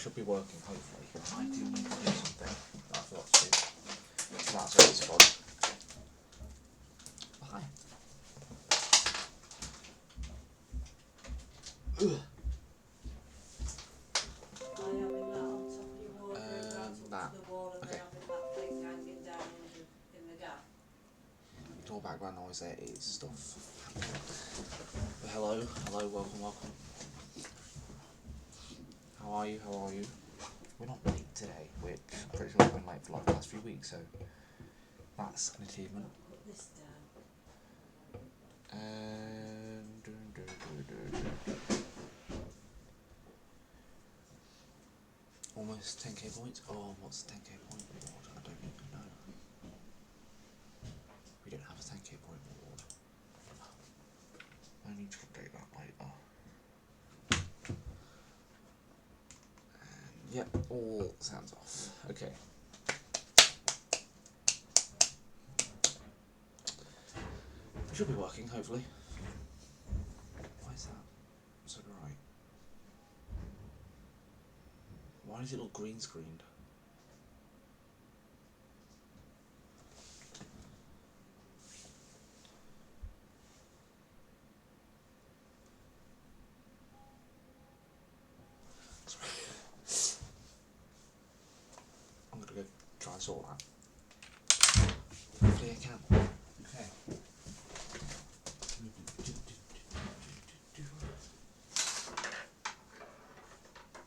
should be working, hopefully. I do need to do something that I forgot to do. So that's always fun. Oh, hi. Ugh. That. Okay. All background noise there is stuff. But hello, welcome. How are you? We're not late today, which I'm pretty sure we've been late for like the last few weeks, so that's an achievement. Almost 10k points. Oh, what's the 10k point reward? I don't even know. We don't have a 10k point reward. I need to update that later. Yep, all sounds off. Okay. It should be working, hopefully. Why is that so bright? Why does it look green screened? I'm gonna go try and sort that. Hopefully I can. Okay.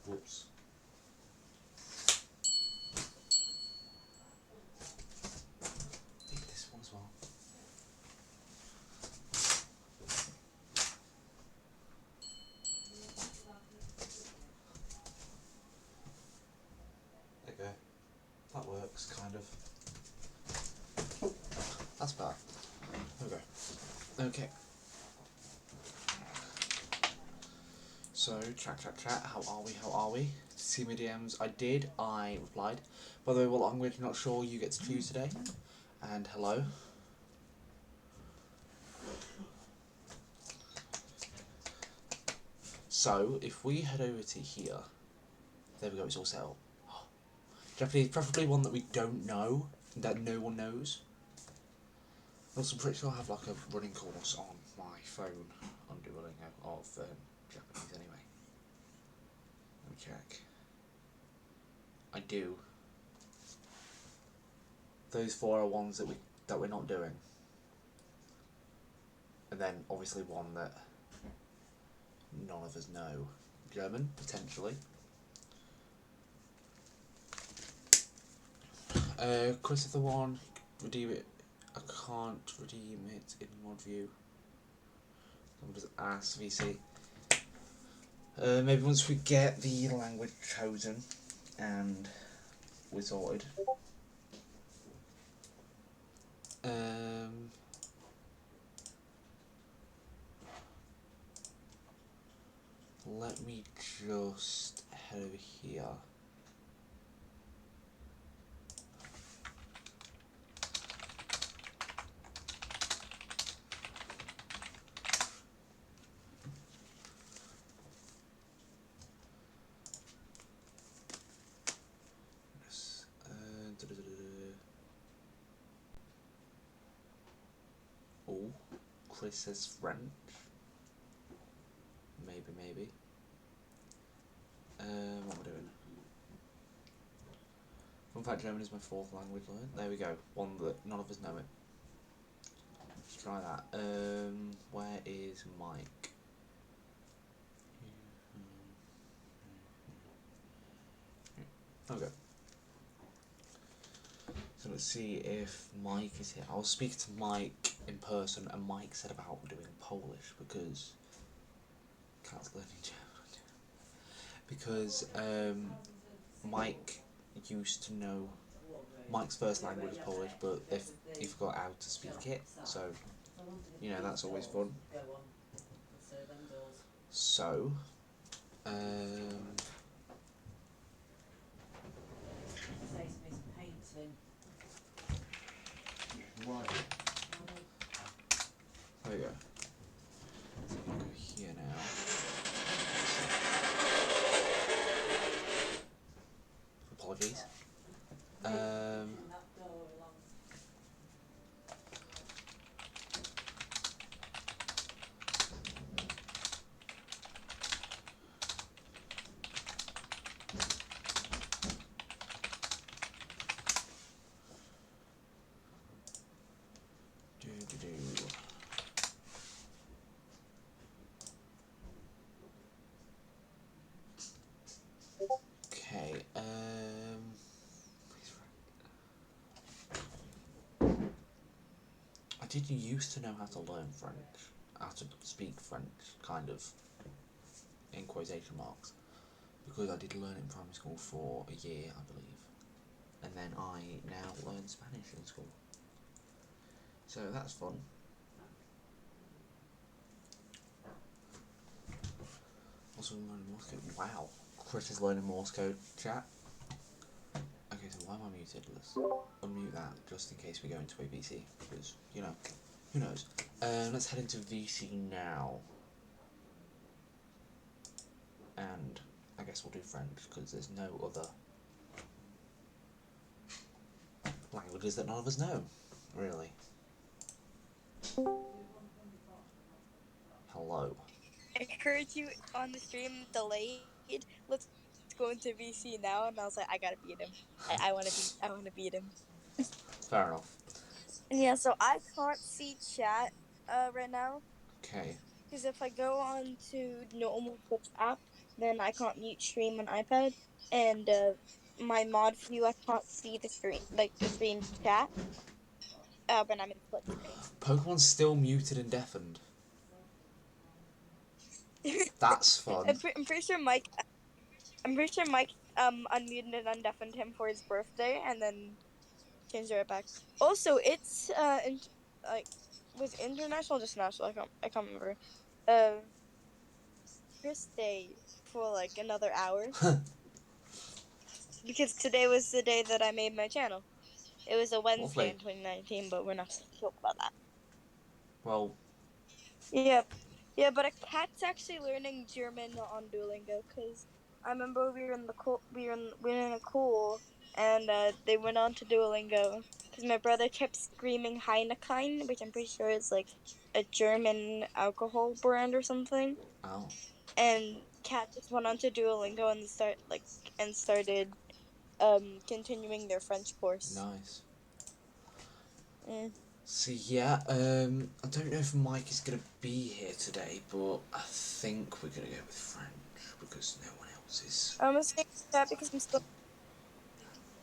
Whoops. Take this one as well. There you go. That works, kind of. That's bad. Okay. So, chat. How are we? See my DMs? I replied. By the way, well, I'm really not sure you get to choose today. And hello. So, if we head over to here, there we go, it's all set up. Japanese, preferably one that we don't know, that no one knows. Also, I'm pretty sure I have like a running course on my phone on Duolingo of Japanese anyway. Let me check. I do. Those 4 are ones that we're not doing. And then obviously one that none of us know. German, potentially. Christopher one, redeem it. I can't redeem it in mod view. I'm just ask VC. Maybe once we get the language chosen and we're sorted. Let me just head over here. Oh, Chris says French. Maybe. What am I doing? Fun fact, German is my 4th language learned. There we go. One that none of us know it. Let's try that. Where is Mike? Okay. So let's see if Mike is here. I was speaking to Mike in person, and Mike said about doing Polish because Cat's learning German. Because Mike used to know. Mike's first language is Polish, but if he forgot how to speak it, so you know that's always fun. So, there we go. So we go here now. please. Okay, I did used to know how to learn French, how to speak French, kind of, in quotation marks, because I did learn it in primary school for a year, I believe, and then I now learn Spanish in school. So that's fun. Also learning Morse code. Wow, Chris is learning Morse code. Chat. Okay, so why am I muted? Let's unmute that just in case we go into a VC, because you know, who knows. Let's head into VC now, and I guess we'll do French because there's no other languages that none of us know, really. Hello. I heard you on the stream delayed. Let's go into VC now, and I was like, I gotta beat him. I wanna beat him. Fair enough. And yeah, so I can't see chat right now Okay. because if I go on to normal Twitch app, then I can't mute stream on iPad, and my mod view I can't see the screen like the stream chat. When I'm in split screen. Pokemon's still muted and deafened. That's fun. I'm pretty sure Mike. I'm pretty sure Mike unmuted and undeafened him for his birthday, and then changed it right back. Also, it's like was international or just national? I can't remember. Chris Day for like another hour because today was the day that I made my channel. It was a Wednesday Lovely. in 2019, but we're not supposed to talk about that. Well, Yeah, yeah, but a cat's actually learning German on Duolingo because I remember we were in the we were in a call and they went on to Duolingo because my brother kept screaming Heineken, which I'm pretty sure is like a German alcohol brand or something. oh, And cat just went on to Duolingo and started continuing their French course. nice. Mm. So yeah, I don't know if Mike is gonna be here today, but I think we're gonna go with French because no one else is. I'm gonna say that because I'm still.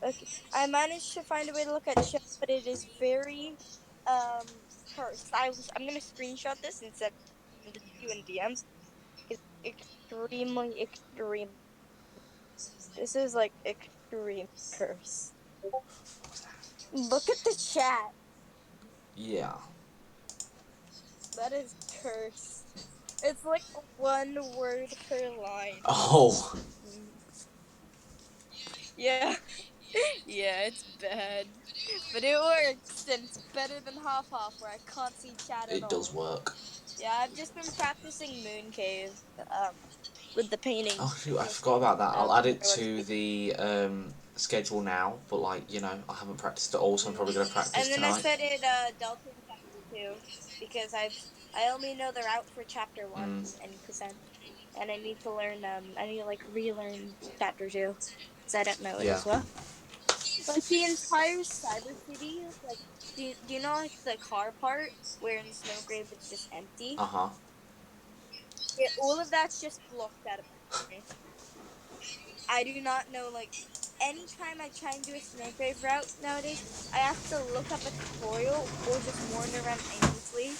Okay. I managed to find a way to look at chat, but it is very cursed. I'm gonna screenshot this and send it to you in DMs. It's extremely extreme. This is like extreme curse. What's that? Look at the chat. Yeah. That is cursed. It's like one word per line. Oh. Yeah. Yeah, it's bad. But it works, and it's better than half half where I can't see chat at It does all. work. Yeah, I've just been practicing Moon Cave, with the painting. Oh shoot, I forgot about that. I'll add it I want to to the schedule now, but like, you know, I haven't practiced it all, so I'm probably gonna practice And then I tonight. started Delta in chapter 2 because I only know the route for chapter 1 and percent, and I need to learn I need to like relearn chapter 2 because I don't know it Yeah. as well. Like the entire Cyber City, like do you know like the car part where in Snowgrave it's just empty? Uh-huh. Yeah, all of that's just blocked out of me. I do not know like anytime I try and do a Snowgrave route nowadays, I have to look up a tutorial or just wander around aimlessly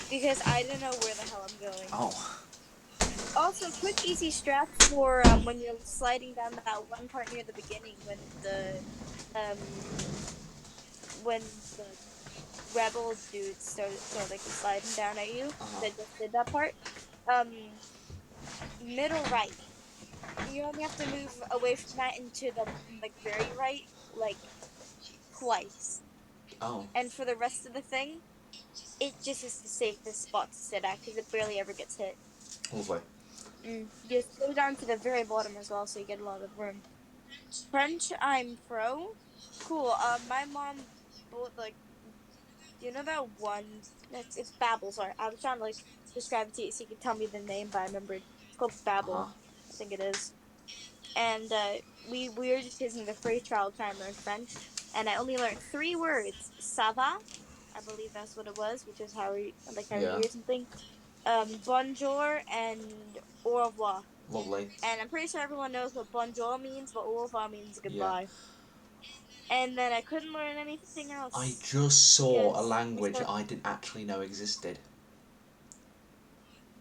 because I don't know where the hell I'm going. Oh. Also, quick easy strat for when you're sliding down that one part near the beginning um when the rebel dudes started like sliding down at you. Uh-huh. That just did that part. Um, middle right. You only have to move away from that into the like very right, like twice. Oh. And for the rest of the thing, it just is the safest spot to sit at because it barely ever gets hit. Lovely. Just go down to the very bottom as well, so you get a lot of room. French, I'm pro. Cool. My mom bought like, you know that one? It's Babel. Sorry, I was trying to like describe it to you so you could tell me the name, but I remembered it's called Uh-huh. Babel. I think it is. And we were just using the free trial to try and learn French, and I only learned 3 words: "Ça va," I believe that's what it was, which is how are Yeah. you or something. Bonjour and au revoir. Lovely. And I'm pretty sure everyone knows what bonjour means, but au revoir means Yeah. goodbye. And then I couldn't learn anything I else just saw a because we language still I didn't actually know existed.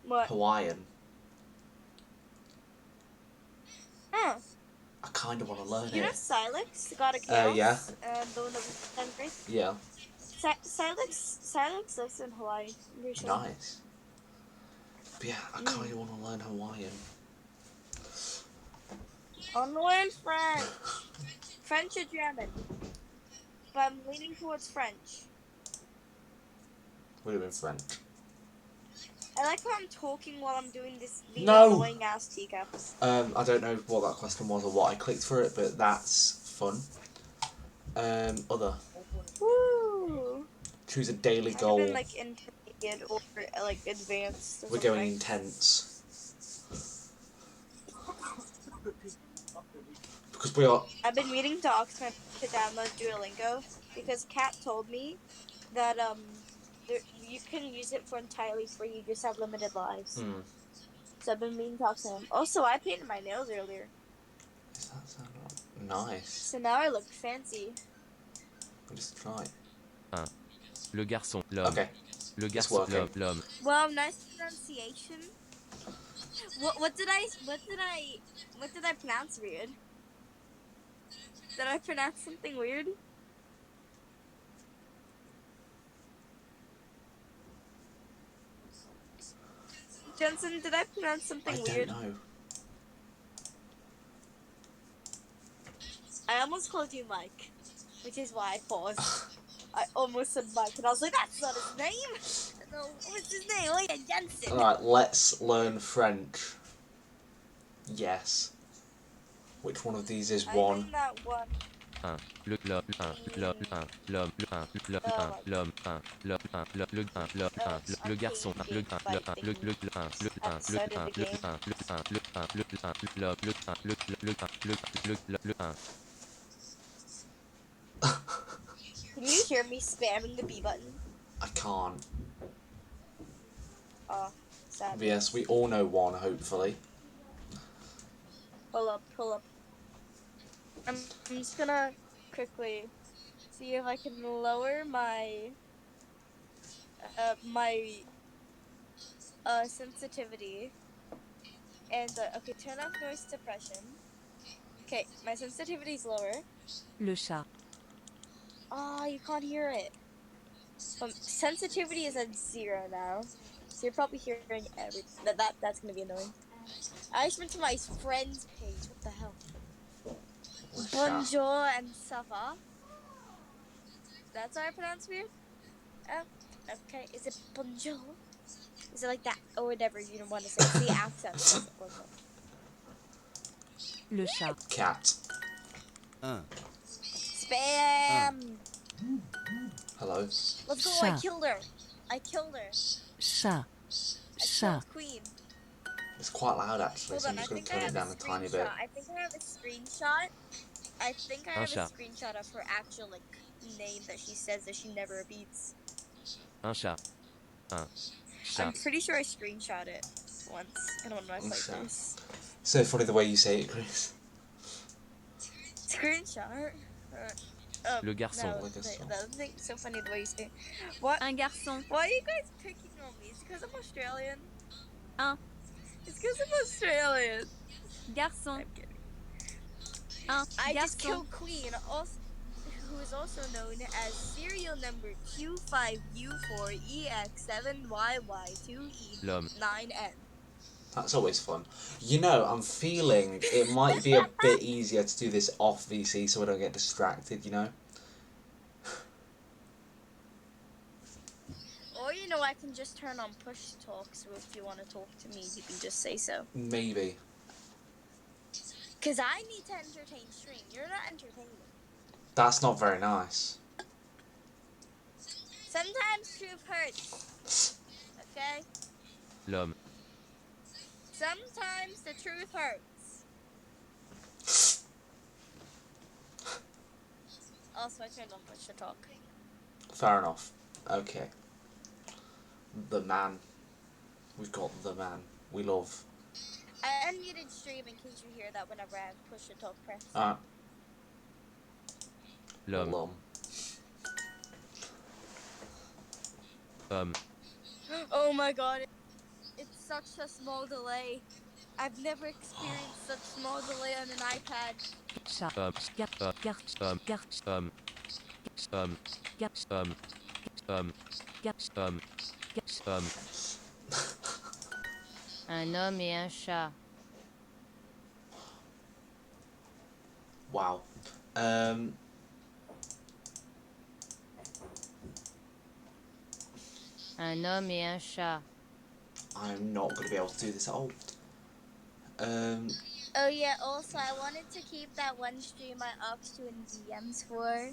what? Hawaiian. Huh? I kind of want to learn You know it. Silex, the God of Yeah. Chaos, the one that was in 10th grade. Yeah. Silex lives in Hawaii. I'm pretty sure. Nice. But yeah, I kind Mm. of want to learn Hawaiian. I want to learn French. French or German, but I'm leaning towards French. Would have been French. I like how I'm talking while I'm doing these No! annoying ass teacups. I don't know what that question was or what I clicked for it, but that's fun. Other. Woo! Choose a daily I have been goal. like intermediate or like advanced or We're going something. intense. Because we are... I've been meaning to ask my mom to download Duolingo because Kat told me that you can use it for entirely free. You just have limited lives. Hmm. So I've been meaning to talk to him. Also, I painted my nails earlier, Does that sound right? Nice. so now I look fancy. We'll just try. 1. Le garçon, l'homme. Okay. Le It's garçon, working. l'homme. Well, nice pronunciation. What did I pronounce weird? Did I pronounce something weird? Jensen, did I pronounce I something don't weird? know. I almost called you Mike, which is why I paused. I almost said Mike, and I was like, that's not his name! No, what's his name? Oh yeah, Jensen! Alright, let's learn French. Yes. Which one of these is I one? think that one 1. L'homme, 1. L'homme, 1. L'homme, 1. L'homme, 1. my L'homme, 1. L'homme, 1. Le 1. Le 1. Le garçon, arcade 1. Le game 1. Le 1. fight Le thingy 1. Le at 1. the Le start of 1. the Le game. 1. Le 1. Le 1. Le 1. L'homme, le 1. Le 1. Can you hear me spamming the B button? I can't. Oh, sad. But yes, we all know one, hopefully. Pull up. I'm just gonna quickly see if I can lower my sensitivity. And okay, turn off noise suppression. Okay, my sensitivity's lower. Le chat. Ah, you can't hear it. Sensitivity is at 0 now, so you're probably hearing everything. That's gonna be annoying. I just went to my friends page. What the hell? Bonjour and ça va? That's how I pronounce weird. Oh, okay. Is it bonjour? Is it like that or whatever you don't want to say? It's the accent. Says it, bonjour. Le chat. Cat. 1. Spam. Hello. Let's go. Chat. I killed her. Chat. I Chat. killed Queen. It's quite loud actually, Hold so I'm on, I just going to think I turn it have a down a tiny bit. screenshot. I think I have a screenshot. I think I Un have a chat. screenshot of her actual like name that she says that she never repeats. Un chat. Un I'm chat. pretty sure I screenshot it once in one of my Un chat. playthroughs. So funny the way you say it, Chris. Screenshot? Le garçon. No, Le garçon. the other thing, so funny the way you say it. What? Un garçon. Why are you guys picking on me? It's because I'm Australian. Un It's because I'm Australian. garçon. I'm kidding. Un I just garçon. killed Queen, also, who is also known as serial number Q5U4EX7YY2E9N. That's always fun. You know, I'm feeling it might be a bit easier to do this off VC so I don't get distracted, you know? Or, you know, I can just turn on push talk, so if you want to talk to me, you can just say so. Maybe. Because I need to entertain stream. You're not entertaining. That's not very nice. Sometimes truth hurts. Okay? L'homme. Sometimes the truth hurts. Also, I turned off push to talk. Fair enough. Okay. The man. We've got the man. We love. I unmuted stream in case you hear that whenever I have push to talk pressed. L'homme. Oh my god, it's such a small delay. I've never experienced such small delay on an iPad. Chat. Un homme et un chat. Wow. Un homme et un chat. I'm not going to be able to do this at all. Oh yeah, also I wanted to keep that one stream I asked you in DMs for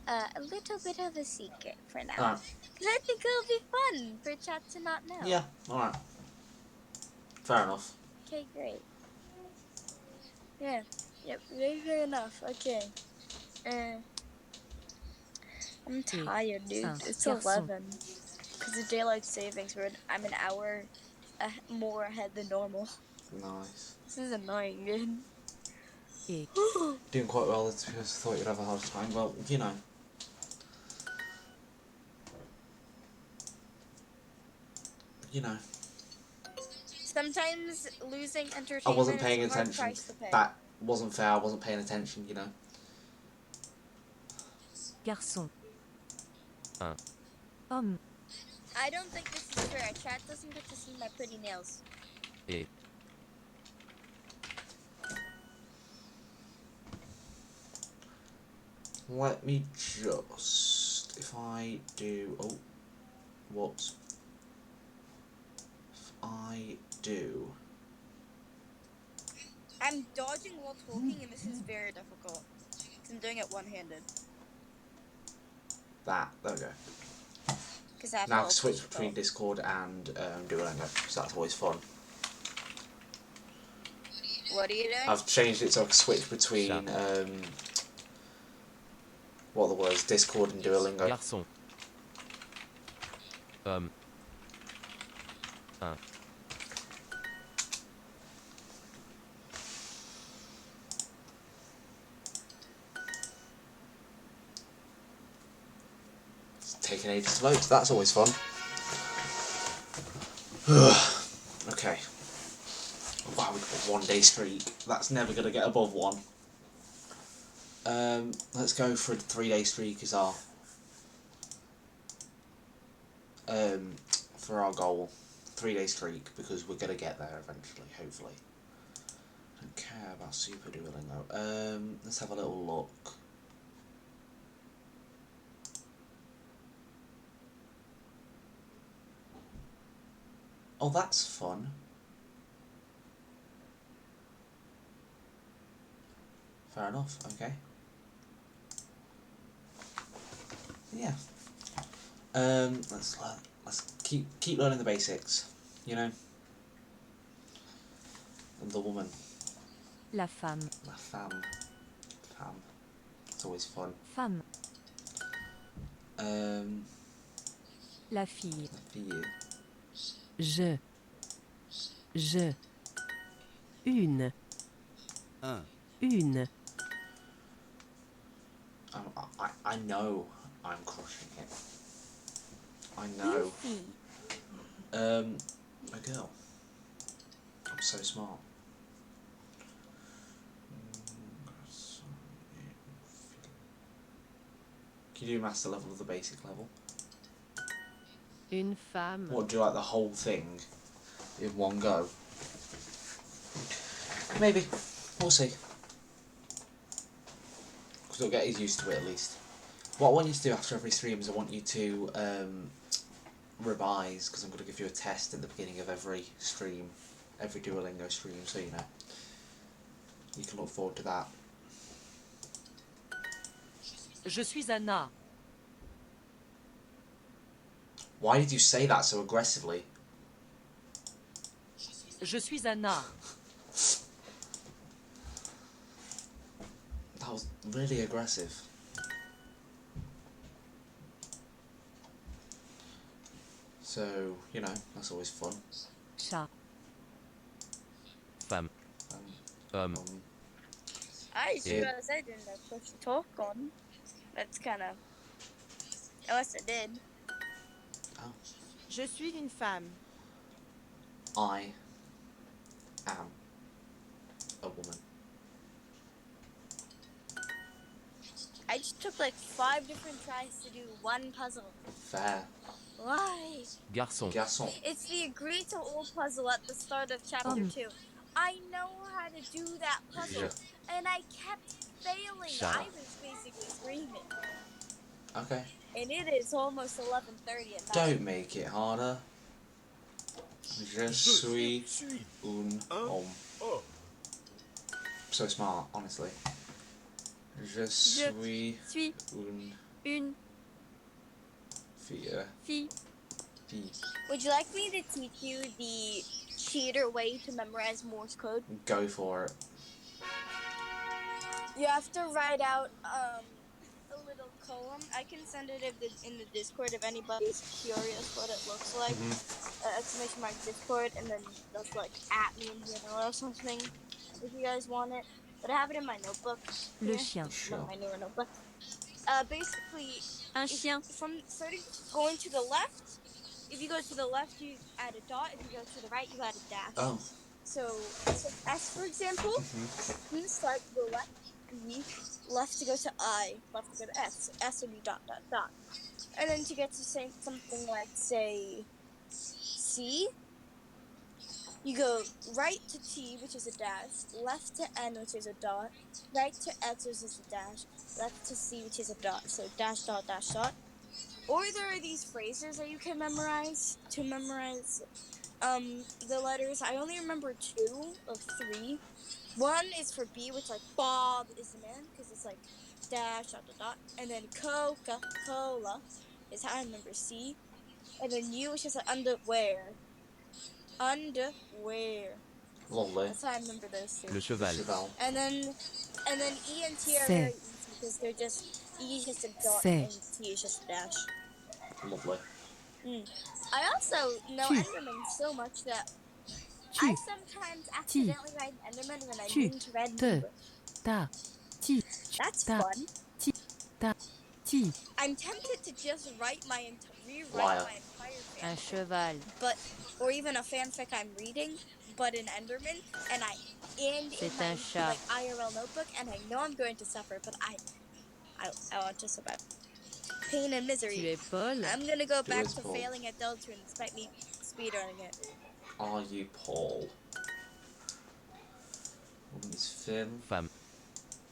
a little bit of a secret for now. Alright. Because I think it'll be fun for chat to not know. Yeah, alright. Fair enough. Okay, great. Yeah. Yep, very fair enough. Okay. I'm tired, dude. It's 11. Because of daylight savings, I'm an hour more ahead than normal. Nice. This is annoying, dude. Doing quite well, it's because I thought you'd have a hard time. Well, you know. You know. Sometimes losing entertainment I wasn't paying is a hard attention. price to pay. That wasn't fair, I wasn't paying attention, you know. Garçon. Un. Homme. I don't think this is fair. Chat doesn't get to see my pretty nails. Et. Let me just, if I do, oh, what? If I do, I'm dodging while talking, and this is very difficult. Because I'm doing it one-handed. there we go. Because I have Now to switch push it between off. Discord and Duolingo, so that's always fun. What are you doing? I've changed it so I can switch between, what are the words, Discord and Duolingo. Garçon. Un. It's taking ages to load, so that's always fun. Okay. Wow, we've got 1 day streak. That's never going to get above 1. Let's go for a 3-day streak as our for our goal. 3-day streak, because we're going to get there eventually, hopefully. I don't care about Super Duolingo. Let's have a little look. Oh, that's fun. Fair enough, okay. Yeah. Let's keep learning the basics, you know. The woman. La femme. La femme. Femme. It's always fun. Femme. La La fille. fille. Je. Une. Une. I know I'm crushing it. I know. A girl. I'm so smart. Can you do master level of the basic level? Une femme. What, do like the whole thing in one go? Maybe. We'll see. Because he'll get used to it at least. What I want you to do after every stream is I want you to revise, because I'm going to give you a test at the beginning of every stream, every Duolingo stream, so you know. You can look forward to that. Je suis Anna. Why did you say that so aggressively? Je suis Anna. That was really aggressive. So, you know, that's always fun. Chat. Femme. Um, I just Yeah. realized I didn't have push to talk on. That's kind of. Unless I did. Je suis une femme. I am a woman. I just took like 5 different tries to do one puzzle. Fair. Why? Garçon. Garçon. It's the agree to all puzzle at the start of chapter 2. I know how to do that puzzle, Je. and I kept failing. Shut I up. was basically screaming. Okay. And it is almost 11:30 at night. Don't make it harder. Je suis un homme. So smart, honestly. Je suis Suis une une fille. fille. Fille. Would you like me to teach you the cheater way to memorize Morse code? Go for it. You have to write out a little column. I can send it in the Discord if anybody's curious what it looks like. Exclamation mark Discord, and then just like at me in general or something if you guys want it. But I have it in my notebook. Le here. chien. Sure. My newer notebook. Basically, Un chien. from starting going to the left, if you go to the left, you add a dot. If you go to the right, you add a dash. Oh. So S, for example, you start to go left, B, left to go to I, left to go to S. So S would be dot, dot, dot. And then to get to say something like, say, C, you go right to T, which is a dash, left to N, which is a dot, right to X, which is a dash, left to C, which is a dot. So dash, dot, dash, dot. Or there are these phrases that you can memorize to memorize the letters. I only remember 2 of 3. One is for B, which like Bob is the man, because it's like dash, dot, dot, dot. And then Coca-Cola is how I remember C. And then U, which is like underwear. Underwear. Lovely. That's how I remember those 2. Le cheval. Cheval. And then E and T are C'est. very easy because they're just E is just a dot C'est. and T is just a dash. Lovely. I also know Tu. Enderman so much that Tu. I sometimes accidentally write Enderman when I Tu. mean to write Te. Enderman. Ta. Ti. That's Ta. fun. Ti. Ta. Ti. I'm tempted to just rewrite my entire Liar. Un fanfic, cheval. or even a fanfic I'm reading, but in Enderman, and in C'est my un chat. like IRL notebook, and I know I'm going to suffer, but I want to survive pain and Tu misery. es Paul. I'm gonna go back is to Paul. failing at Delta and expect me speedrunning it. Are you Paul? Woman is femme. Femme.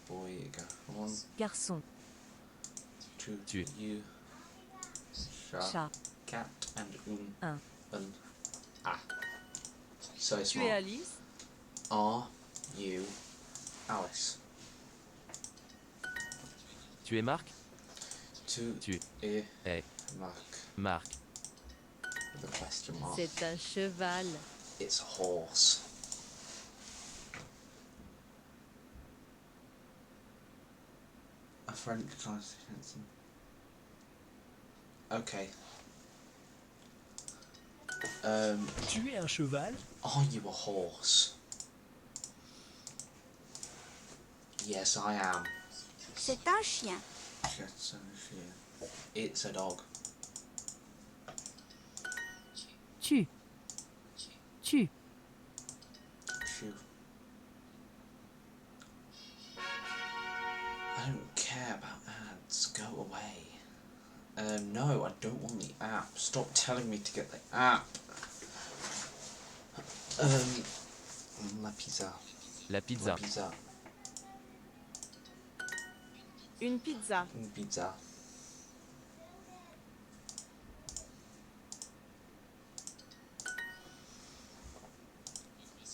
Boy, go on. Garçon. Tu. Tu. You. Chat. Chat. Cat. And Un. Ah. So Tu es smart. Alice. Are you Alice? Tu es Marc. Tu. Tu es es Mark. Marc. With a question mark. C'est un cheval. It's a horse. A French translation. Okay. Tu es un cheval? Are you a horse? Yes, I am. C'est un chien. It's a dog. Tu. Tu. Phew. I don't care about ads. Go away. No, I don't want the app. Stop telling me to get the app. La pizza. La pizza. La pizza. Une pizza. Une pizza.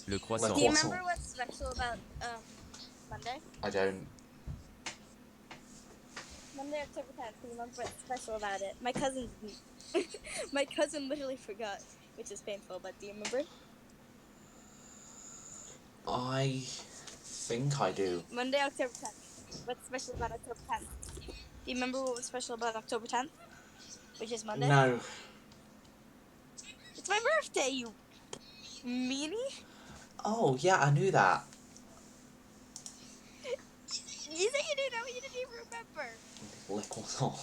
Le croissant. Do you Croissant. remember what's special about Monday? I don't. Monday, October 10th. You remember what's special about it? My cousin my cousin literally forgot, which is painful, but do you remember? I think I do. Monday, October 10th. What's special about October 10th? Do you remember what was special about October 10th? Which is Monday? No. It's my birthday, you meanie. Oh, yeah, I knew that. You said you didn't know, you didn't even remember. Lick what's on.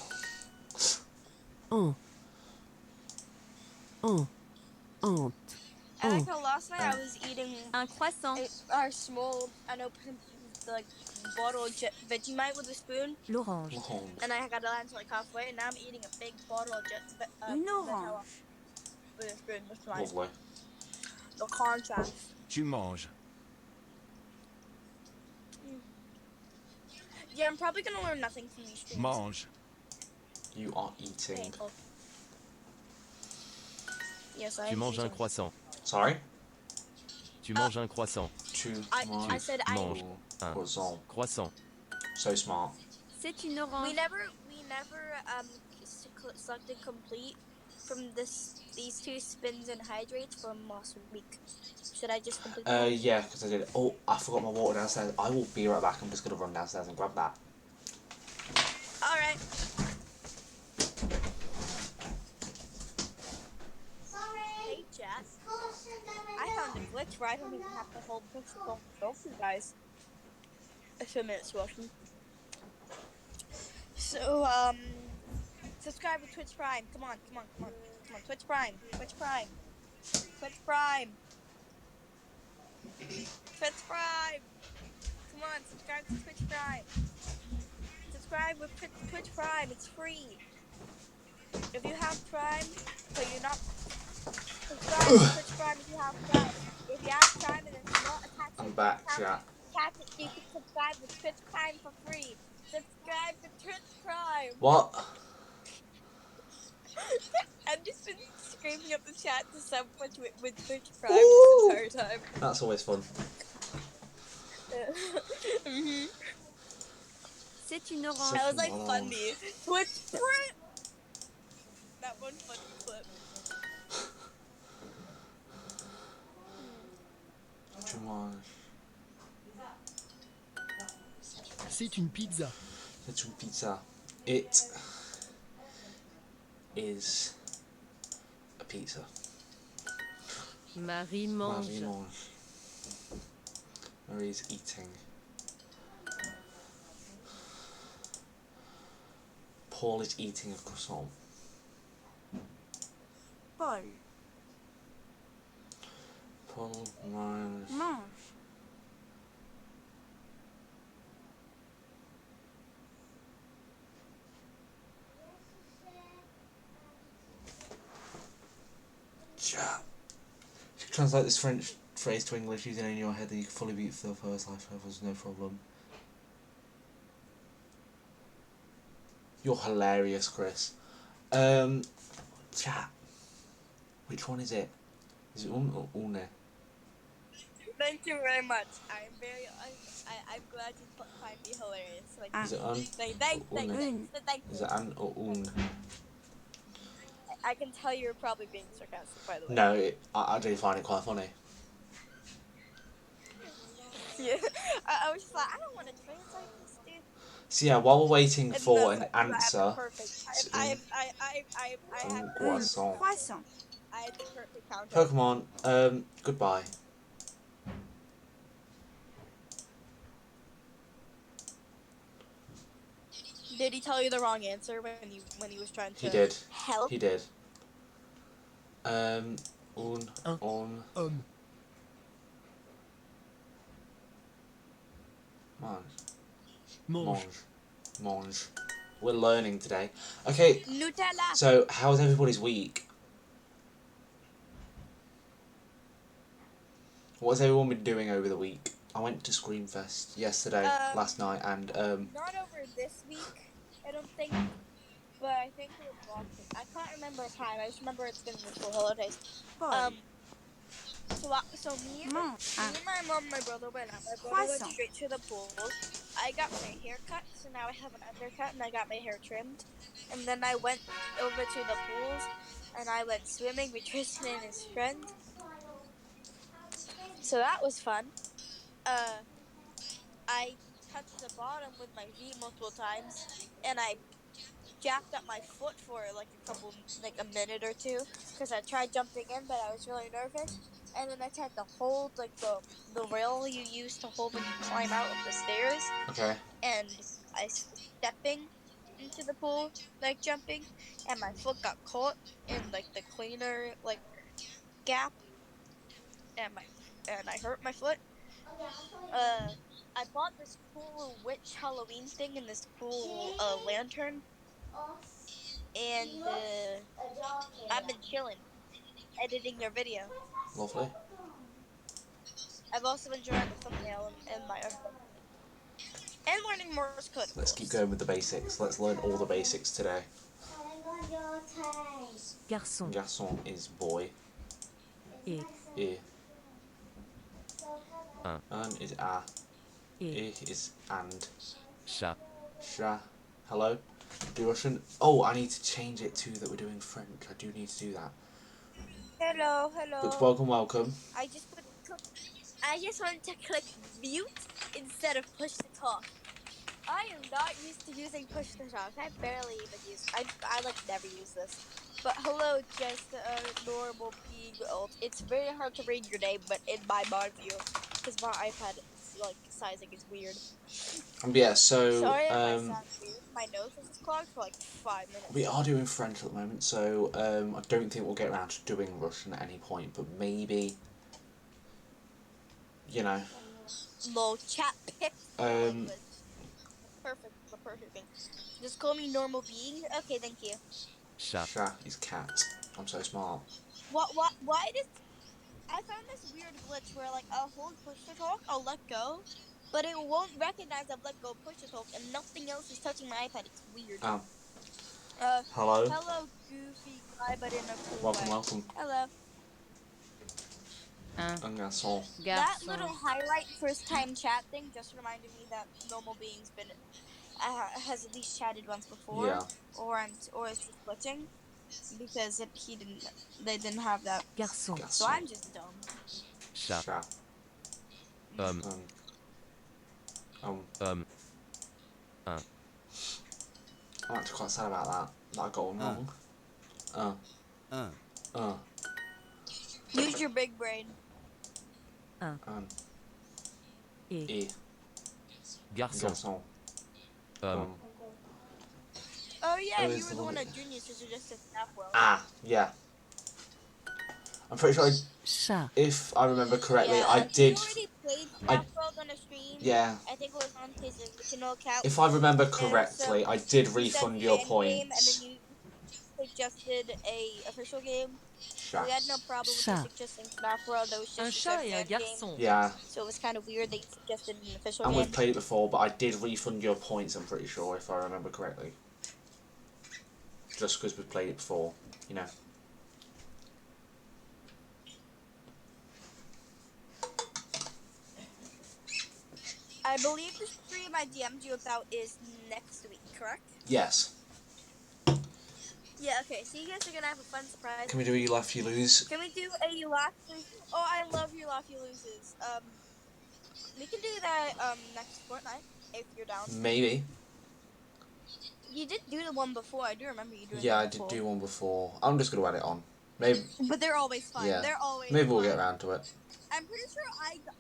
On. On. Honte. And like On. how last night I was eating Un croissant. our small, unopened, like, bottle of Vegemite with a spoon, L'orange. Long. and I got to land like halfway, and now I'm eating a big bottle of Une Nutella orange. with a spoon. That's my Lovely. the contrast. Tu manges. Yeah, I'm probably gonna learn nothing from these streams. Mange. You are eating. Painful. Yes, I Tu am manges un eating. croissant. Sorry? Tu manges un croissant. I said I Mange un croissant. croissant. So smart. C'est une We orange. never selected complete from these two spins and hydrates from last week. Should I just complete them? Yeah, because I did. Oh, I forgot my water downstairs. I will be right back. I'm just going to run downstairs and grab that. Alright. Hey, chat. I found a glitch where I don't even have to hold push the phone for you guys. A few minutes watching. So, subscribe to Twitch Prime. Come on. Twitch Prime. Twitch Prime. Come on, subscribe to Twitch Prime. Subscribe with Twitch Prime. It's free. If you have Prime, but you're not subscribe to Twitch Prime if you have Prime. If you have Prime and it's not attached to I'm back, chat. you can subscribe with Twitch Prime for free. Subscribe to Twitch Prime. What? I've just been screaming up the chat to sub with Twitch Prime this entire time. That's always fun. Mhm. C'est une orange. That was like Orange. funny. Twitch Prime. That one funny clip. Tu manges. C'est une pizza. C'est une pizza. It is a pizza. Marie mange. Marie mange. Marie's eating. Paul is eating a croissant. Paul. Paul mange. Mange. Chat. If you translate this French phrase to English using it in your head, then you can fully beat for the first life levels, no problem. You're hilarious, Chris. Chat. Which one is it? Is it un or une? Thank you very much. I'm glad you find me hilarious. Like, Is it un? thank you. Is it an or un? I can tell you're probably being sarcastic, by the way. No, I do find it quite funny. Yeah. I was just like, I don't want to translate this, dude. So yeah, while we're waiting And for that's an like, answer, perfect. it's I have un croissant. croissant. I had the perfect counter. Pokemon, goodbye. Did he tell you the wrong answer when he was trying to He did. help? He did. Un. Mange. Mange. We're learning today. Okay, Nutella. so how's everybody's week? What's everyone been doing over the week? I went to Screamfest yesterday, last night, and Not over this week, I don't think. But I think it was last week. I can't remember a time. I just remember it's been the school holidays. So me and Mange. my mom and my brother went out. My brother went Croissant. straight to the pool. I got my hair cut, so now I have an undercut, and I got my hair trimmed. And then I went over to the pools, and I went swimming with Tristan and his friend. So that was fun. I touched the bottom with my feet multiple times, and I jacked up my foot for like a minute or two, because I tried jumping in, but I was really nervous. And then I tried to hold like the rail you use to hold when you climb out of the stairs, Okay. and I was stepping into the pool, like jumping, and my foot got caught in like the cleaner like gap, and I hurt my foot. I bought this cool witch Halloween thing and this cool lantern, and I've been chilling, editing your video. Lovely. I've also been drawing the thumbnail and my and learning Morse code, of Let's keep course. going with the basics. Let's learn all the basics today. Garçon. Garçon is boy. Et. E. Un. Is a. Et. I is and. Chat. Sha. Hello. Do Russian. Oh, I need to change it to that we're doing French. I do need to do that. Hello. But welcome. I just wanted to click mute instead of push to talk. I am not used to using push to talk. I barely even use. I like never use this. But hello, just a normal being alt. It's very hard to read your name, but in my mind view, because my iPad like sizing is weird. Yeah, so Sorry if I sound weird. My nose was just clogged for like 5 minutes. we are doing French at the moment, so I don't think we'll get around to doing Russian at any point, but maybe, you know. Lol, chat picks the language. The perfect thing. Just call me normal being. Okay, thank you. Chat. Sha is cat. I'm so smart. Why does I found this weird glitch where like I'll hold push to talk, I'll let go, but it won't recognize I've let go push to talk, and nothing else is touching my iPad. It's weird. Oh. Hello. Hello, goofy guy, but in a cool way. Welcome. Hello. Un garçon. That little highlight first time chat thing just reminded me that normal being's been has at least chatted once before. Yeah. Or it's just glitching because they didn't have that. Garçon. So I'm just dumb. Chat. Sha. Um. I'm actually quite sad about that I got one wrong. Use your big brain. Et. E. Garçon. Garçon. Oh yeah, Oh, you it's were the the one one- that Junior suggested FNaF world. Yeah. I'm pretty sure Chat. if I remember correctly, Yeah, I he did. already played FNaF world on a stream. Yeah. I think it was on his original account. If I remember And correctly, so I did you said refund the your end game, and points. then you suggested a official game. Sha. We had no problem with you Chat. suggesting FNaF world. That was Un just chat a et un fan game. garçon. Yeah. So it was kind of weird that you suggested an official And game. we've played it before, but I did refund your points, I'm pretty sure, if I remember correctly. Just because we've played it before, you know. I believe the stream I DM'd you about is next week, correct? Yes. Yeah, okay. So you guys are gonna have a fun surprise. Can we do a you laugh, you lose? Can we do a you laugh? Oh, I love you laugh, you loses. We can do that next fortnight if you're down. Maybe. You did do the one before. I do remember you doing. Yeah, I one did before. do one before. I'm just going to add it on. Maybe. But they're always fun. Yeah. They're always. Maybe we'll fun. get around to it. I'm pretty sure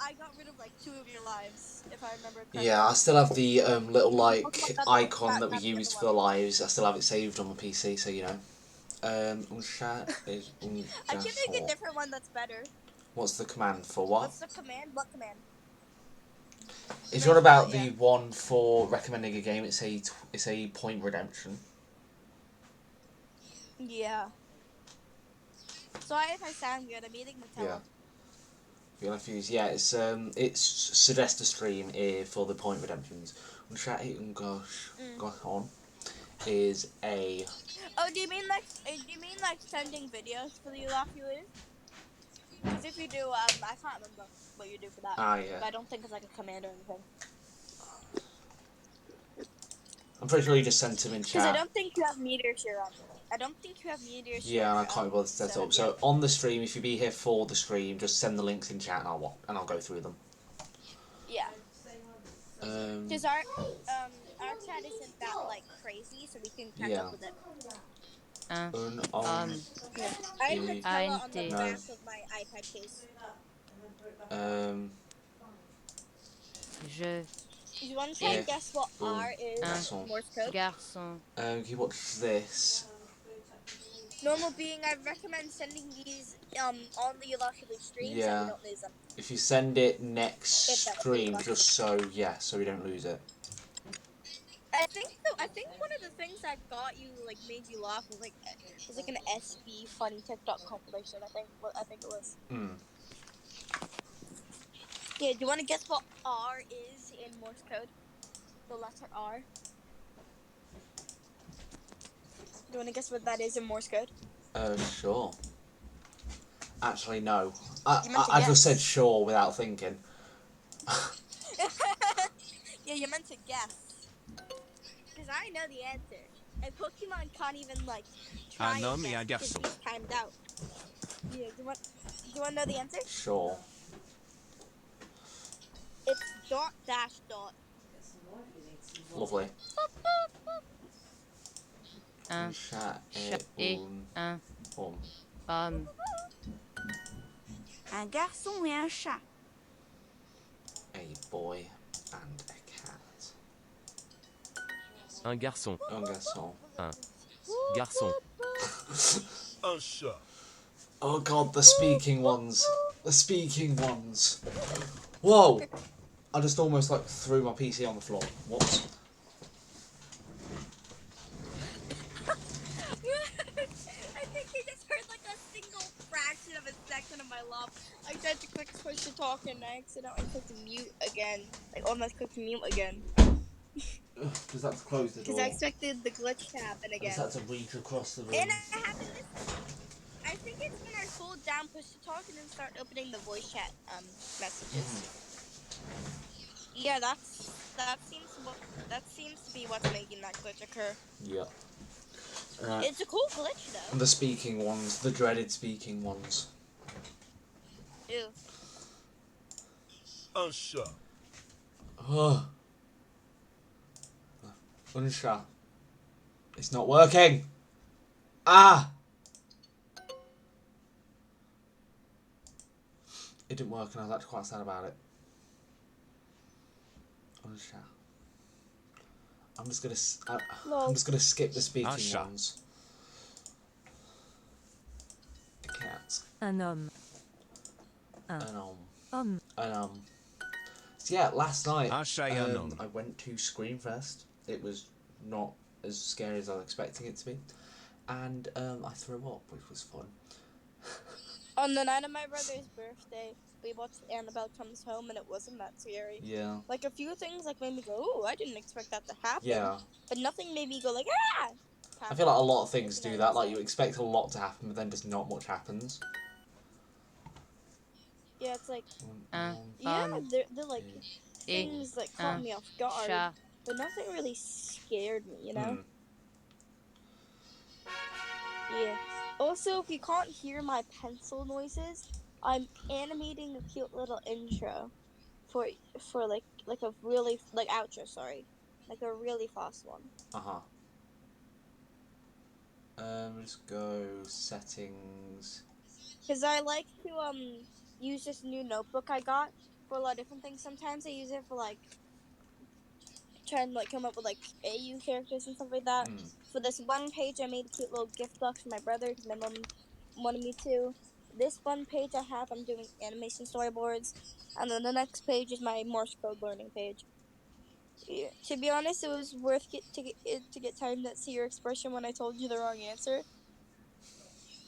I got rid of like 2 of your lives, if I remember correctly. Yeah, I still have the little like That's icon that we that's the used other for the one. lives. I still have it saved on my PC, so you know. Un chat is un I can make a garçon. different one that's better. What's the command for what? What's the command? What command? If you're about Yeah. the one for recommending a game, it's a point redemption. Yeah. Sorry if I sound good. I'm eating Nutella. Yeah. You'll have to use it's suggest a stream for the point redemptions. Un chat et un garçon is a Oh, do you mean like sending videos for the You Laugh You Lose? Because if you do, I can't remember what you do for that. Ah, yeah. But I don't think it's like a command or anything. I'm pretty sure you just sent him in Because I chat. don't think you have meteor share on. I don't think you have meteor share. Yeah, and I can't be bothered to set set up. up So yet. on the stream, if you be here for the stream, just send the links in chat and I'll go through them. Yeah. Because our chat isn't that like crazy, so we can catch Yeah. up with it. Yeah. I have the Nutella on the No. back of my iPad case. Je. You want to try and guess what R is Garçon. Morse code? Garçon. Can you watch this? Normal being, I recommend sending these on the Illustrative stream so we Yeah. don't lose them. If you send it next If that would be stream, lucky. just so we don't lose it. I think one of the things that got you like made you laugh was like an SB funny TikTok compilation. I think it was. Yeah, do you want to guess what R is in Morse code? The letter R. Do you want to guess what that is in Morse code? Sure. Actually, no. You meant to I just guess. said sure without thinking. Yeah, you meant to guess. Because I know the answer. And Pokemon can't even like try Un and homme et un guess because garçon. he's timed out. Yeah, do you want to know the answer? Sure. It's dot dash dot. Lovely. Un. Chat Et un. Un garçon et un chat. A boy and a cat. Un garçon. Un garçon. Un garçon. Un chat. Oh god, the speaking ones. The speaking ones. Whoa! I just almost like threw my PC on the floor. Whoops. I think you just heard like a single fraction of a second of my laugh. I tried to click push to talk and I accidentally clicked mute again. Like almost clicked mute again. Just had to close the door. Because I expected the glitch to happen I again. just had to reach across the room. And it happened this. I think it's when I hold down push to talk and then start opening the voice chat messages. Yeah, that seems to be what's making that glitch occur. Yeah. Right. It's a cool glitch though. The speaking ones, the dreaded speaking ones. Ew. Un chat. Ugh. Unsha. It's not working. Ah! It didn't work and I was actually quite sad about it. Unsha. I'm just gonna skip the speaking Unsha. ones. A cat. Un homme. An Homme. So yeah, last night Un chat et un homme. I went to Screamfest. It was not as scary as I was expecting it to be, and I threw up, which was fun. On the night of my brother's birthday, we watched Annabelle Comes Home, and it wasn't that scary. Yeah. Like a few things like made me go, "Oh, I didn't expect that to happen." Yeah. But nothing made me go like, "Ah!" I feel like a lot of things do that. Like you expect a lot to happen, but then just not much happens. Yeah, it's like Un. yeah, they're like things that caught me off guard, Chat. but nothing really scared me, you know. Hmm. Yeah. Also, if you can't hear my pencil noises, I'm animating a cute little intro for like a really like outro, sorry. Like a really fast one. Just go settings. Cuz I like to use this new notebook I got for a lot of different things. Sometimes I use it for like trying to like come up with like AU characters and stuff like that. For this one page, I made a cute little gift box for my brother because my mom wanted me to. This one page I have, I'm doing animation storyboards, and then the next page is my Morse code learning page. Yeah. To be honest, it was worth to get time to see your expression when I told you the wrong answer.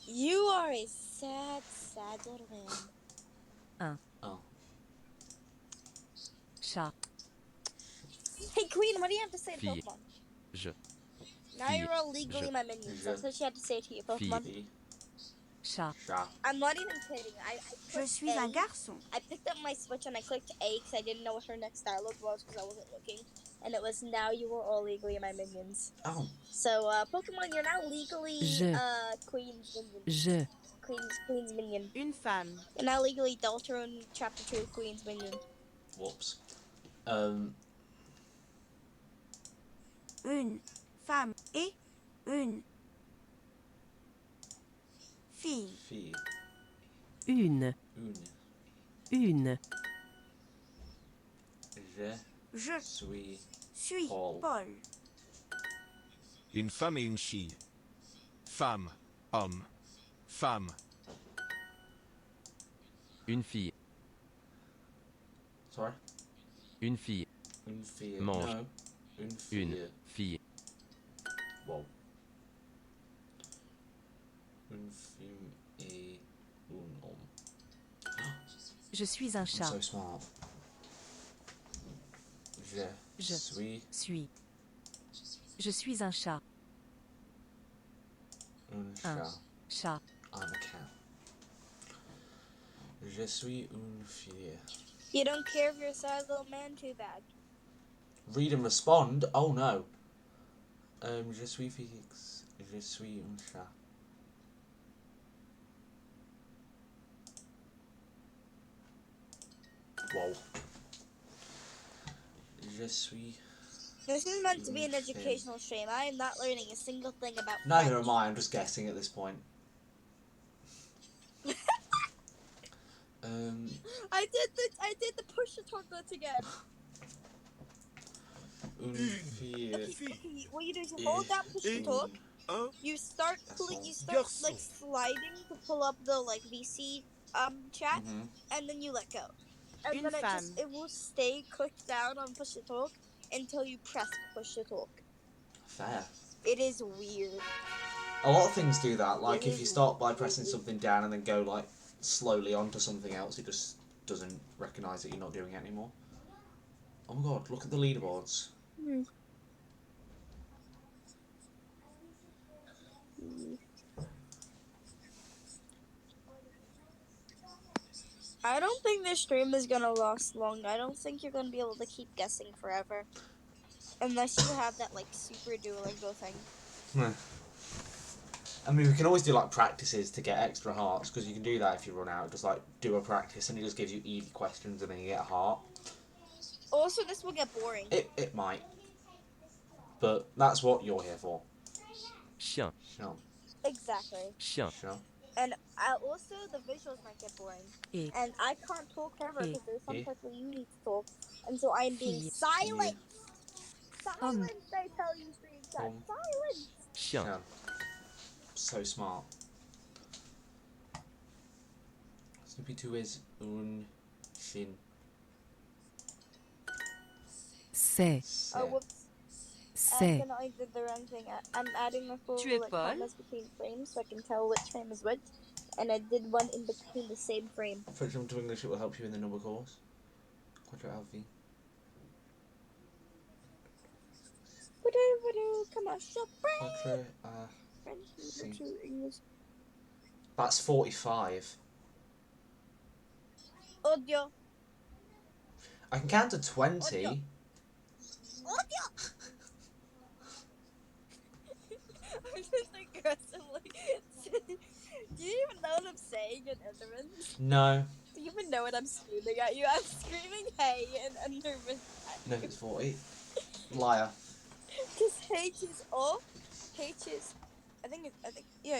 You are a sad, sad little man. Oh. Chat. Hey, Queen, what do you have to say to Fille. Pokemon? Je. Now Fille. you're illegally Je. my minion. So that's what you have to say to you, Pokemon. Phoebe. chat, Chat. I'm not even kidding. I Je clicked suis un A. garçon. I picked up my Switch and I clicked A because I didn't know what her next dialogue was because I wasn't looking. And it was, now you are all legally my minions. Oh. So, Pokemon, you're now legally, Je. Queen's minion. je, Queen's minion. Une femme. You're now legally Deltarune Chapter 2 Queen's minion. Whoops. Une femme et une fille. Fille. une, Une. une, Je Je suis suis Paul. Paul. Une femme et une fille. Femme, homme, femme. Une fille. Sorry? Une fille. Une fille. Mange. No. Une fille. Une fille. Wow. Une fille et un homme. je suis un I'm chat, so smart. Je. suis je suis un chat, un un chat. chat, I'm a cat. Je suis une fille. You don't care if you're a sad little man, too bad. Read and respond? Oh no. Je suis Félix. Je suis un chat. Whoa. Je suis. This is meant to be an educational stream. I am not learning a single thing about Neither French. am I, I'm just guessing at this point. I did the push the talk again. Une fille. Okay, what you do is you hold down push to talk. Un You start Garçon. like sliding to pull up the like VC chat, Mhm. and then you let go. And Une then femme. it will stay clicked down on push to talk until you press push to talk. Fair. It is weird. A lot of things do that. Like It if you is start by pressing something down and then go like slowly onto something else, it just doesn't recognise that you're not doing it anymore. Oh my god! Look at the leaderboards. I don't think this stream is gonna last long. I don't think you're gonna be able to keep guessing forever. Unless you have that like super Duolingo thing. I mean, we can always do like practices to get extra hearts because you can do that if you run out. Just like do a practice and it just gives you easy questions and then you get a heart. Also, this will get boring. It might, but that's what you're here for. Chien. Sure. Exactly. Chien. Sure. And also, the visuals might get boring. et, And I can't talk forever because there's some Eh. parts where you need to talk. And so I'm being Fille. silent. Silence, I tell you, stream chat. Um. Silence. Chien. Sure. So smart. Snoopy 2 is un shin. c'est, Oh, whoops. c'est, Then I did the wrong thing. I'm adding the full Tu es like, Paul? commas between frames so I can tell which frame is which. And I did one in between the same frame. Switch to English, it will help you in the number course. Quadro Alfie. Commercial Quadro, French See. to English. that's 45. Audio. I can count to 20. Audio. I'm just aggressively. Do you even know what I'm saying in Enderman? No. Do you even know what I'm screaming at you? I'm screaming hey in Enderman. No, it's 40. Liar. Because H is O, H is, yeah.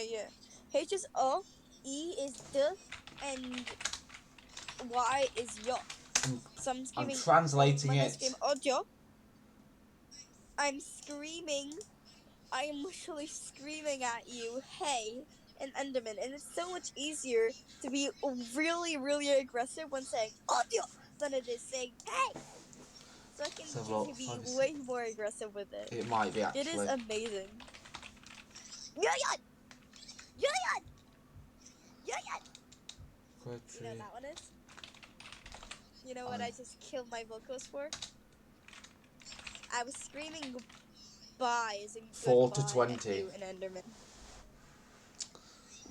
H is O, E is D, and Y is Yo. So I'm I'm screaming. translating when I it. scream audio, I'm screaming. I am literally screaming at you, hey, in Enderman, and it's so much easier to be really, really aggressive when saying audio than it is saying hey. So I can So just what, be 5 way more aggressive with it. It might be actually. It is amazing. Yayan! Yayan! Yayan! You know what that one is? You know what I just killed my vocals for? I was screaming goodbye as in 4 to goodbye at 20. you in Enderman.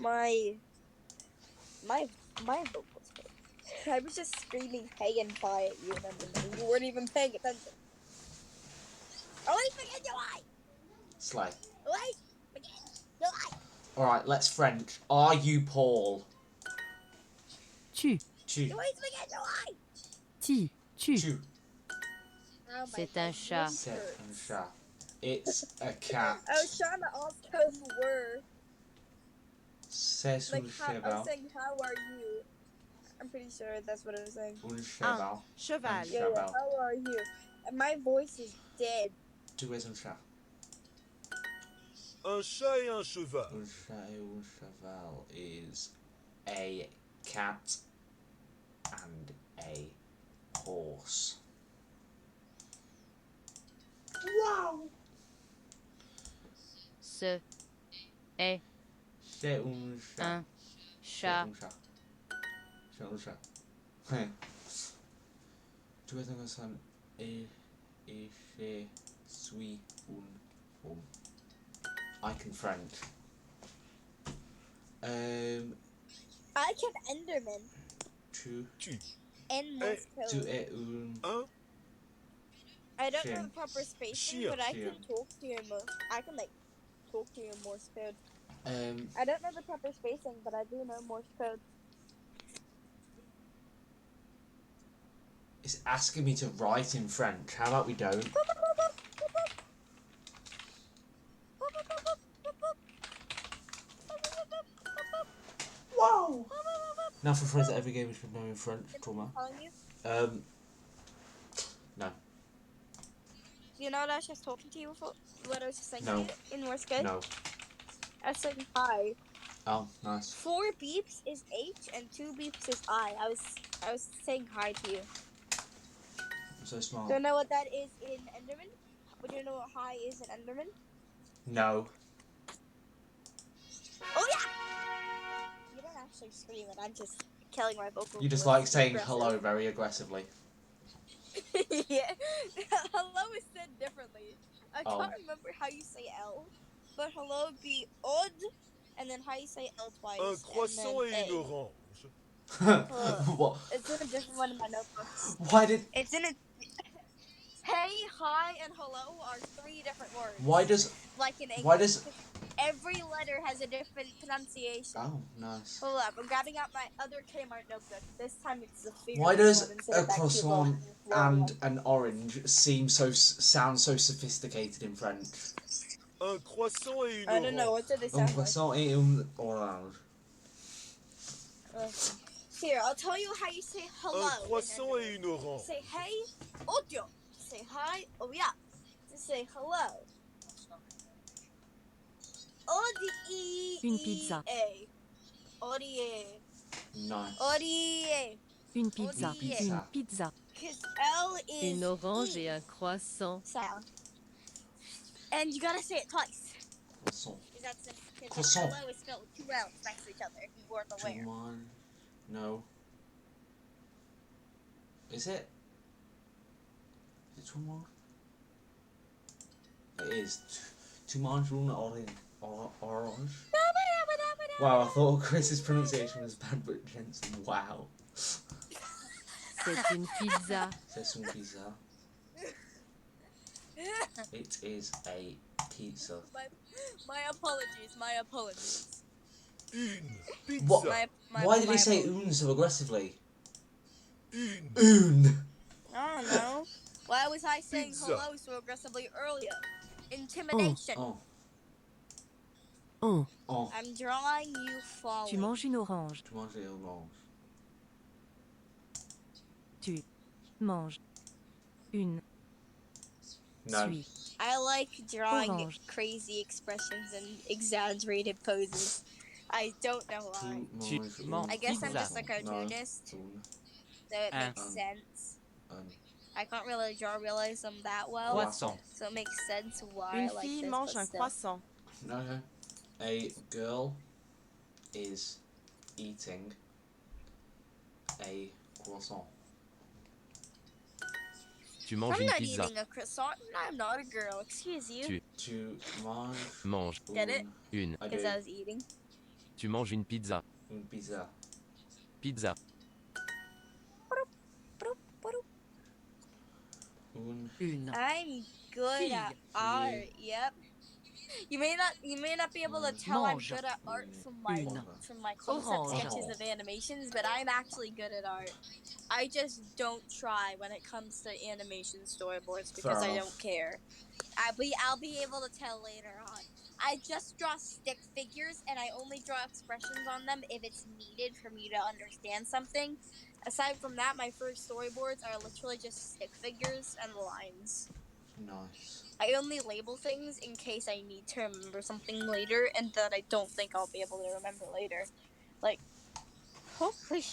My My vocals hurt. I was just screaming hey and bye at you, and you weren't even paying attention. Oh, wait, begin your eye! Slay. Wait, begin your eye! Alright, let's French. Are you Paul? Tu, Tu. Wait, begin your eye! ti, tu. Tu. Oh my C'est un God, chat. this C'est hurts. un chat. It's a cat. I was trying to ask how you were. C'est un Like, how, I cheval. was saying, how are you? I'm pretty sure that's what I was saying. Un cheval. Cheval. Un Yeah, cheval. how are you? And my voice is dead. Tu es un chat. Un chat et un cheval. Un chat et un cheval is a cat and a horse. Wow! Ce est C'est un chat. un C'est chat. un chat. C'est un chat. Hey. Tu es un chat et je suis un homme. I can French. I can Enderman Tu in Morse tu code. es un Un I don't know chien. the proper spacing, Chien. but I Chien. can talk to you in Morse. I can like talk to you in Morse code. um I don't know the proper spacing, but I do know Morse code. it's asking me to write in French. How about we don't? Wow! Now for friends at every game we should know in French, trauma. Telling you? No. You know what I was just talking to you before? What I was just saying No. to you in Morse code? No. I was saying hi. Oh, nice. 4 beeps is H and 2 beeps is I. I was saying hi to you. I'm so smart. Don't know what that is in Enderman? But do you know what hi is in Enderman? No. Oh yeah! You don't actually scream it, I'm just killing my vocal You just cords. like saying Aggressive. hello very aggressively. Yeah. Hello is said differently. I Oh. can't remember how you say L, but hello would be odd, and then how you say L twice. Un croissant and et then une A. orange. What? It's in a different one in my notebooks. Why did? It's in a. Hey, hi, and hello are 3 different words. Why does? Like in English. Why does? Every letter has a different pronunciation. Oh, nice. Hold up, I'm grabbing out my other Kmart notebook. This time it's the fear. Why does one instead a of that cute croissant little and one. an orange seem so sound so sophisticated in French? Un croissant et une I don't know, orange. what do they Un sound like? croissant et un orange. Here, I'll tell you how you say hello. Un croissant in et English. une orange. Say hey, audio. Say hi, oh yeah. To say hello. Une pizza. Odie. Nice. Odie. Une pizza. Pizza. Une pizza. Because L is Une orange E et un croissant. sound. And you gotta say it twice. Croissant. Because Croissant. hello is spelled with 2 L's next to each other if you weren't aware. One. No. Is it? Is it one? It is. Tu manges un orange. Wow, I thought Chris's pronunciation was bad, but Jensen, wow. C'est une pizza. C'est une pizza. It is a pizza. My apologies. My apologies. Une pizza. What? Why did he say un so aggressively? Un. I don't know. Why was I saying Pizza. hello so aggressively earlier? Intimidation. Oh. Oh, Oh. I'm drawing you falling. tu manges une orange. Tu manges un orange. Tu manges une No. suis. I like drawing Orange. crazy expressions and exaggerated poses. I don't know why. Tu Tu manges manges I guess I'm pizza. just a cartoonist, Un. so it Un. makes sense. Un. I can't really draw realism that well, Croissant. so it makes sense why Une I like fille this, mange but un still. croissant. No. A girl is eating a croissant. Tu manges I'm une not pizza. eating a croissant. I'm not a girl. Excuse you. Tu Tu manges manges Get it? une. I Because do. I was eating. Tu manges une pizza. Une pizza. Pizza. Une. I'm good at Fille. art. Yep. You may not be able to tell I'm Mange. good at art from Une. my concept Orange. sketches of animations, but I'm actually good at art. I just don't try when it comes to animation storyboards because Fair I enough. don't care. I'll be able to tell later on. I just draw stick figures and I only draw expressions on them if it's needed for me to understand something. Aside from that, my first storyboards are literally just stick figures and lines. Nice. I only label things in case I need to remember something later and that I don't think I'll be able to remember later. Like, holy.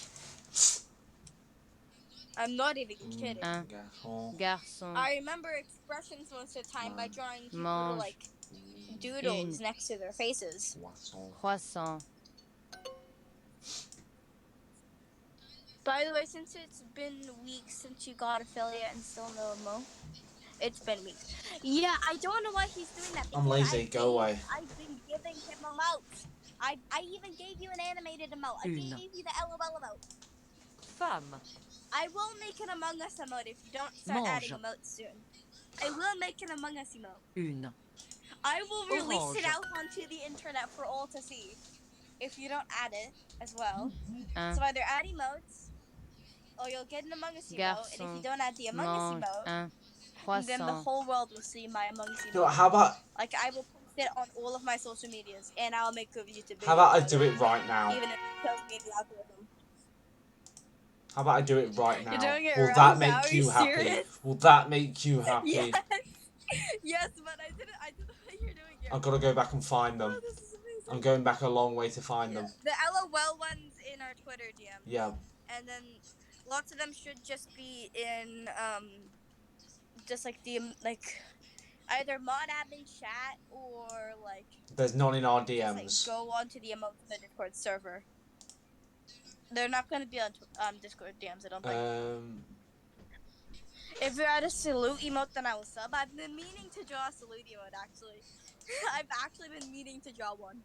I'm not even kidding. Un Garçon. garçon. I remember expressions most of the time by drawing cute little, Mange. like, doodles Une. next to their faces. Poisson. Croissant. By the way, since it's been weeks since you got affiliate and still no emo, it's been weeks. Yeah, I don't know why he's doing that. I'm because lazy, go away. I've been giving him emotes. I even gave you an animated emote. I Une. gave you the LOL emote. Femme. I will make an Among Us emote if you don't start adding Mange. emotes soon. I will make an Among Us emote. Une. I will release it Orange. out onto the internet for all to see if you don't add it as well. Un So either add emotes or you'll get an Among Us emote, and if you garçon. don't add the Among Us Mange. emote, Un then the croissant. whole world will see my Among Us You know what, emote. how about Like, I will post it on all of my social medias, and I'll make a YouTube video. how about I about do it right now? even if it tells me the algorithm. How about I do it right now? You're doing it Will right that now? make Are you you happy? serious? Will that make you happy? Yes, yes, but I didn't. You're doing it. I've got to go back and find Oh, them. this is amazing. I'm going back a long way to find them. The LOL ones in our Twitter DM. Yeah. And then lots of them should just be in just like the either mod admin chat or like There's none in our just like DMs. go onto the emotes in the Discord server. They're not going to be on Discord DMs, I don't think. If you're at a salute emote, then I will sub. I've been meaning to draw a salute emote, actually. I've actually been meaning to draw one.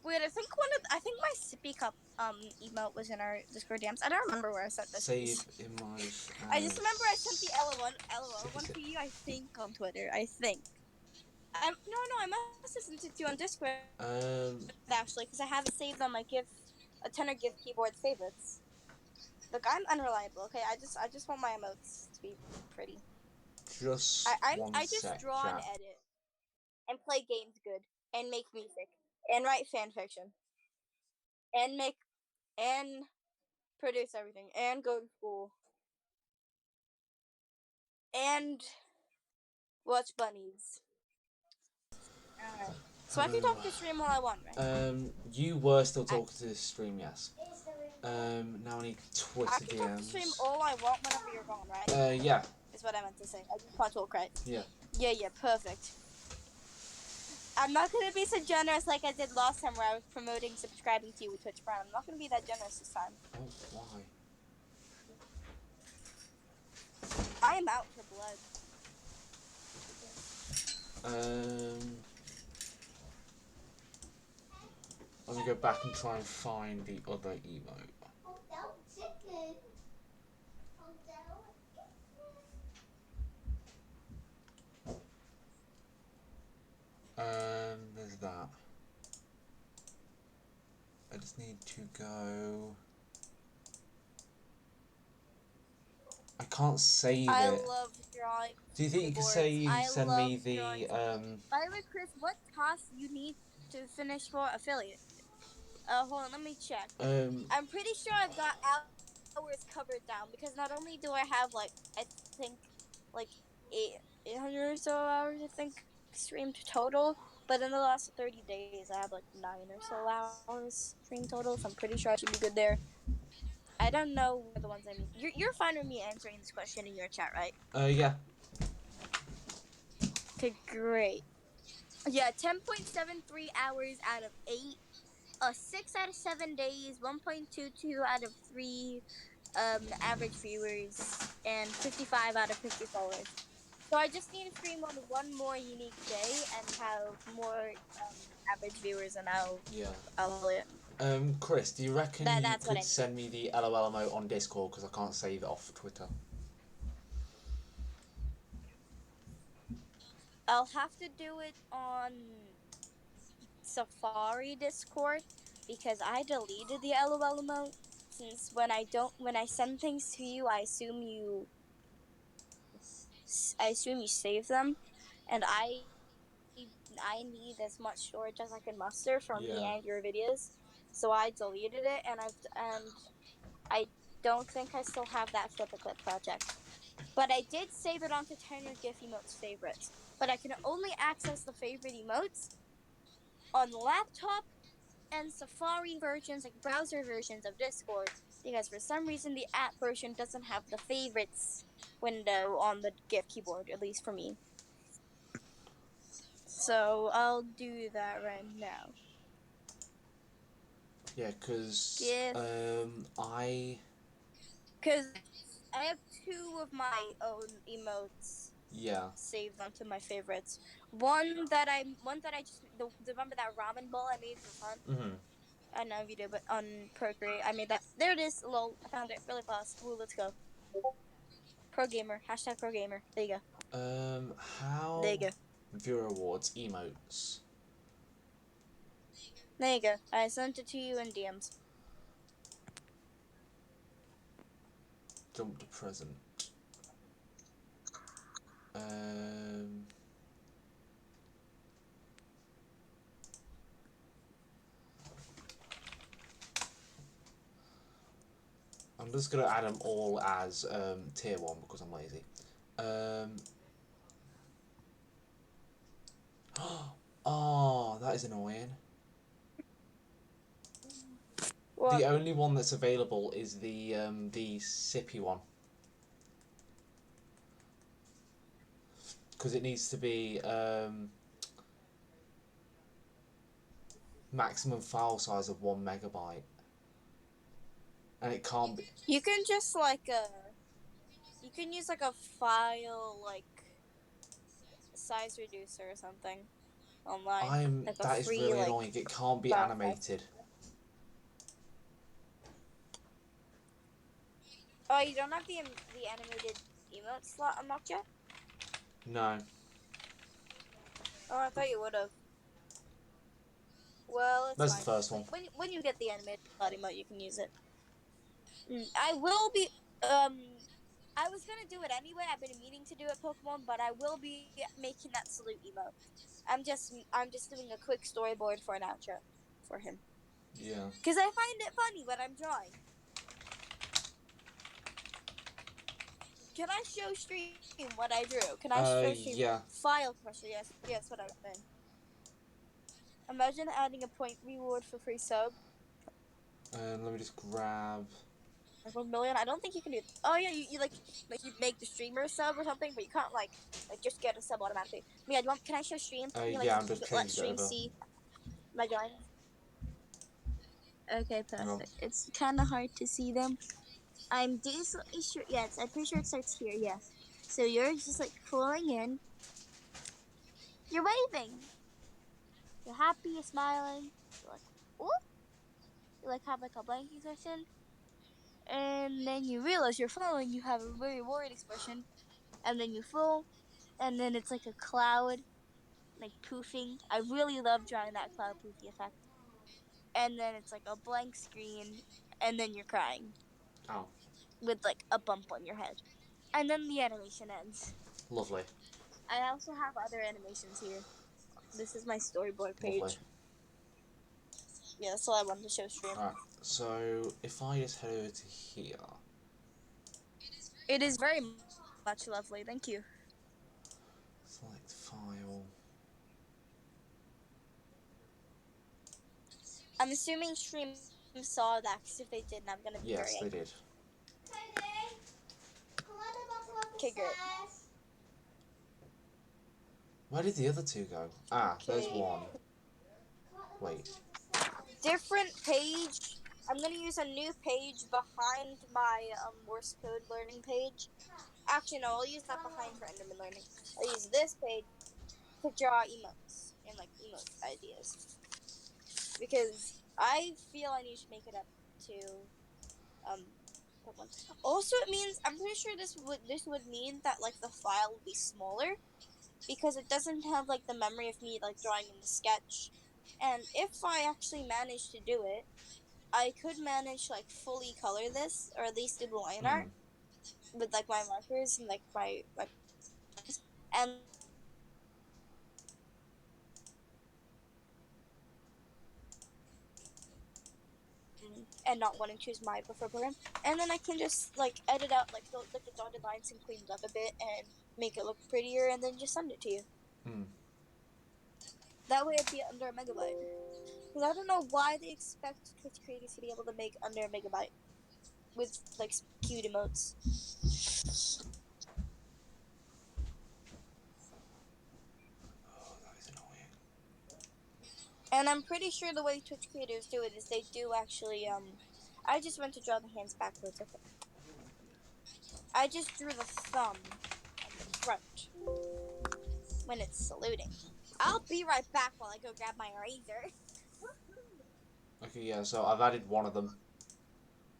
Wait, I think my sippy cup emote was in our Discord DMs. I don't remember where I sent this. Save image. I just remember I sent the LOL one to you, I think, on Twitter. I think. No, I must have sent it to you on Discord, actually, because I have it saved on my a tenor gift keyboard favorites. Look, I'm unreliable, okay? I just want my emotes to be pretty. Just I just draw and edit. And play games good. And make music. And write fan fiction. And produce everything. And go to school. And watch bunnies. Alright. So I can talk to stream all I want, right? You were still talking to this stream, yes. Now I need Twitter I can talk to DMs. stream all I want whenever you're gone, right? Yeah. Is what I meant to say. I just can't talk, right? Yeah. Yeah, perfect. I'm not gonna be so generous like I did last time where I was promoting subscribing to you with Twitch Prime. I'm not gonna be that generous this time. Oh, why? I am out for blood. Let me go back and try and find the other emote. There's that. I just need to go. I can't save it. I love drawing. Do you think you could say you send me the By the way, Chris, what tasks you need to finish for affiliate? Hold on, let me check. I'm pretty sure I've got hours covered down because not only do I have I think 800 or so hours, I think, streamed total, but in the last 30 days I have 9 or so hours streamed total, so I'm pretty sure I should be good there. I don't know what the ones I mean. You're fine with me answering this question in your chat, right? Yeah. Okay, great. Yeah, 10.73 hours out of 8. 6 out of 7 days, 1.22 out of 3 average viewers, and 55 out of 50 followers. So I just need to stream on one more unique day and have more average viewers, and I'll affiliate. Chris, do you reckon you That's what I could need. send me the LOL emote on Discord because I can't save it off Twitter? I'll have to do it on Safari Discord because I deleted the LOL emote. Since when I send things to you, I assume you save them, and I need as much storage as I can muster for me Yeah. and your videos. So I deleted it, and I don't think I still have that Flip a Clip project. But I did save it onto Turner GIF emotes favorites. But I can only access the favorite emotes on laptop and Safari versions, like browser versions of Discord, because for some reason the app version doesn't have the favorites window on the GIF keyboard, at least for me. So I'll do that right now. Yeah, because GIF. I Because I have two of my own emotes yeah. saved onto my favorites. One that I just remember that ramen bowl I made for fun. Mhm. I don't know if you do, but on Procreate I made that. There it is. Lol, I found it really fast. Woo, let's go. Pro gamer. Hashtag pro gamer. There you go. How There you go. viewer awards emotes? There you go. I sent it to you in DMs. Jump to present. Um. I'm just gonna add them all as tier 1 because I'm lazy. Oh, that is annoying. What? The only one that's available is the sippy one. Because it needs to be maximum file size of 1 megabyte. And it can't be. You can just you can use like a file like size reducer or something online. Like a That is free really like annoying. It can't be file size. animated. Oh, you don't have the animated emote slot unlocked yet? No. Oh, I thought you would have. Well, it's That's fine. the first one. When you get the animated slot emote, you can use it. I will be. I was gonna do it anyway. I've been meaning to do it, Pokemon, but I will be making that salute emote. I'm just doing a quick storyboard for an outro for him Yeah. because I find it funny when I'm drawing. Can I show stream what I drew? Can I show stream Yeah. file pressure? Yes, yes, what I was saying. Imagine adding a point reward for free sub. Let me just grab. Like 1 million. I don't think you can do. Oh yeah, you you make the streamer sub or something, but you can't like just get a sub automatically. Yeah, can I show stream? Can you like Yeah, I'm just let changing it stream over. see my drawings? Okay, Hang on. perfect. It's kind of hard to see them. I'm decently sure. Yeah, I'm pretty sure it starts here. Yeah. So you're just like flowing in. You're waving. You're happy. You're smiling. You're like, ooh. You like have like a blanking session, and then you realize you're falling. You have a very worried expression, and then you fall, and then it's like a cloud, like poofing. I really love drawing that cloud poofy effect. And then it's like a blank screen, and then you're crying Oh, with like a bump on your head, and then the animation ends. lovely. I also have other animations here. This is my storyboard Lovely. page. Yeah, that's all I wanted to show stream. Alright, so if I just head over to here. It is very much lovely. Thank you. Select file. I'm assuming stream saw that, because if they didn't, I'm gonna be very Yes, they angry. did. Okay, great. Where did the other two go? Ah, there's Okay. one. Wait. Different page. I'm gonna use a new page behind my Morse code learning page. Actually, no, I'll use that behind for Enderman learning. I'll use this page to draw emotes and like emote ideas, because I feel I need to make it up to that one. Also, it means I'm pretty sure this would mean that like the file would be smaller because it doesn't have like the memory of me like drawing in the sketch. And if I actually manage to do it, I could manage to, like fully color this or at least do the line art with like my markers and like my and not wanting to use my preferred program, and then I can just like edit out like the dotted lines and clean it up a bit and make it look prettier, and then just send it to you. That way it'd be under a megabyte. Because I don't know why they expect Twitch creators to be able to make under a megabyte with like cute emotes. Oh, that is annoying. And I'm pretty sure the way Twitch creators do it is they do actually I just went to draw the hands backwards. Okay. I just drew the thumb on the front when it's saluting. I'll be right back while I go grab my eraser. Okay, yeah, so I've added one of them.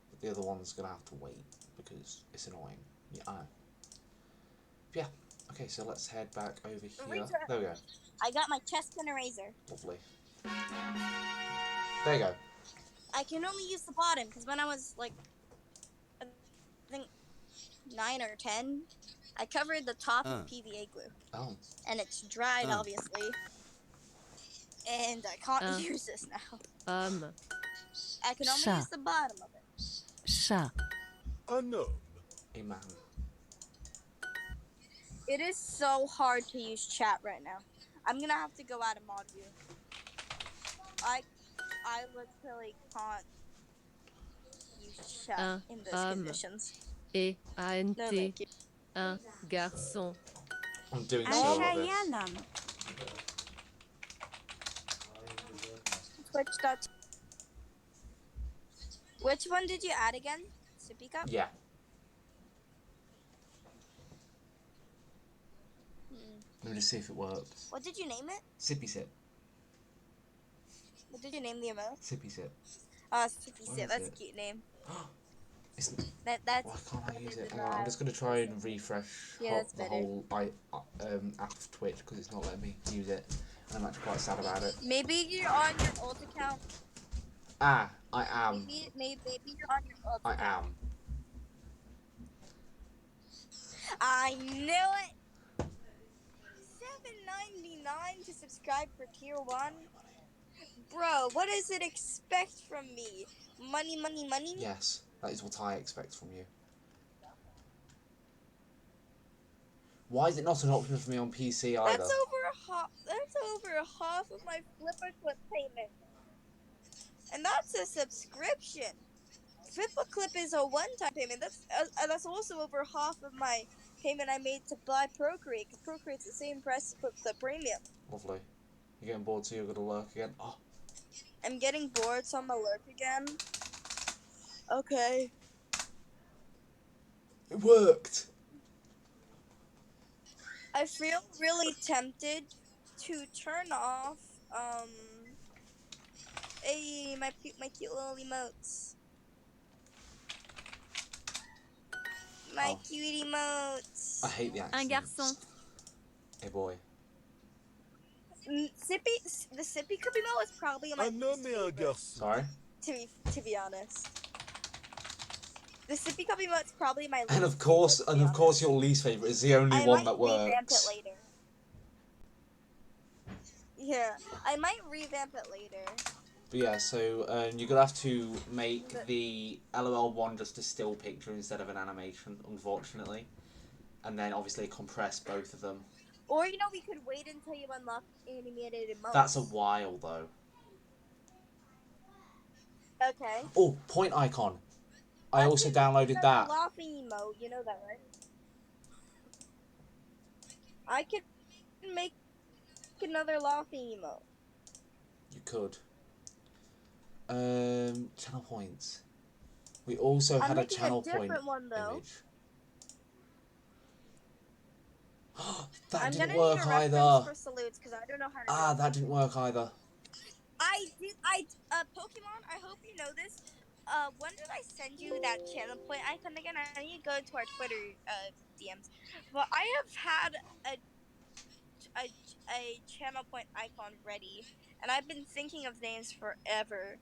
But the other one's going to have to wait because it's annoying. Yeah, I know. Yeah, okay, so let's head back over here. Eraser. There we go. I got my chest pen eraser. Lovely. There you go. I can only use the bottom because when I was like, I think 9 or 10, I covered the top with PVA glue. Oh. And it's dried, obviously. And I can't use this now. I can only use the bottom of it. Chat. A gnome. A man. It is so hard to use chat right now. I'm gonna have to go out of mod view. I literally can't use chat in those conditions. Et No, ANT. thank you. Un garçon. I'm doing so of this. Twitch. Which one did you add again? Sippy cup? Yeah. Let me just see if it works. What did you name it? Sippy Sip. What did you name the emote? Sippy Sip. Sippy Where Sip. is That's it? a cute name. It's, That's. why can't I use it? Hang on, I'm just going to try and refresh that's the better. whole app of Twitch because it's not letting me use it. And I'm actually quite sad about it. Maybe you're on your old account. Ah, I am. Maybe you're on your old I account. am. I knew it! $7.99 to subscribe for tier 1? Bro, what does it expect from me? Money, money, money? Yes, that is what I expect from you. Why is it not an option for me on PC either? That's over half of my Flipper Clip payment. And that's a subscription. Flipper Clip is a one-time payment. That's also over half of my payment I made to buy Procreate, because Procreate's the same price as Flip Clip Premium. Lovely. You're getting bored, so you're gonna lurk again. Oh. I'm getting bored, so I'm gonna lurk again. Okay. It worked! I feel really tempted to turn off, my cute little emotes. My cute emotes. I hate the Un accents. garçon. Hey boy. The Sippy Cup emote is probably my Un homme least et un favorite, garçon. Sorry? to be honest. The Sippy Cup emote is probably my least And of course, favorite, your least favourite is the only one that works. I might revamp it later. Yeah, I might revamp it later. But yeah, so you're gonna have to make the LOL one just a still picture instead of an animation, unfortunately. And then obviously compress both of them. Or, we could wait until you unlock animated emotes. That's a while though. Okay. Oh, point icon. I also downloaded that. Laughing emote, you know that, right? I could make another laughing emote. You could. Channel points. We also had a channel point one, though. image. That I'm didn't gonna work need a either. reference for salutes because I don't know how to do it. That didn't work either. I Pokemon, I hope you know this. When did I send you that channel point icon again? I need to go to our Twitter DMs. But I have had a, a channel point icon ready, and I've been thinking of names forever.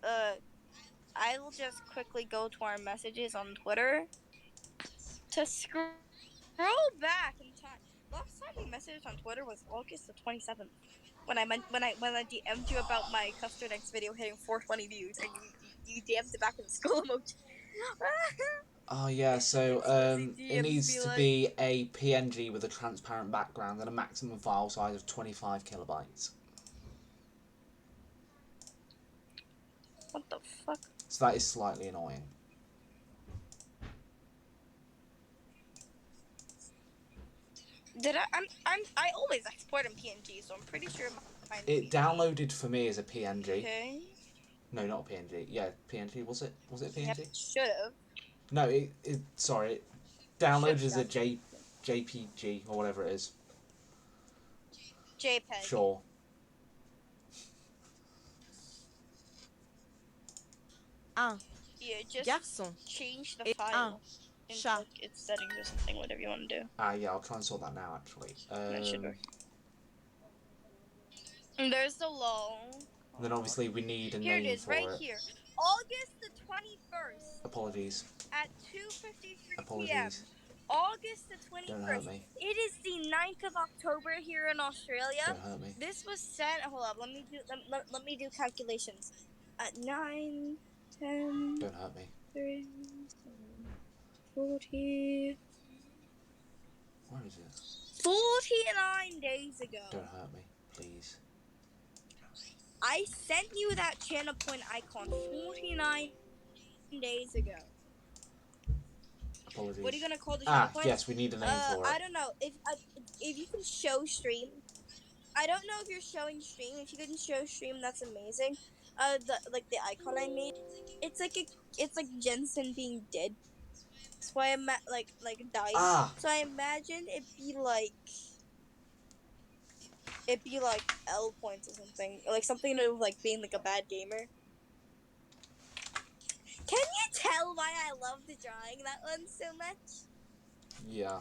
I will just quickly go to our messages on Twitter to scroll back in time. Last time we messaged on Twitter was August the 27th. When I DM'd you about my custard eggs video hitting 420 views, and you DM'd it back with a skull emoji. Oh yeah, so it DMs needs be to like, be a PNG with a transparent background and a maximum file size of 25 kilobytes. what the fuck? So that is slightly annoying. Did I always export in PNG, so I'm pretty sure mine. It downloaded for me as a PNG. Okay. No, not a PNG. Yeah, PNG. Was it? Was it Yep, PNG? should have. No, sorry. It downloaded as a Should've JPG or whatever it is. JPEG. Sure. Un Yeah, just garçon change the et file un into chat. like its settings or something, whatever you want to do. Yeah, I'll try and sort that now, actually. That should work. And there's the low. Then obviously we need a Here it name is, for right it. here. August the 21st Apologies. at 2:53 p.m. Apologies. August the Don't hurt 21st. me. It is the 9th of October here in Australia. Don't hurt me. This was sent. Hold up, let me do calculations. At 9, 10, Don't hurt me. 30, 40, Where is it? 49 days ago. Don't hurt me, please. I sent you that channel point icon 49 days ago. Apologies. What are you gonna call the channel point? Yes, we need a name for it. I don't know if you can show stream. I don't know if you're showing stream. If you can show stream, that's amazing. The icon I made, it's like Jensen being dead. That's why I'm like died. So I imagine it'd be like L points or something, or like something to do with like being like a bad gamer. Can you tell why I love the drawing that one so much? Yeah.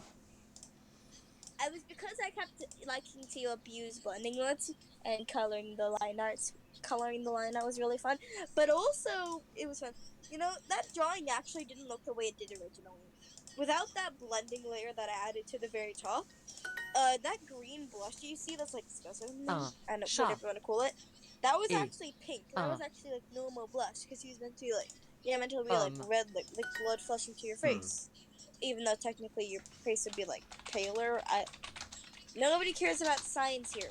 It was because I kept liking to abuse blending modes and coloring the line arts. Coloring the line art was really fun, but also it was fun. You know, that drawing actually didn't look the way it did originally. Without that blending layer that I added to the very top, that green blush you see that's like specimen, and whatever you want to call it, that was actually pink. That was actually like normal blush because he was meant to be like, meant to be like red, like blood flushing to your face. Even though technically your face would be like paler. Nobody cares about science here.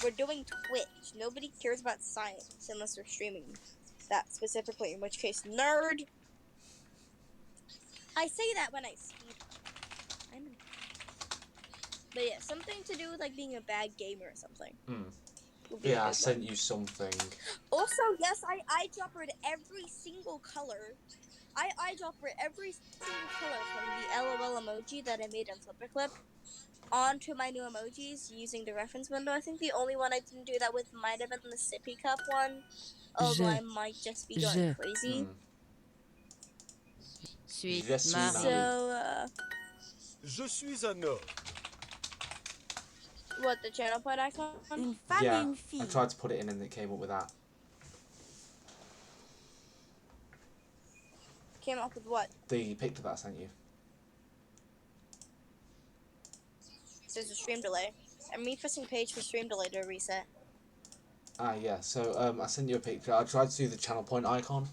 We're doing Twitch. Nobody cares about science unless we're streaming that specifically, in which case, nerd. I say that when I speak. But yeah, something to do with like being a bad gamer or something. Yeah, I sent you something. Also, yes, I eyedroppered every single color. I eyedroppered every single color from the LOL emoji that I made on Flipperclip onto my new emojis using the reference window. I think the only one I didn't do that with might have been the sippy cup one. Although I might just be going crazy. So, Je suis un homme. What, the channel point icon? Une femme et Yeah, une I fille. tried to put it in and it came up with that. Came up with what? The picture that I sent you. There's a stream delay. I'm refreshing page for stream delay to reset. Yeah, so I sent you a picture. I tried to do the channel point icon,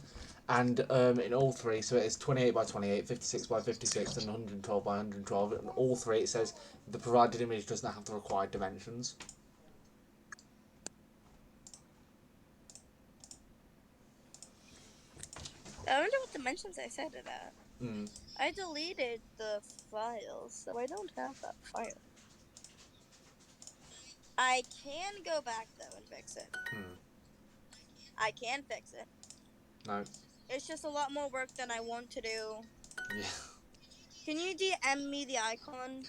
and in all three, so it's 28 by 28, 56 by 56, and 112 by 112. And all three, it says the provided image does not have the required dimensions. I wonder what dimensions I set it at. I deleted the file, so I don't have that file. I can go back though and fix it. I can fix it. No. It's just a lot more work than I want to do. Yeah. Can you DM me the icon?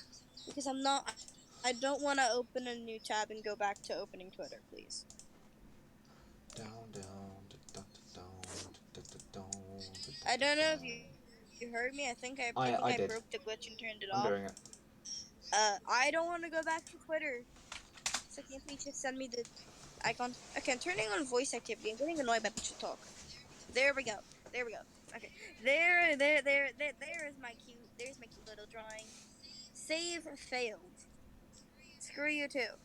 Because I don't want to open a new tab and go back to opening Twitter, please. I don't know if you heard me. I think I did. broke the glitch and turned it I'm off. doing it. I don't want to go back to Twitter. So can you please just send me the icon? Okay, I'm turning on voice activity. I'm getting annoyed by picture talk. There we go. There we go. Okay. There is my cute. There's my cute little drawing. Save failed. Screw you too.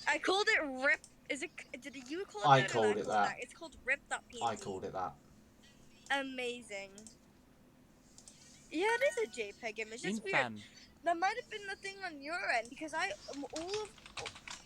I called it rip. Is it? Did you call it I that? called Or it call that. It's called rip.png. I called it that. Amazing. Yeah, it is a JPEG image. That's weird. Infâme. That might have been the thing on your end because I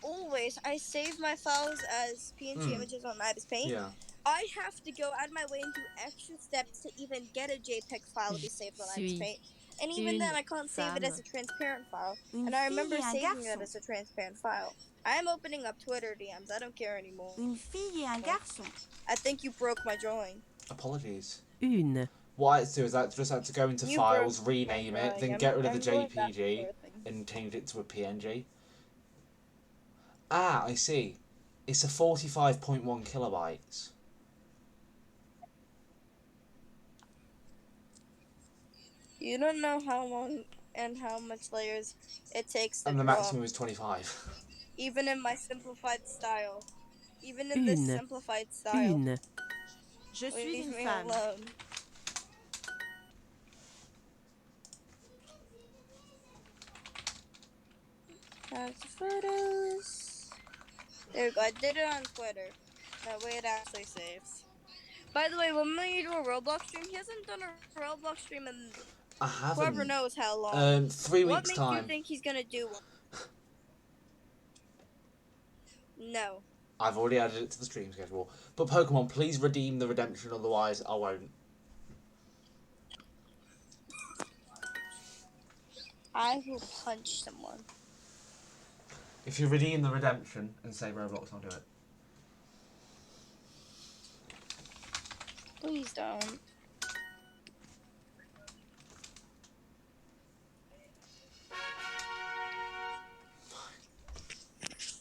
always I save my files as PNG images on Ibis Paint. Yeah. I have to go out of my way and do extra steps to even get a JPEG file to be saved on Ibis Paint. And even then, I can't save it as a transparent file. And I remember saving it as a transparent file. I am opening up Twitter DMs. I don't care anymore. Une fille et un garçon. I think you broke my drawing. Apologies. Une. What I had to do is I just had to go into You files, broke rename my it, then drawing. get rid of I'm the going back to JPG your thing. and change it to a PNG. Ah, I see. It's a 45.1 kilobytes. You don't know how long and how much layers it takes to And the draw. maximum is 25. Even in my simplified style. Even in this Une. simplified style. Une. Je suis Leave une me femme. alone. That's the photos. There we go. I did it on Twitter. That way it actually saves. By the way, when we do a Roblox stream, he hasn't done a Roblox stream in I haven't. whoever knows how long. 3 What weeks makes time. you think he's gonna do one? No. I've already added it to the stream schedule. But Pokemon, please redeem the redemption, otherwise I won't. I will punch someone. If you redeem the redemption and say Roblox, I'll do it. Please don't.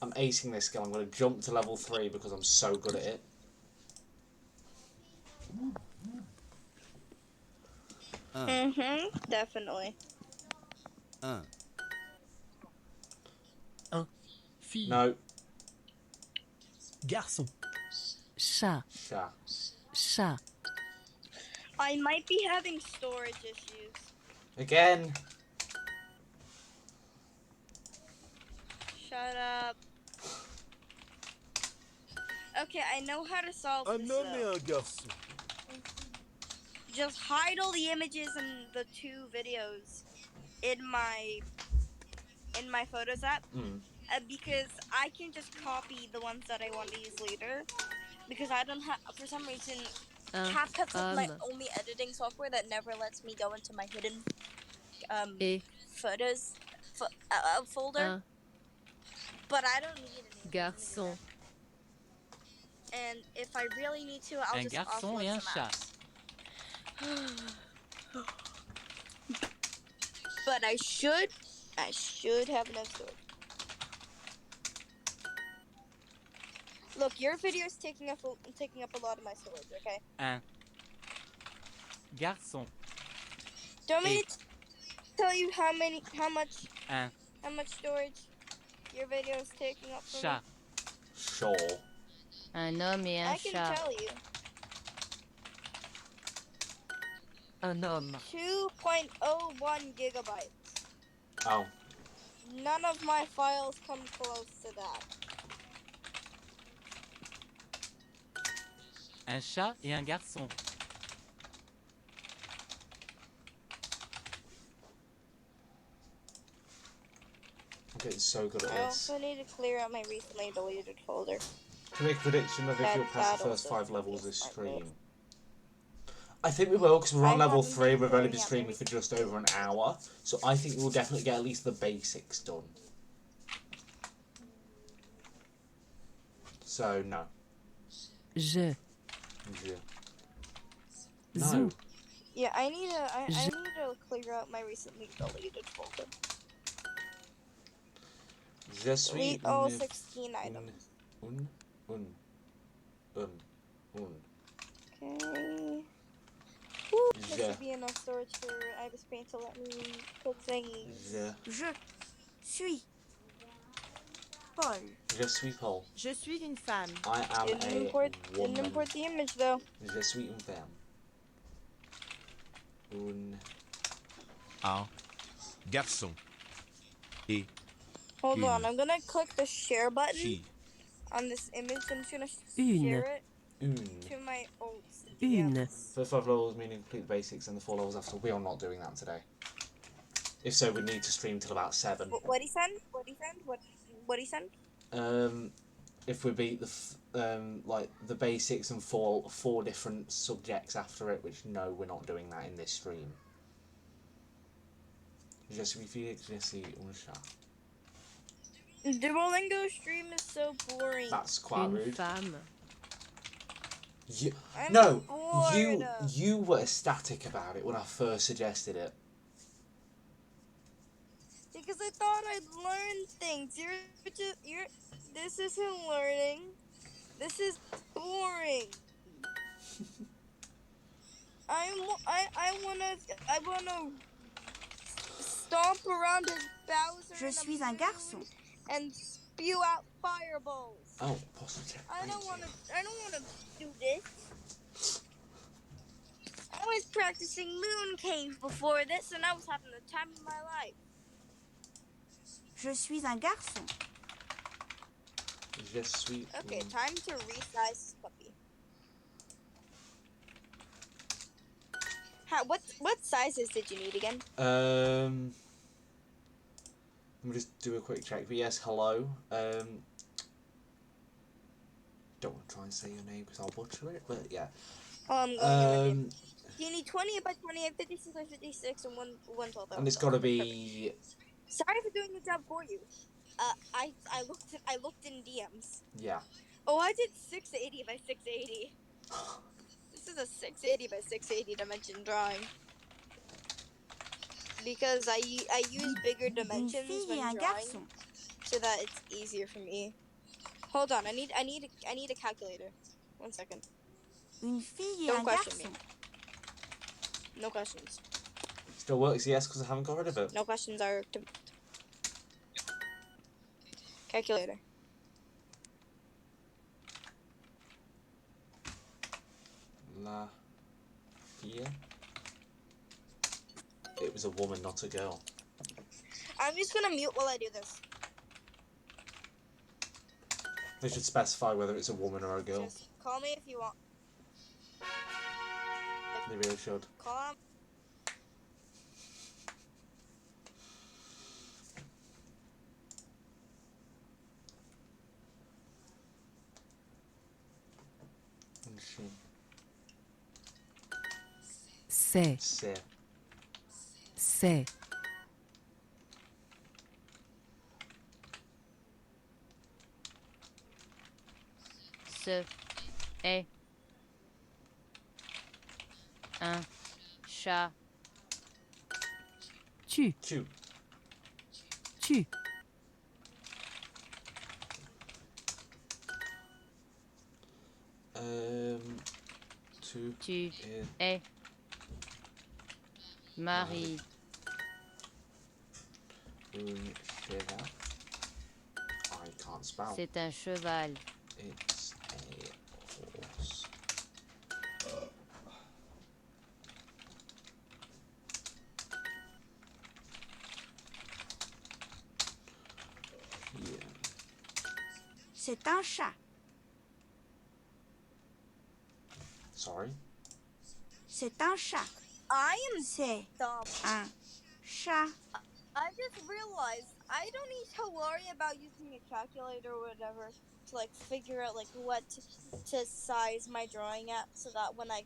I'm acing this skill. I'm going to jump to level 3 because I'm so good at it. Definitely. Fille. No. Garçon. Chat. Sha. Chat. I might be having storage issues. Again. Shut up. Okay, I know how to solve Un this homme et though. un garçon. Just hide all the images in the 2 videos in my Photos app. Because I can just copy the ones that I want to use later. Because I don't have, for some reason, CapCut's like my only editing software that never lets me go into my hidden photos folder. But I don't need an Garçon. And if I really need to, I'll Un just garçon offload et un some chat. apps. But I should have enough storage. Look, your video is taking up a lot of my storage. Okay. Un garçon. Don't me to tell you how much Un storage your video is taking up for chat. Sure. Un homme et me? un I can chat. tell you. Un homme. 2.01 gigabytes. Oh. None of my files come close to that. Un chat et un garçon. I'm getting so good at I this. also need to clear out my recently deleted folder. To make a prediction of if you'll pass the first That 5 levels also this is my stream. I think we will, because we're on I level haven't 3, been we've only clearing been out streaming my for just over an hour. So I think we'll definitely get at least the basics done. So, no. Je. Yeah. Zoo. No. Yeah, I need to clear out my recently deleted folder. Je suis Delete all 16 items. Un. Okay. Woo, there Je. should be enough storage for Ibis Paint to let me put things. Je. Je suis Paul. Je suis Paul. Je suis une femme. I am Didn't a woman. import the image though. Je suis une femme. Un. Garçon. Et Hold on, Une. I'm gonna click the share button fille. on this image. I'm just gonna Une. share it Un. to my old Une. DMs. For 5 levels, meaning complete the basics, and the 4 levels after. We are not doing that today. If so, we need to stream till about 7. What he send? What he send? What he send? If we beat like the basics and four different subjects after it, which no, we're not doing that in this stream. Je suis Felix, je suis un chat. Duolingo stream is so boring. That's quite Une rude. femme. You, I'm no, bored. you were ecstatic about it when I first suggested it. Because I thought I'd learn things. This isn't learning. This is boring. I wanna stomp around as Bowser Je in a suis un garçon. moon and spew out fireballs. Oh, positive. I don't wanna do this. I was practicing Moon Cave before this, and I was having the time of my life. Je suis un garçon. Je suis. Okay, time to resize this puppy. What sizes did you need again? Let me just do a quick check. But yes, hello. Don't want to try and say your name because I'll butcher it, but yeah. Oh, I'm going you need 20 by 20 and 56 by 56 and 112. And it's got to be. Sorry for doing the job for you. I looked in DMs. Yeah. Oh, I did 680 by 680. This is a 680 by 680 dimension drawing. Because I use bigger Une dimensions fille when et un drawing, garçon. so that it's easier for me. Hold on, I need a calculator. 1 second. Une fille et Don't un question me. garçon. No questions. Still works, yes, because I haven't got rid of it. No questions are calculator. La fille. It was a woman, not a girl. I'm just gonna mute while I do this. They should specify whether it's a woman or a girl. Just call me if you want. They really should. Call. C'est. C'est. C'est. Ce est un chat. Tu. Tu. Tu. Tu. Tu es Marie. Un cheval. I can't spell. C'est un cheval. It's a horse. Yeah. C'est un chat. Sorry. C'est un chat. I am C'est dumb. un chat. I just realized I don't need to worry about using a calculator or whatever to like figure out like what to size my drawing at, so that when I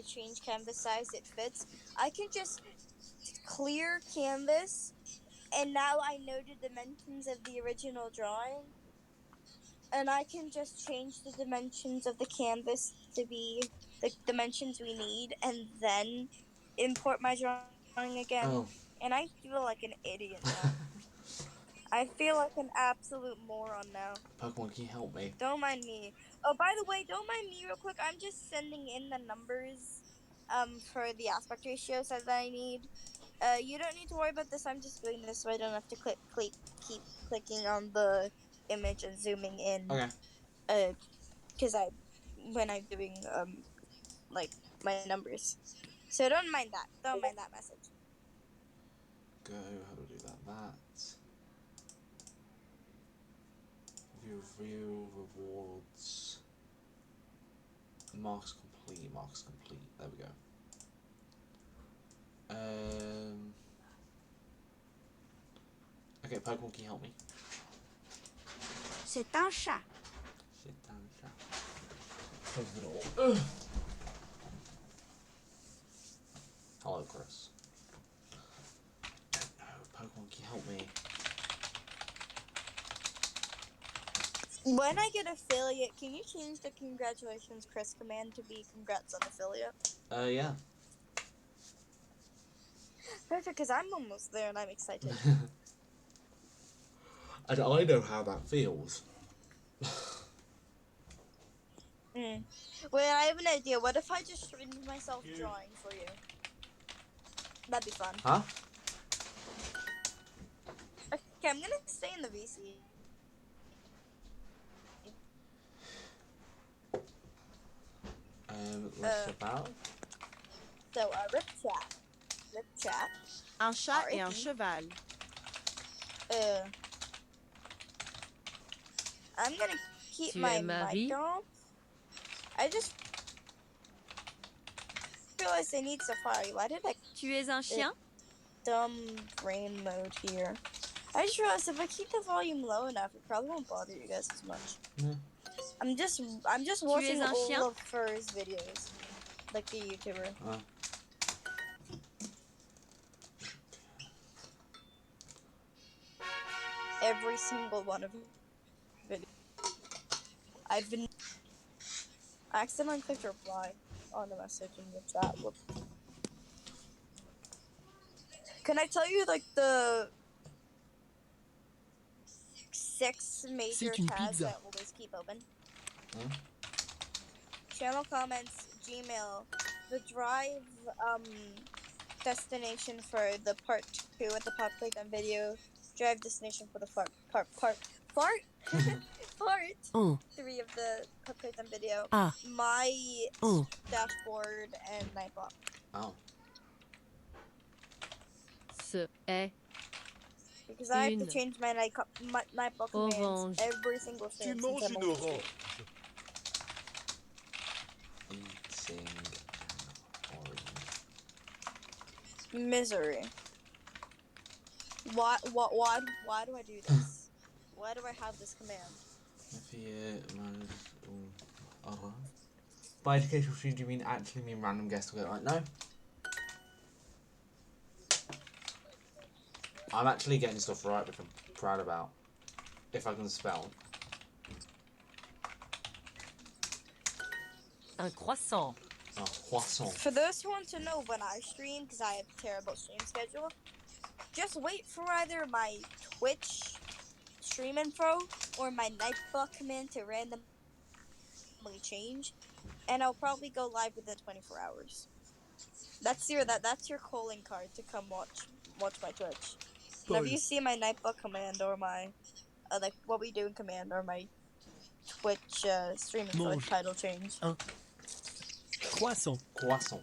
change canvas size it fits. I can just clear canvas, and now I know the dimensions of the original drawing, and I can just change the dimensions of the canvas to be the dimensions we need, and then import my drawing again. Oh. And I feel like an idiot now. I feel like an absolute moron now. Pokemon, can you help me? Don't mind me. Oh, by the way, don't mind me real quick. I'm just sending in the numbers for the aspect ratios that I need. You don't need to worry about this. I'm just doing this so I don't have to keep clicking on the image and zooming in. Okay. Because when I'm doing like my numbers. So don't mind that. Don't mind that message. Go, how do I do that? View rewards. Marks complete, marks complete. There we go. Okay, Pokemon, can you help me? C'est un chat. Sit down, chat. Close the door. Hello, Chris. Don't know. Pokemon, can you help me? When I get affiliate, can you change the congratulations Chris command to be congrats on affiliate? Yeah. Perfect, because I'm almost there and I'm excited. And I know how that feels. Wait, I have an idea. What if I just streamed myself drawing for you? That'd be fun. Huh? Okay, I'm gonna stay in the VC. What's it about? So, rip chat. Un chat et un R.I.P. cheval. I'm gonna keep Tu my es Marie? mic off. I just realized I need Safari. Why did I Tu es un chien? dumb brain mode here? I just realized if I keep the volume low enough, it probably won't bother you guys as much. Yeah. I'm just watching es un chien? all of Fur's videos, like the YouTuber. Every single one of videos. I've been I accidentally clicked reply on the message in the chat. Whoops. Can I tell you like the 6 major C'est une tabs pizza. that always keep open? Channel comments, Gmail, the drive destination for the part 2 at the pop playtime video, drive destination for the part 3 of the pop playtime video, my dashboard, and Nightbot. Oh. Ce est Because I have to Une change my Nightbot commands orange. every single Tu stream since manges I'm une on stream. orange. Eating an orange. Misery. Why do I do this? Why do I have this command? If you by educational stream, do you mean actually mean random guests will get like no? I'm actually getting stuff right, which I'm proud about. If I can spell. Un croissant. Oh, croissant. For those who want to know when I stream, because I have a terrible stream schedule, just wait for either my Twitch stream info or my Nightbot command to randomly change, and I'll probably go live within 24 hours. That's your calling card to come watch my Twitch. And if you see my Nightbot command or my like what we do in command or my Twitch streaming Mange. title change. Croissant. Croissant.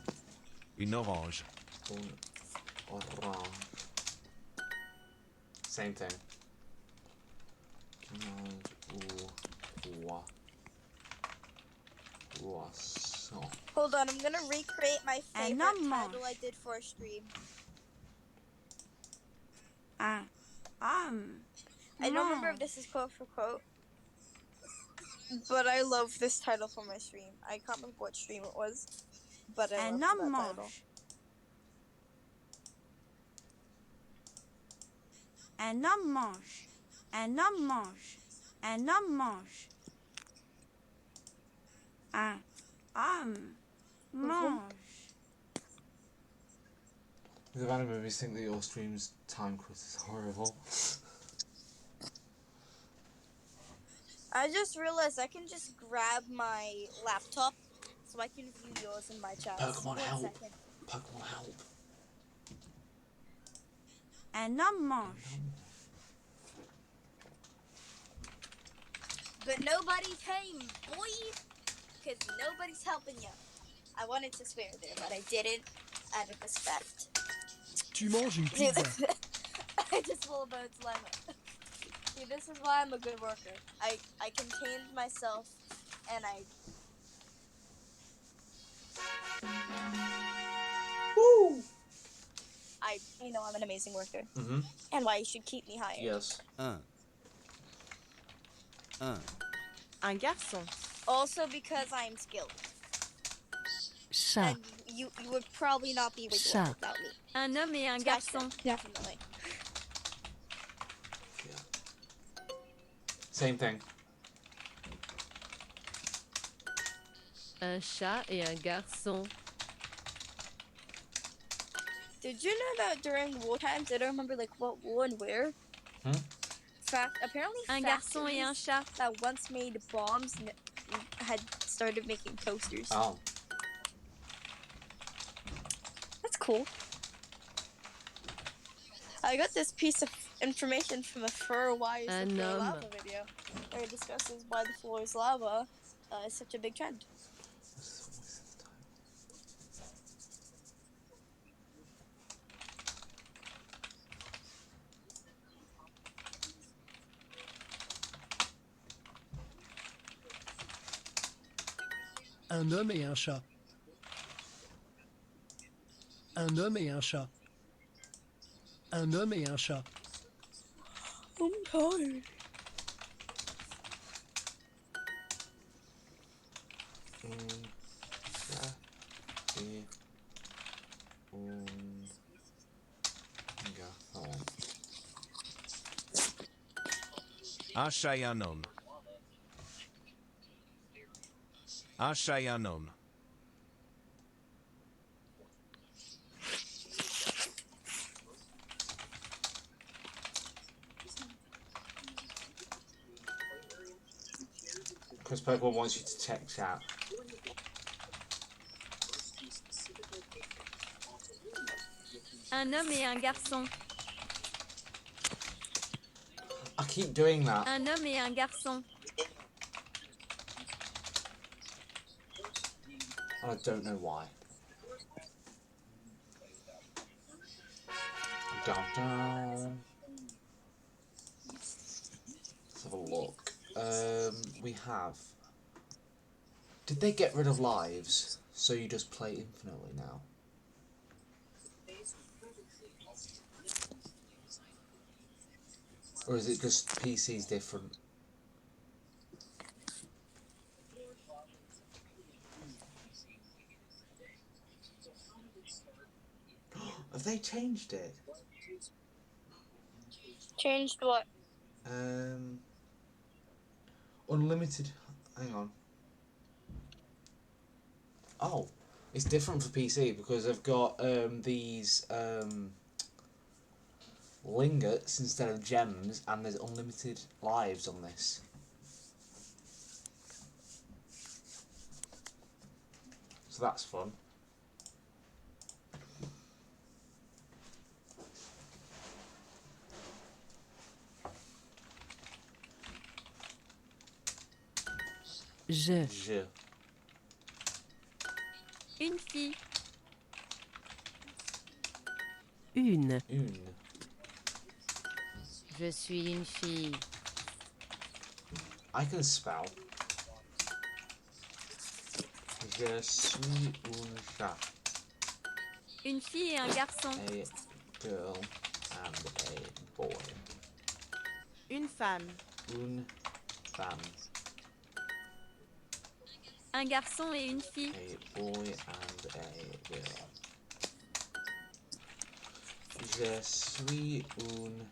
Une orange. Orange. Same thing. Croissant. Hold on, I'm gonna recreate my favorite homme title mange. I did for a stream. Un homme. I don't remember if this is quote for quote, but I love this title for my stream. I can't remember what stream it was, but I Un love homme that title. mange. Un homme mange. Un homme mange. Un homme mange. Un homme mange. The random movies think that your stream's time quiz is horrible. I just realized I can just grab my laptop so I can view yours in my chat. Pokemon 1 help. second. Pokemon help. Un homme mange. But nobody came, boy! Because nobody's helping you. I wanted to swear there, but I didn't, out of respect. Tu manges une pizza. I just full of boats lemon. See, this is why I'm a good worker. I contained myself, and Woo! I'm an amazing worker. Mm-hmm. And why you should keep me hired. Yes. Un. Un garçon. Also because I am skilled. Chat. And you would probably not be where you are Chat. without me. Un homme et un garçon. Definitely. Yeah. Same thing. Un chat et un garçon. Did you know that during war times, I don't remember like what war and where? Apparently Un garçon et un factories chat. that once made bombs had started making toasters. Oh. That's cool. I got this piece of information from a Fur Why is the Floor Lava video, where it discusses why the floor is lava is such a big trend. Un homme et un chat. Un homme et un chat. Un homme et un chat. I'm tired. Un chat et un homme. Un chat et un homme. Chris Pokemon wants you to check chat. Un homme et un garçon. I keep doing that. Un homme et un garçon. And I don't know why. Down, down. Let's have a look. We have. Did they get rid of lives? So you just play infinitely now? Or is it just PC's different? Have they changed it? Changed what? Unlimited. Hang on. Oh, it's different for PC because they've got these lingots instead of gems, and there's unlimited lives on this. So that's fun. Je. Une fille. Une. Je suis une fille. I can spell. Je suis un chat. Une fille et un garçon. A girl and a boy. Une femme. Une femme. Un garçon et une fille. A boy and a girl. Je suis un...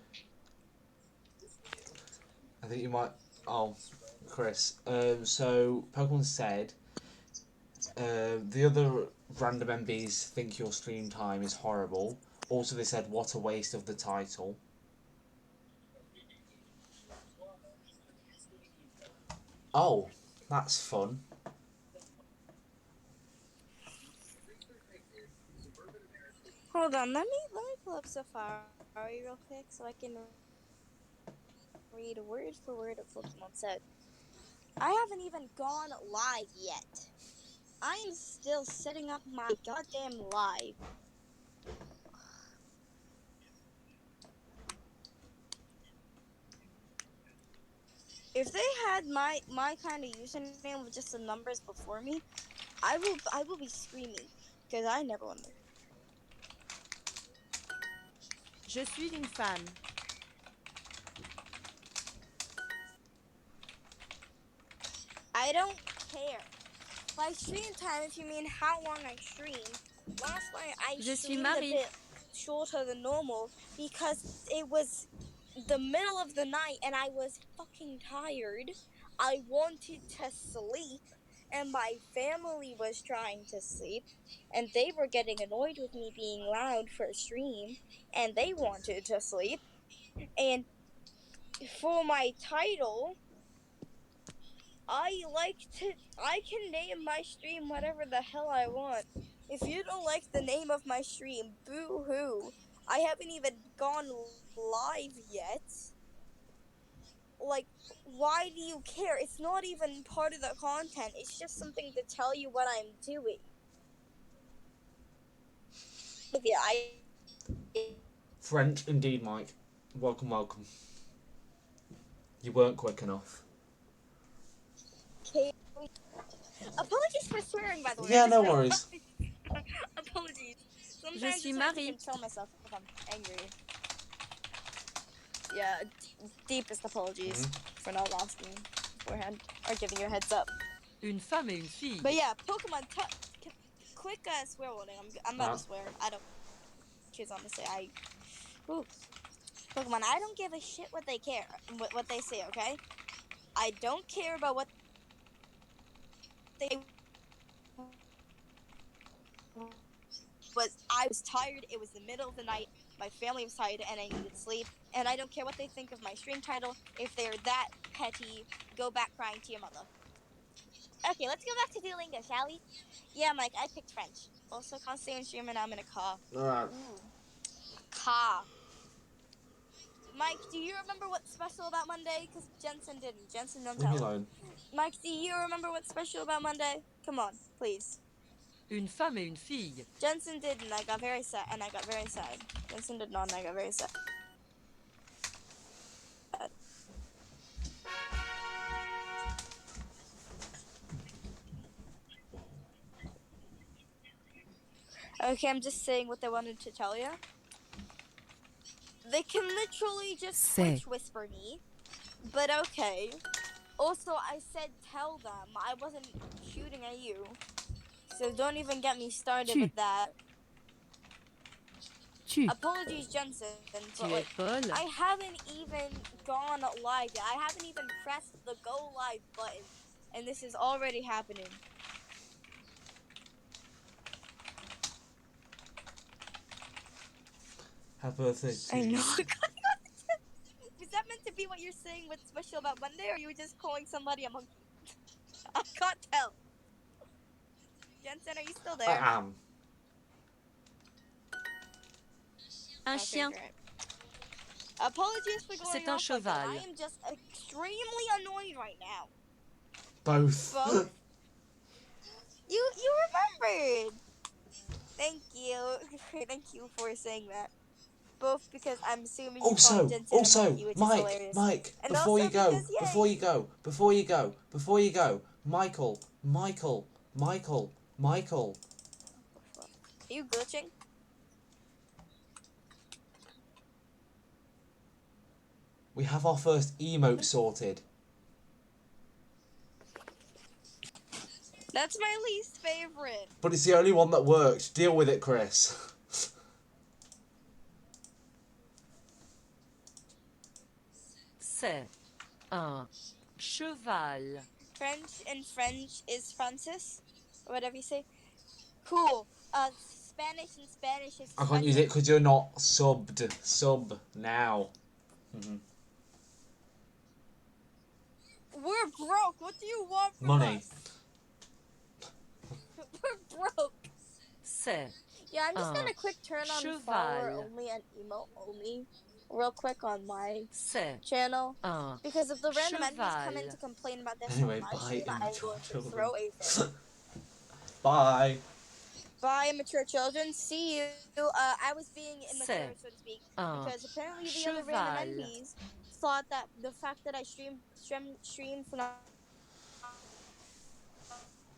I think you might... Oh, Chris. So, Pokemon said the other random MBs think your stream time is horrible. Also, they said, what a waste of the title. Oh, that's fun. Hold on, let me pull up Safari real quick so I can read word for word what Pokemon said. I haven't even gone live yet. I am still setting up my goddamn live. If they had my kind of username with just the numbers before me, I will be screaming because I never wonder. Je suis une femme. I don't care. By stream time, if you mean how long I stream, last night I Je suis streamed a Marie. bit shorter than normal because it was the middle of the night and I was fucking tired. I wanted to sleep, and my family was trying to sleep, and they were getting annoyed with me being loud for a stream, and they wanted to sleep. And for my title, I can name my stream whatever the hell I want. If you don't like the name of my stream, boo hoo. I haven't even gone live yet. Like, why do you care? It's not even part of the content. It's just something to tell you what I'm doing. Yeah, French indeed, Mike. Welcome, welcome. You weren't quick enough. Okay. Apologies for swearing, by the way. Yeah, no worries. Apologies. Je Sometimes suis I have to Marie. control myself if I'm angry. Yeah, deepest apologies for not asking beforehand or giving you a heads up. Une femme et une fille. But yeah, Pokemon. Quick swear warning. I'm about to swear. I don't choose on to say. Ooh. Pokemon. I don't give a shit what they care. What they say. Okay. I don't care about what they I was tired. It was the middle of the night. My family was tired, and I needed sleep. And I don't care what they think of my stream title. If they're that petty, go back crying to your mother. Okay, let's go back to Duolingo, shall we? Yeah, Mike, I picked French. Also, can't stay on stream, and I'm in a car. Alright. Ooh, car. Mike, do you remember what's special about Monday? Because Jensen didn't. Jensen, don't Leave me tell him. alone. Mike, do you remember what's special about Monday? Come on, please. Une femme et une fille. Jensen did, and I got very sad. Jensen did not, and I got very sad. Okay, I'm just saying what they wanted to tell you. They can literally just Twitch whisper me, but okay. Also, I said tell them. I wasn't shooting at you. So don't even get me started with that. Apologies, Jensen, but like, Paul. I haven't even gone live yet. I haven't even pressed the go live button, and this is already happening. Happy birthday to I you. know. Was that meant to be what you're saying? What's special about Monday, or are you just calling somebody a monkey? I can't tell. Jensen, are you still there? I am. Un Okay, chien. great. Apologies for going C'est un off like that. I cheval. am just extremely annoyed right now. Both. Both? You remembered. Thank you. Thank you for saying that. Both because I'm assuming you called Jensen a monkey, which is hilarious. Mike, And before also you go, because, yay. before you go, Michael. Are you glitching? We have our first emote sorted. That's my least favorite. But it's the only one that worked. Deal with it, Chris. C'est un cheval. French is Francis, or whatever you say. Cool. Spanish in Spanish is. I can't use it because you're not subbed. Sub now. We're broke. What do you want from Money. us? We're broke. C'est Yeah, I'm just un gonna quick turn on follower cheval. only and emote only real quick on my C'est channel. un Because if the random enemies come in cheval. to complain about this Anyway, on my bye, stream, I'm immature going to children. throw a fit. Bye. Bye, immature children. See you. I was being immature, C'est so to speak, un because apparently the other random cheval. enemies thought that the fact that I stream FNaF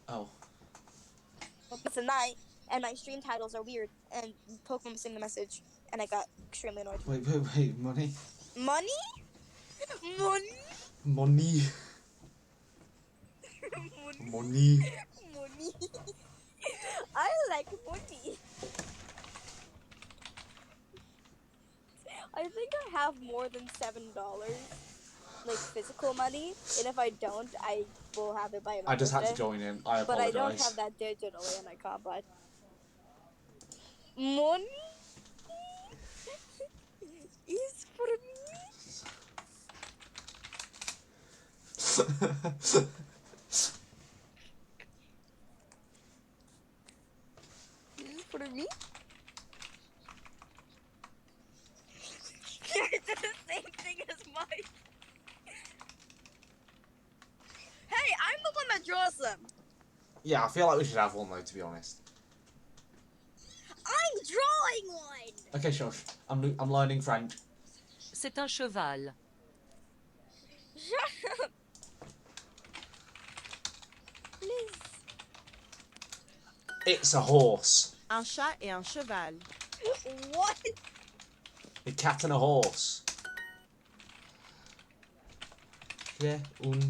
Oh. tonight and my stream titles are weird, and Pokemon missing the message, and I got extremely annoyed. Wait. Money. Money? Money? Money. Money? Money. Money. I like money. I think I have more than $7, like physical money, and if I don't, I will have it by my I just had to birthday. join in. I But I don't apologise. have that digitally, and I can't buy. Money is for me. Is for me. Yours did the same thing as mine. Hey, I'm the one that draws them. Yeah, I feel like we should have one though, to be honest. I'm drawing one. Okay, shush. I'm learning French. C'est un cheval. Shut up. Please. It's a horse. Un chat et un cheval. What? A cat and a horse. J'ai un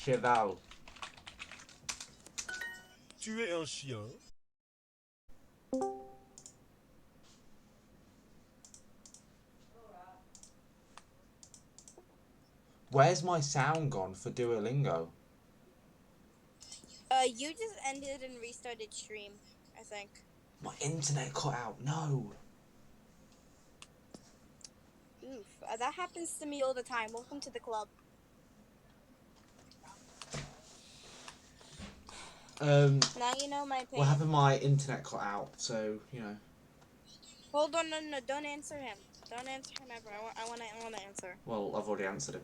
cheval. Tu es un chien. Where's my sound gone for Duolingo? You just ended and restarted stream, I think. My internet cut out. No. Oof, that happens to me all the time. Welcome to the club. Now you know my pain. What happened? My internet cut out, so you know. Hold on, no, don't answer him. Don't answer him ever. I want to answer. Well, I've already answered him.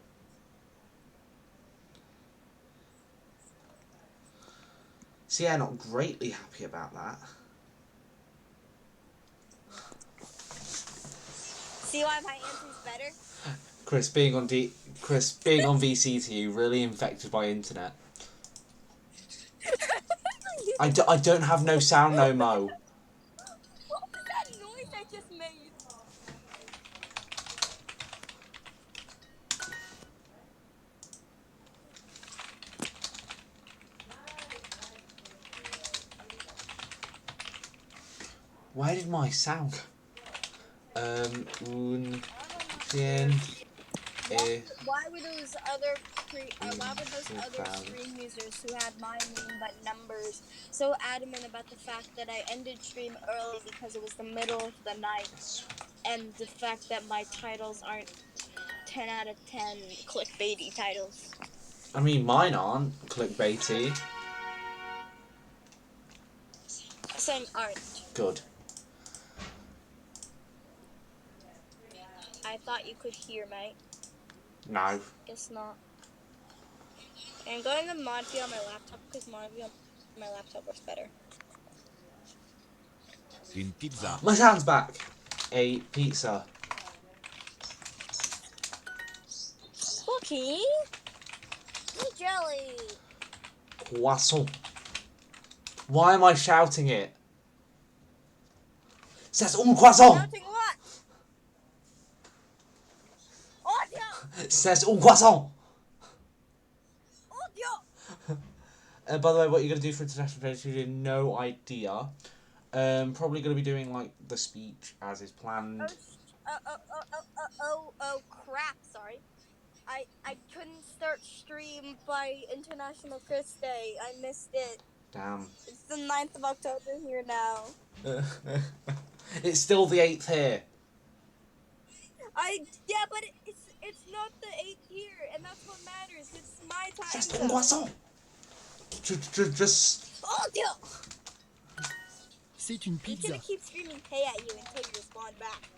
So yeah, not greatly happy about that. See why my answer's better? Chris being on VCTU really infected by internet. I don't have no sound no mo. What was that noise I just made? Where did my sound go? Un cien Why were those other stream users who had my name but numbers so adamant about the fact that I ended stream early because it was the middle of the night, and the fact that my titles aren't 10 out of 10 clickbaity titles? I mean, mine aren't clickbaity. Saying aren't. Good. I thought you could hear, mate. No. Guess not. I'm going to mod view on my laptop because mod view on my laptop works better. Une pizza. My sound's back. A pizza. Cookie? Hey, jelly. Croissant. Why am I shouting it? C'est un croissant. Shouting what? Audio! C'est un croissant. Audio! By the way, what you're going to do for International Day, you have no idea. Probably going to be doing like the speech as is planned. Oh, crap, sorry. I couldn't start stream by International Chris Day. I missed it. Damn. It's the 9th of October here now. It's still the 8th here. Yeah, but it's not the 8th here, and that's what matters. It's my my time Just zone. poisson. Just. Oh, dear. C'est une He's gonna pizza. keep screaming "Hey" at you until you respond back.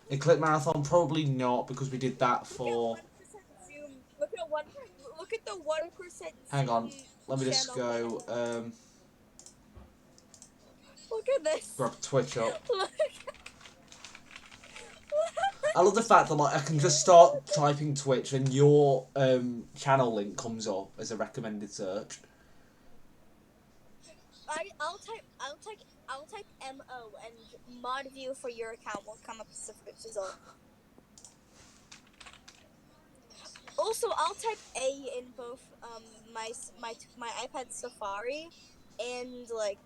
Eclipse Marathon, probably not, because we did that for. Look at 1% zoom. Look at the 1% Hang on, zoom let me just channel plan. go. Look at this. Grab Twitch up. Look. I love the fact that like I can just start typing Twitch and your channel link comes up as a recommended search. I'll type MO and mod view for your account will come up as the first result. Also, I'll type A in both my iPad Safari and like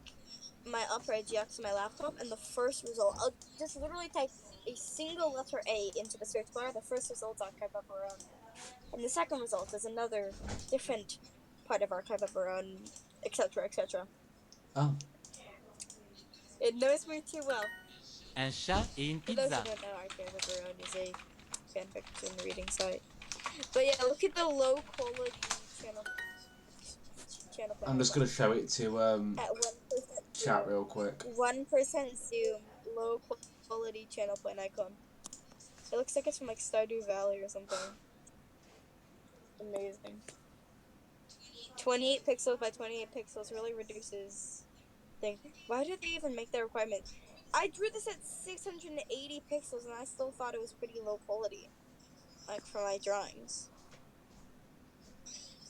my Opera GX on my laptop, and the first result I'll just literally type a single letter A into the search bar. The first result's Archive of Our Own, and the second result is another different part of Archive of Our Own, etc., etc. Oh. It knows me too well. Un chat et une For those who pizza. don't know, Archive of Our Own is a fanfiction reading site. But yeah, look at the low quality channel I'm just gonna show it to at 1% chat real quick. 1% zoom, low quality channel plan icon. It looks like it's from like Stardew Valley or something. Amazing. 28 pixels by 28 pixels really reduces thing. Why did they even make that requirement? I drew this at 680 pixels and I still thought it was pretty low quality. Like for my drawings.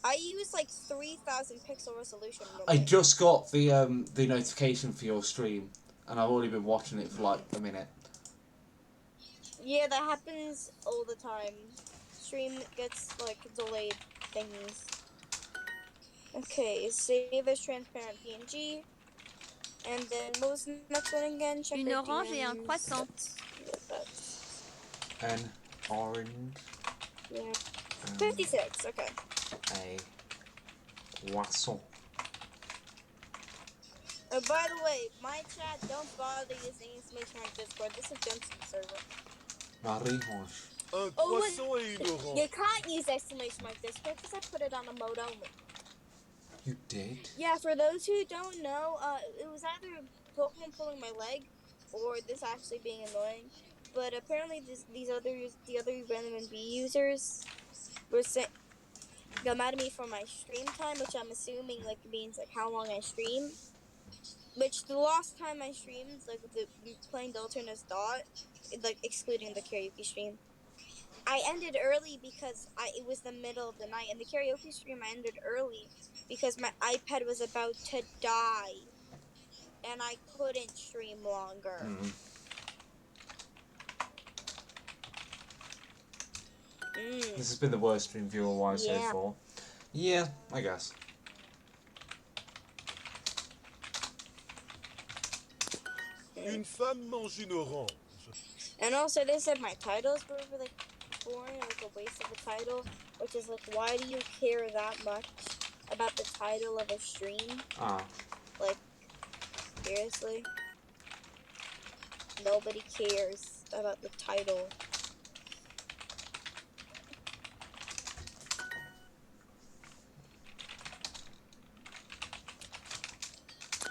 I use like 3000 pixel resolution. I just got the notification for your stream, and I've already been watching it for like a minute. Yeah, that happens all the time. Stream gets like delayed thingies. Okay, save as transparent PNG. And then what was the next one again? Check Une our orange et un DMs. croissant. An orange. Yeah. 56, okay. A poisson. By the way, my chat, don't bother using information on Discord. This is Jensen's server. Marie-Ange. Un Oh, croissant et une orange. You can't use exclamation mark Discord because I put it on a mode only. You did? Yeah, for those who don't know, it was either Pokemon pulling my leg or this actually being annoying. But apparently, the other random NB users were got mad at me for my stream time, which I'm assuming like means like how long I stream. Which the last time I streamed, like the playing Delta and as Dot, like excluding the karaoke stream, I ended early because it was the middle of the night, and the karaoke stream I ended early because my iPad was about to die, and I couldn't stream longer. This has been the worst stream viewer-wise so Yeah. far. Yeah, I guess. Une femme mange une orange. And also, they said my titles were really boring, like a waste of a title, which is like, why do you care that much about the title of a stream? Ah. Like, seriously? Nobody cares about the title.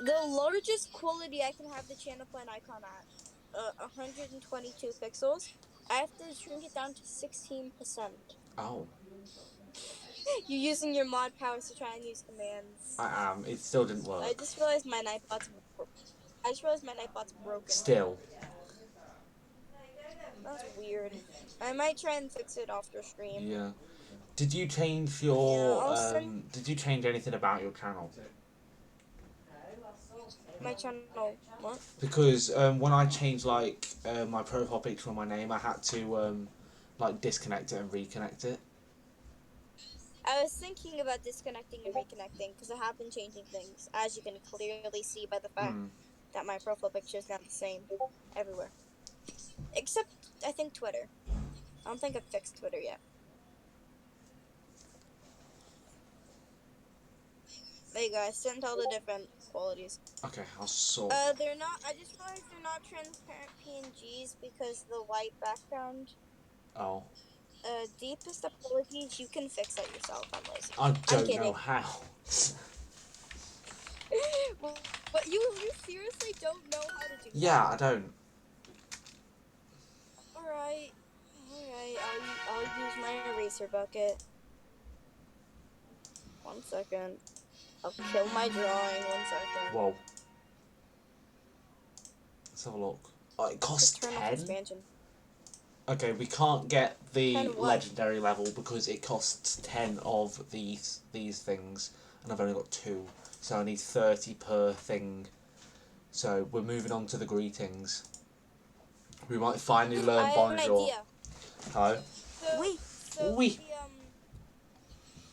The largest quality I can have the channel plan icon at, 122 pixels. I have to shrink it down to 16%. Oh. You're using your mod powers to try and use commands. I am. It still didn't work. I just realized my Nightbot's broken. Still. That's weird. I might try and fix it after stream. Yeah. Did you change your Yeah, I'll send- did you change anything about your channel? My channel, what? Because when I changed like my profile picture and my name, I had to like disconnect it and reconnect it. I was thinking about disconnecting and reconnecting because I have been changing things, as you can clearly see by the fact that my profile picture is not the same everywhere. Except, I think, Twitter. I don't think I've fixed Twitter yet. There you go, I sent all the different qualities. Okay, I'll sort. They're not, I just realized they're not transparent PNGs because the white background. Oh. Deepest apologies. You can fix that yourself. I'm lazy. I don't know kidding. how. But you seriously don't know how to do Yeah, that? I don't. Alright. I'll use my eraser bucket. 1 second. I'll kill my drawing. 1 second. Whoa. Let's have a look. Oh, it costs Just turn off 10? expansion. Okay, we can't get the 10 what? legendary level because it costs 10 of these things, and I've only got 2, so I need 30 per thing. So we're moving on to the greetings. We might finally learn I have an bonjour. idea. Hello? So, Oui. so Oui.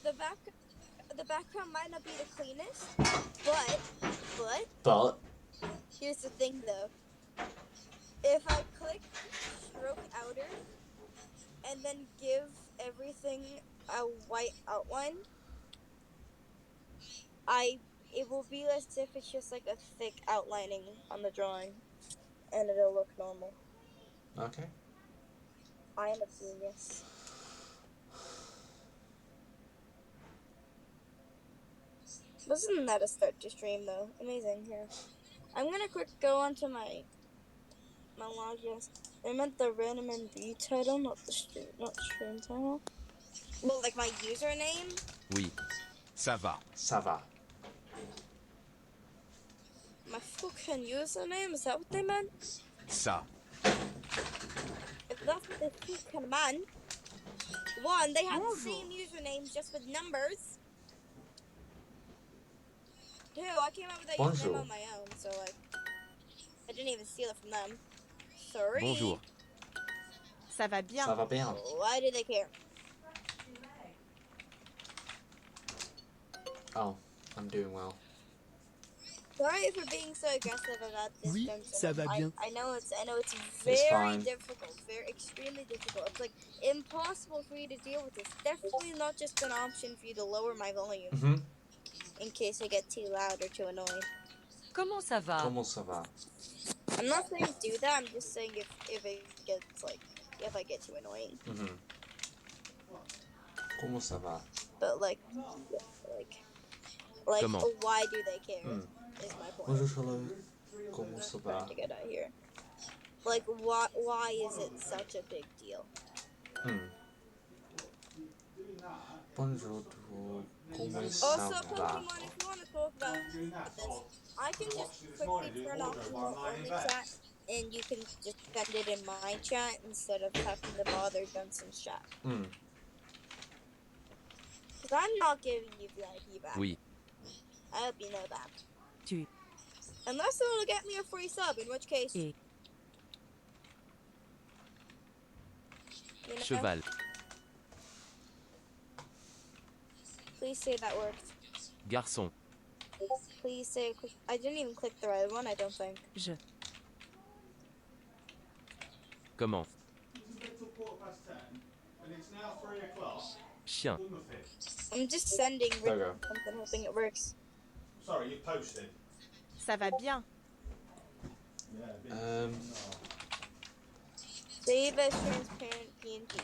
the background might not be the cleanest, but But here's the thing though. If I click stroke outer and then give everything a white outline, it will be as if it's just like a thick outlining on the drawing, and it'll look normal. okay. I am a genius. Wasn't that a start to stream though? Amazing. Here, I'm gonna quick go onto my log. Yes, I meant the random NB title, not stream title. Well, like my username. Oui. Ça va. Ça va. My fucking username. Is that what they meant? Ça. If that's what they fucking meant. One, they have the Bonjour. same usernames just with numbers. Two, I came up with that Bonjour. username on my own, so like, I didn't even steal it from them. Three. Bonjour. Ça va bien. Ça va bien. Why do they care? Oh, I'm doing well. Sorry for being so aggressive about this. Oui, dungeon. ça va bien. I know it's It's very fine. difficult, extremely difficult. It's like impossible for you to deal with this. Definitely not just an option for you to lower my volume Mhm. in case I get too loud or too annoying. Comment ça va? Comment ça va? I'm not saying do that. I'm just saying if it gets like if I get too annoying. Mhm. Comment ça va? But like Comment? why do they care? Mm. Is my point. Bonjour, hello. Comment ça va? Trying to get out here. Like why is it such a big deal? Hmm. Bonjour, comment Also, ça va? Pokemon, if you want to talk about this, I can just quickly turn off the chat, and you can just send it in my chat instead of having to bother Dunstan's chat. Hmm. Because I'm not giving you VIP back. Oui. I hope you know that. Tu Unless it'll get me a free sub, in which case, es you know, Cheval. please say that word. Garçon. Please say. I didn't even click the right one. I don't think. je Comment? Chien. I'm just sending There you go. something, hoping it works. Sorry, you posted. Ça va bien. Save as transparent PNG.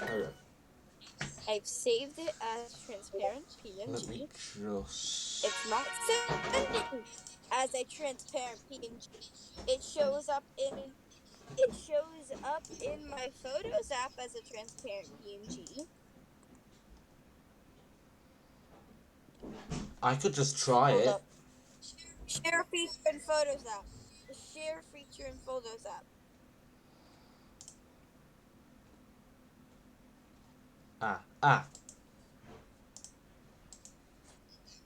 There we go. I've saved it as transparent Let me PNG. just... It's not sending as a transparent PNG. It shows up in my Photos app as a transparent PNG. I could just try Hold it. up. Share feature in Photos app. The share feature in Photos app. Ah.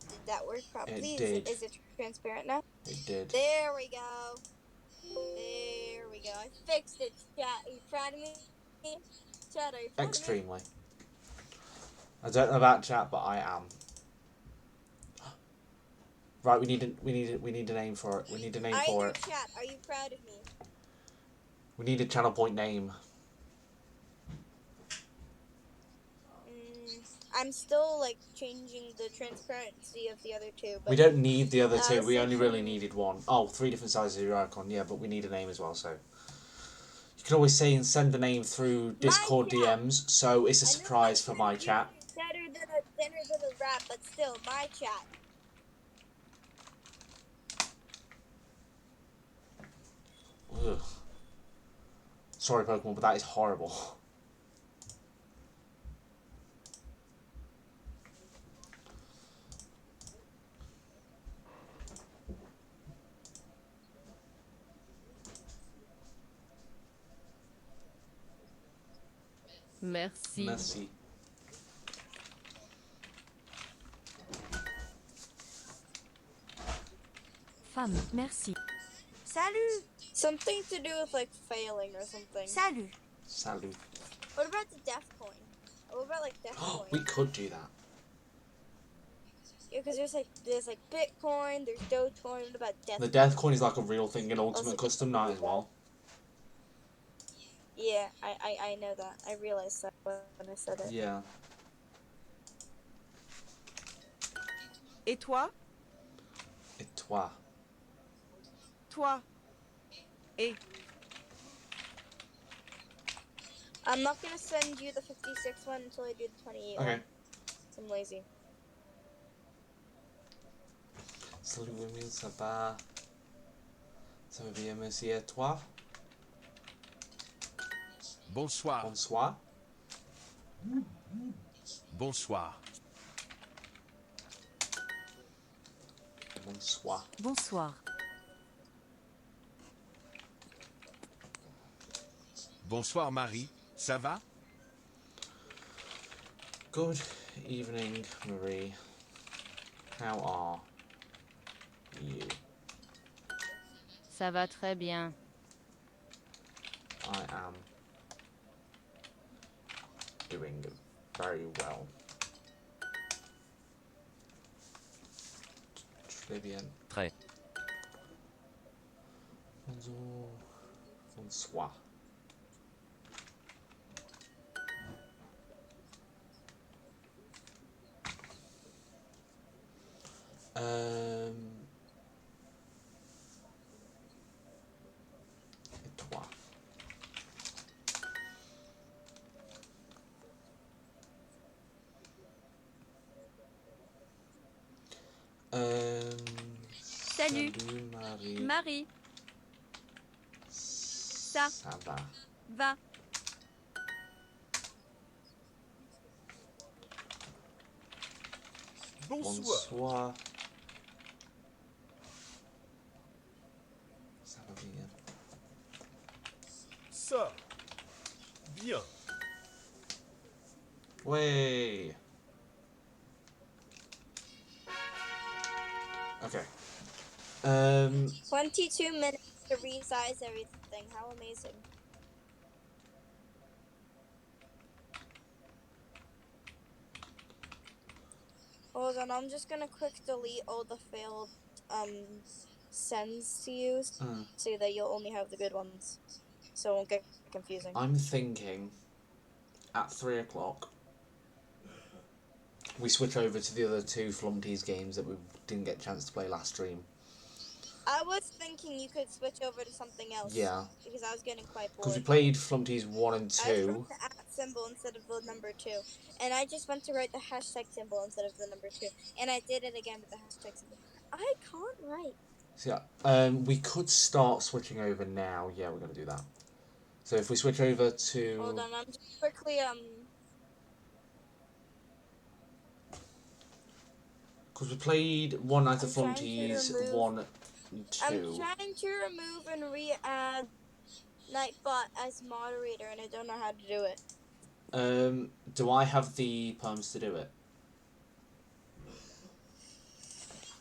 Did that work properly? It did. Is it transparent now? It did. There we go. There we go. I fixed it, chat. Are you proud of me? Chat, are you proud of me? Extremely. I don't know about chat, but I am. Right, we need a name for it. We need a name for it. Chat, are you proud of me? We need a channel point name. I'm still like changing the transparency of the other two. But We don't need the other two. We only section- really needed one. Oh, 3 different sizes of your icon. Yeah, but we need a name as well. So you can always say and send a name through Discord chat. DMs, so it's a I know surprise for my chat chat. is better than a rap, but still, my chat. Ugh. Sorry, Pokemon, but that is horrible. Merci. Merci. Femme, merci. Salut. Something to do with like failing or something. Salut. Salut. What about the death coin? What about like death coin? We could do that. Yeah, because there's like Bitcoin, there's Dogecoin. What about death? The death coin is like a real thing in Ultimate Also, Custom Night as well. Yeah, I know that. I realized that when I said it. Yeah. Et toi? Et toi. Toi. Et. I'm not gonna send you the 56 one until I do the 28 Okay. one. I'm lazy. Salut Emile, ça va? Ça va bien, merci et toi? Bonsoir. Bonsoir. Bonsoir. Bonsoir. Bonsoir. Bonsoir Marie. Ça va? Good evening, Marie. How are you? Ça va très bien. I am doing very well. Très bien. Très. Bonjour. Bonsoir. Et toi? Salut. Salut Marie. Marie. Ça va. Va. Bonsoir. Ça va bien. Ça. Bien. Way. Okay. 22 minutes to resize everything. How amazing. Hold on, I'm just gonna quick delete all the failed sends to you so that you'll only have the good ones. So it won't get confusing. I'm thinking at 3 o'clock we switch over to the other two Flumpties games that we didn't get a chance to play last stream. I was thinking you could switch over to something else. Yeah. Because I was getting quite bored. Because we played Flumpties 1 and 2. I just wrote the @ symbol instead of the number 2. And I just went to write the hashtag symbol instead of the number 2. And I did it again with the hashtag symbol. I can't write. So yeah, we could start switching over now. Yeah, we're going to do that. So if we switch over to... Hold on, I'm just quickly, Because we played One Night of I'm trying to Flumpties remove- 1 and 2. I'm trying to remove and re-add Nightbot as moderator, and I don't know how to do it. Do I have the perms to do it?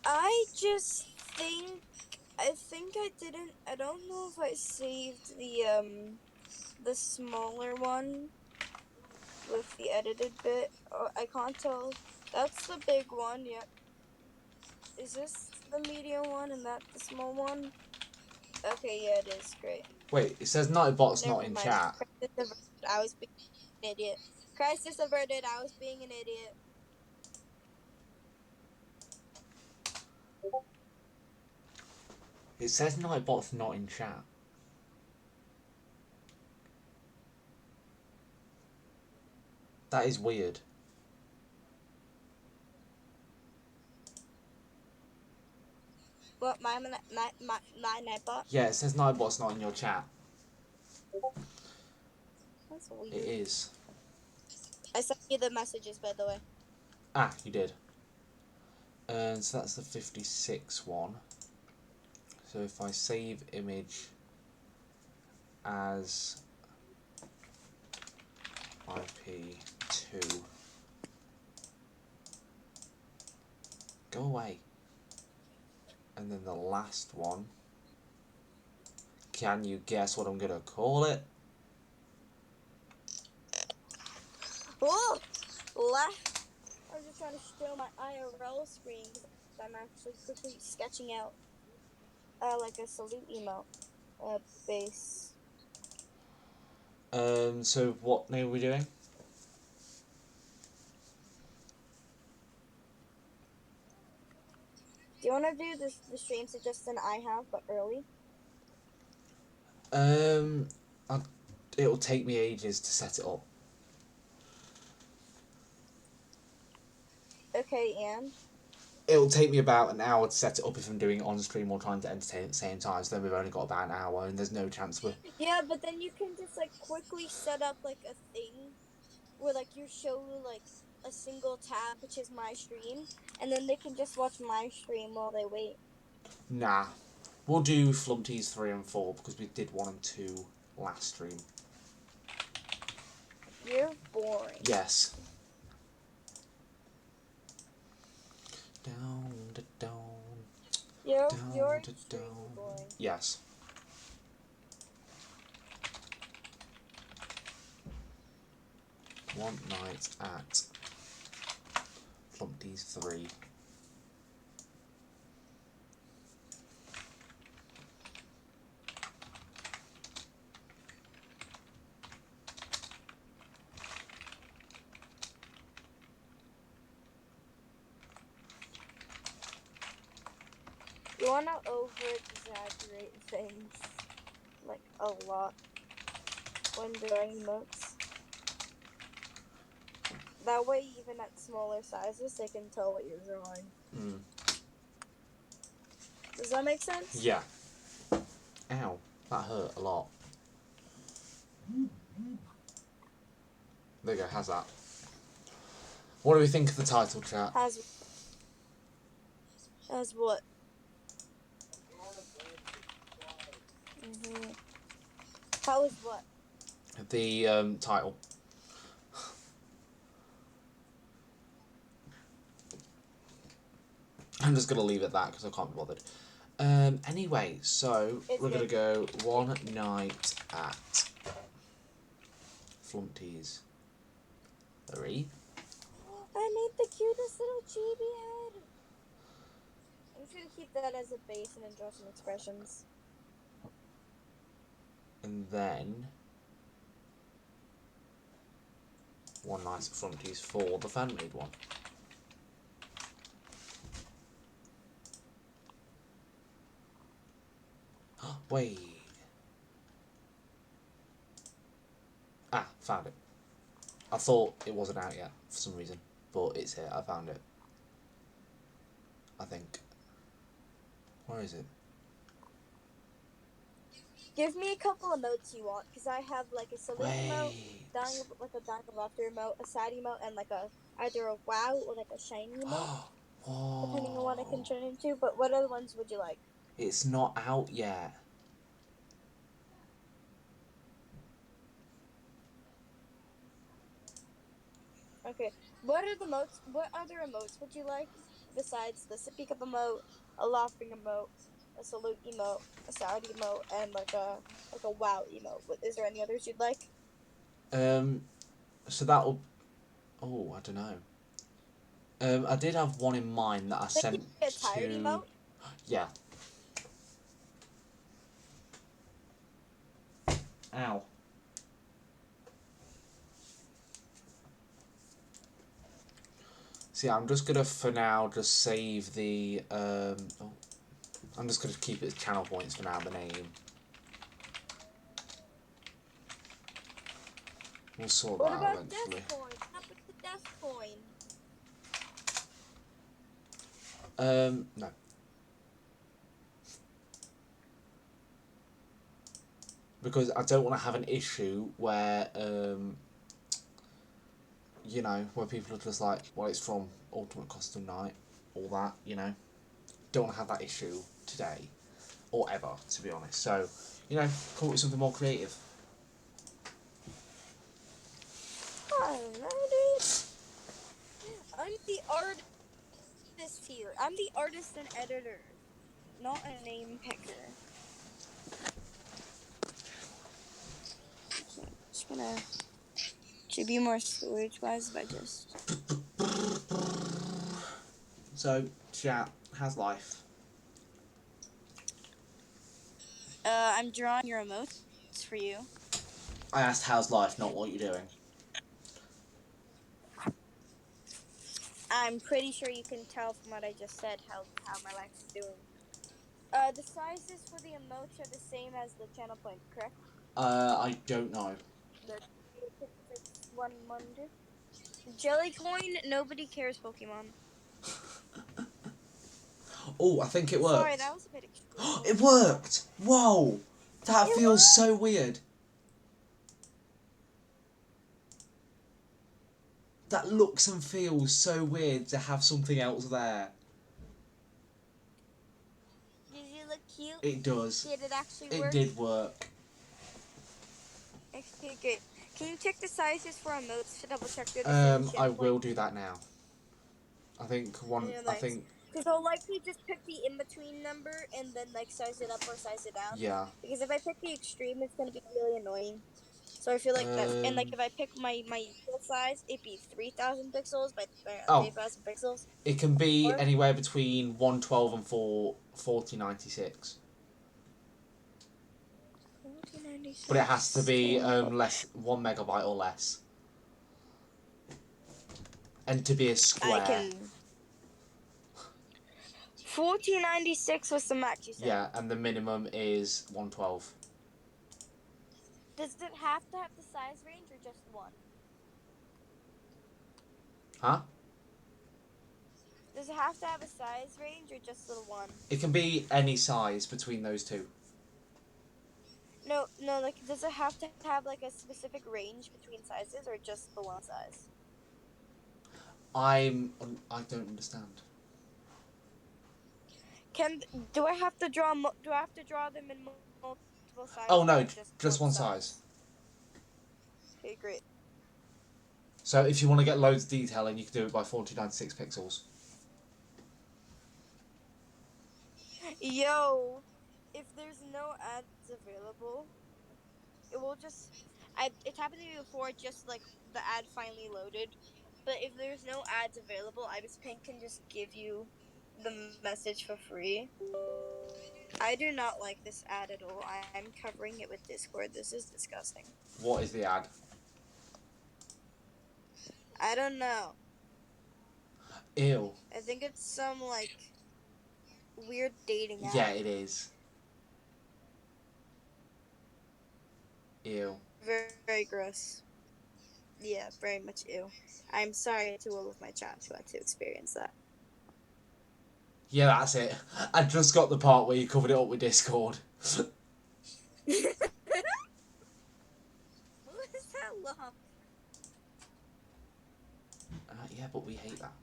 I think I didn't. I don't know if I saved the smaller one with the edited bit. Oh, I can't tell. That's the big one. Yep. Is this the medium one and that the small one? Okay, yeah, it is. Great. Wait, it says Nightbot's Never not in mind. chat. Crisis averted. I was being an idiot. Crisis averted. I was being an idiot. It says Nightbot's not in chat. That is weird. What, my Nightbot? Yeah, it says Nightbot's not in your chat. That's weird. It is. I sent you the messages, by the way. Ah, you did. And so that's the 56 one. So if I save image as IP2, go away. And then the last one, can you guess what I'm gonna call it? Oh! I was just trying to show my IRL screen because I'm actually quickly sketching out like a salute email base. So what name are we doing? Do you want to do the stream suggestion I have, but early? It'll take me ages to set it up. Okay, and? It'll take me about an hour to set it up if I'm doing it on stream or trying to entertain at the same time, so then we've only got about an hour and there's no chance we're... Yeah, but then you can just like quickly set up like a thing where like you show like a single tab, which is my stream, and then they can just watch my stream while they wait. Nah. We'll do Flumpties 3 and 4 because we did 1 and 2 last stream. You're boring. Yes. Down, down, You're down, extremely down. boring. Yes. One night at Flumpties 3. You wanna over-exaggerate things, like, a lot when drawing emotes. That way, even at smaller sizes, they can tell what you're drawing. Mm. Does that make sense? Yeah. Ow. That hurt a lot. There you go, how's that? What do we think of the title, chat? As what? How is what? The title. I'm just going to leave it at that because I can't be bothered. Anyway, so we're going to go one night at Flumpties 3. I made the cutest little chibi head. I'm just gonna keep that as a base and then draw some expressions. And then one night at Flumpties 4, the fan-made one. Wait. Ah, found it. I thought it wasn't out yet for some reason, but it's here. I found it. I think. Where is it? Give me a couple of emotes you want, because I have like a salute emote, dying like a dying of laughter emote, a sad emote, and like a either a wow or like a shiny emote, depending on what I can turn into. But what other ones would you like? It's not out yet. Okay. What other emotes would you like besides the sippy cup emote, a laughing emote, a salute emote, a sad emote, and like a wow emote? Is there any others you'd like? So that'll. Oh, I don't know. I did have one in mind that I sent a tired to. Emote? Yeah. Ow. See, I'm just gonna for now just save the. I'm just gonna keep it as channel points for now. The name. We'll sort that out eventually. Discord? Stop FNaF coin? No. Because I don't want to have an issue where, you know, where people are just like, well, it's from Ultimate Custom Night, all that, you know. Don't want to have that issue today, or ever, to be honest. So, you know, come up with something more creative. I don't know, dude. I'm the artist here. I'm the artist and editor, not a name picker. Just gonna should be more storage wise if I just. So, chat, how's life? I'm drawing your emotes for you. I asked how's life, not what you're doing. I'm pretty sure you can tell from what I just said how my life is doing. The sizes for the emotes are the same as the channel point, correct? I don't know. The 100. Jellycoin, nobody cares Pokemon. Oh, I think it worked. Sorry, that was a bit extreme. It worked! Whoa! That It feels worked! so weird. That looks and feels so weird to have something else there. Does it look cute? It does. Did it actually It work? did work. Okay, good. Can you check the sizes for emotes to double check they're the same I channel will point? do that now. I think one. Yeah, I nice. think. Because I'll likely just pick the in-between number and then like size it up or size it down. Yeah. Because if I pick the extreme, it's gonna be really annoying. So I feel like that, and like if I pick my usual size, it'd be 3,000 pixels by Oh, 3,000 pixels. it can be Or anywhere between 112 and 4096. 4096. But it has to be less 1 megabyte or less. And to be a square. I can. 4096 was the max you said. Yeah, and the minimum is 112. Does it have to have the size range or just one? Huh? Does it have to have a size range or just the one? It can be any size between those two. No, like, does it have to have, like, a specific range between sizes or just the one size? I don't understand. Do I have to draw them in multiple sizes? Oh no, or just one size. Okay, great. So if you want to get loads of detailing, you can do it by 4096 pixels. Yo, if there's no ads available, it will just. It's happened to me before, just like the ad finally loaded. But if there's no ads available, Ibis Pink can just give you the message for free. I do not like this ad at all. I'm covering it with Discord. This is disgusting. What is the ad? I don't know. Ew. I think it's some like weird dating app. Yeah, it is. Ew. Very, very gross. Yeah, very much ew. I'm sorry to all of my chat who had to experience that. Yeah, that's it. I just got the part where you covered it up with Discord. What is that laugh? Yeah, but we hate that.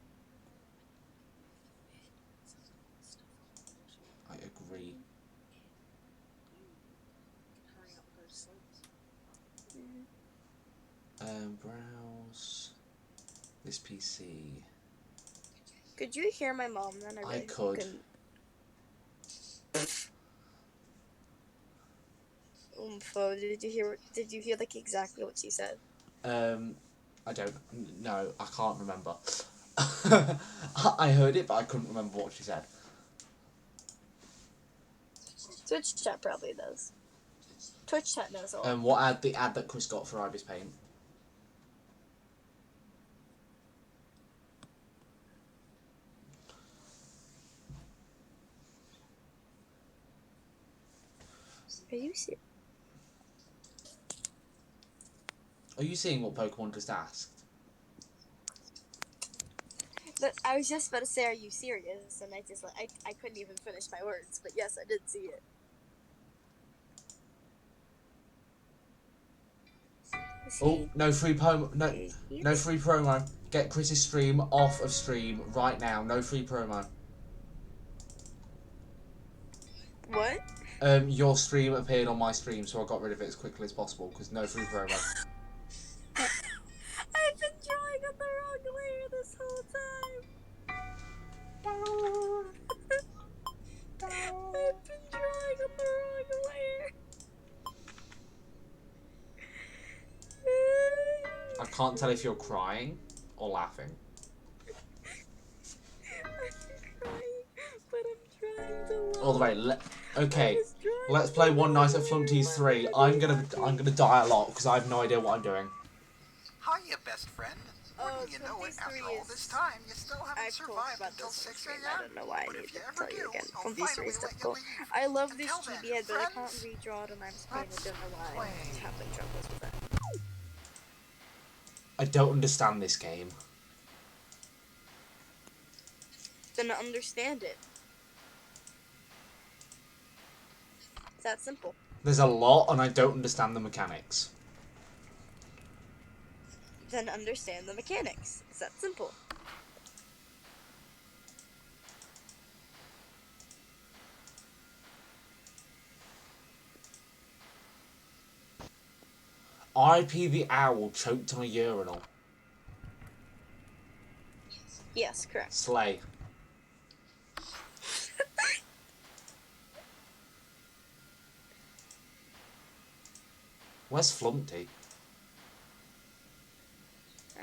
I agree. Browse this PC. Could you hear my mom then? I could. Umfo, did you hear like exactly what she said? I don't. No, I can't remember. I heard it, but I couldn't remember what she said. Twitch chat probably does. Twitch chat knows all. What ad? The ad that Chris got for Ibis Paint. Are you serious? Are you seeing what Pokemon just asked? But I was just about to say, are you serious? And I just like I couldn't even finish my words. But yes, I did see it. Oh, no free promo. No free promo. Get Chris's stream off of stream right now. No free promo. What? Your stream appeared on my stream, so I got rid of it as quickly as possible because no free promo. I've been drawing on the wrong layer this whole time. I've been drawing on the wrong layer. I can't tell if you're crying or laughing. I'm crying, but I'm trying to laugh. All the way. Okay. Let's play One Night at Flunkies 3. I'm gonna die a lot because I have no idea what I'm doing. Hiya, best friend. Wouldn't you know it, after all this time, you still haven't survived until 6 a.m. I don't know why I need to tell you again. From these three is difficult. I love this chibi head, but I can't redraw it on my screen. I don't know why I'm having troubles with that. I don't understand this game. Then understand it. It's that simple. There's a lot and I don't understand the mechanics. Then understand the mechanics. It's that simple. R.I.P. the owl choked on a urinal. Yes, correct. Slay. Where's Flumpty?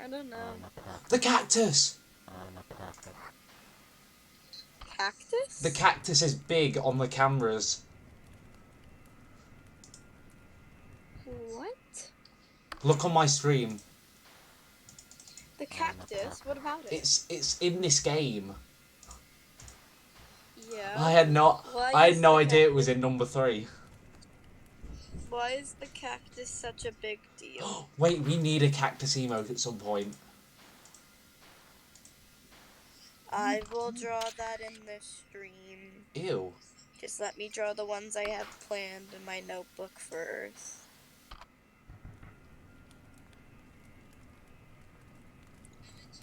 I don't know. The cactus! Cactus? The cactus is big on the cameras. What? Look on my stream. The cactus? What about it? It's in this game. Yeah. I had no idea it was in number 3. Why is the cactus such a big deal? Wait, we need a cactus emote at some point. I will draw that in this stream. Ew. Just let me draw the ones I have planned in my notebook first.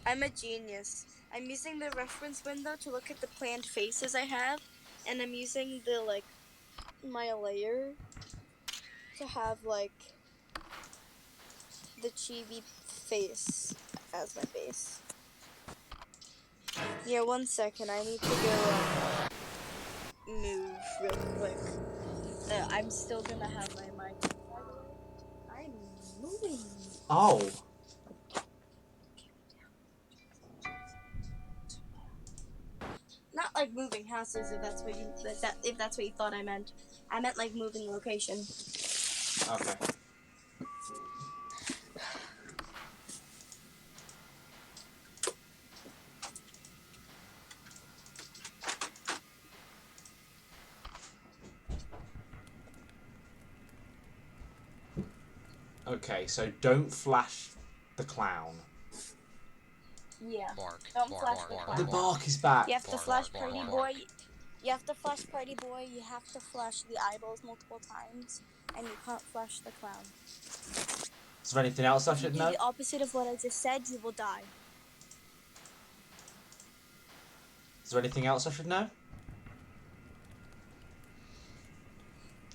I'm a genius. I'm using the reference window to look at the planned faces I have, and I'm using the, like, my layer to have, like, the chibi face as my base. Yeah, 1 second. I need to go move real quick. I'm still gonna have my mic. I'm moving. Oh. Not like moving houses, if that's what you thought I meant. I meant like moving location. Okay. Okay, so don't flash the clown. Yeah. Bark, Don't bark, flash bark, the bark, clown. The bark is back. You have to Bark, flash bark, Pretty bark, Boy. bark. You have to flash Pretty Boy. You have to flash the eyeballs multiple times, and you can't flash the clown. Is there anything else I If you should do know? the opposite of what I just said, you will die. Is there anything else I should know?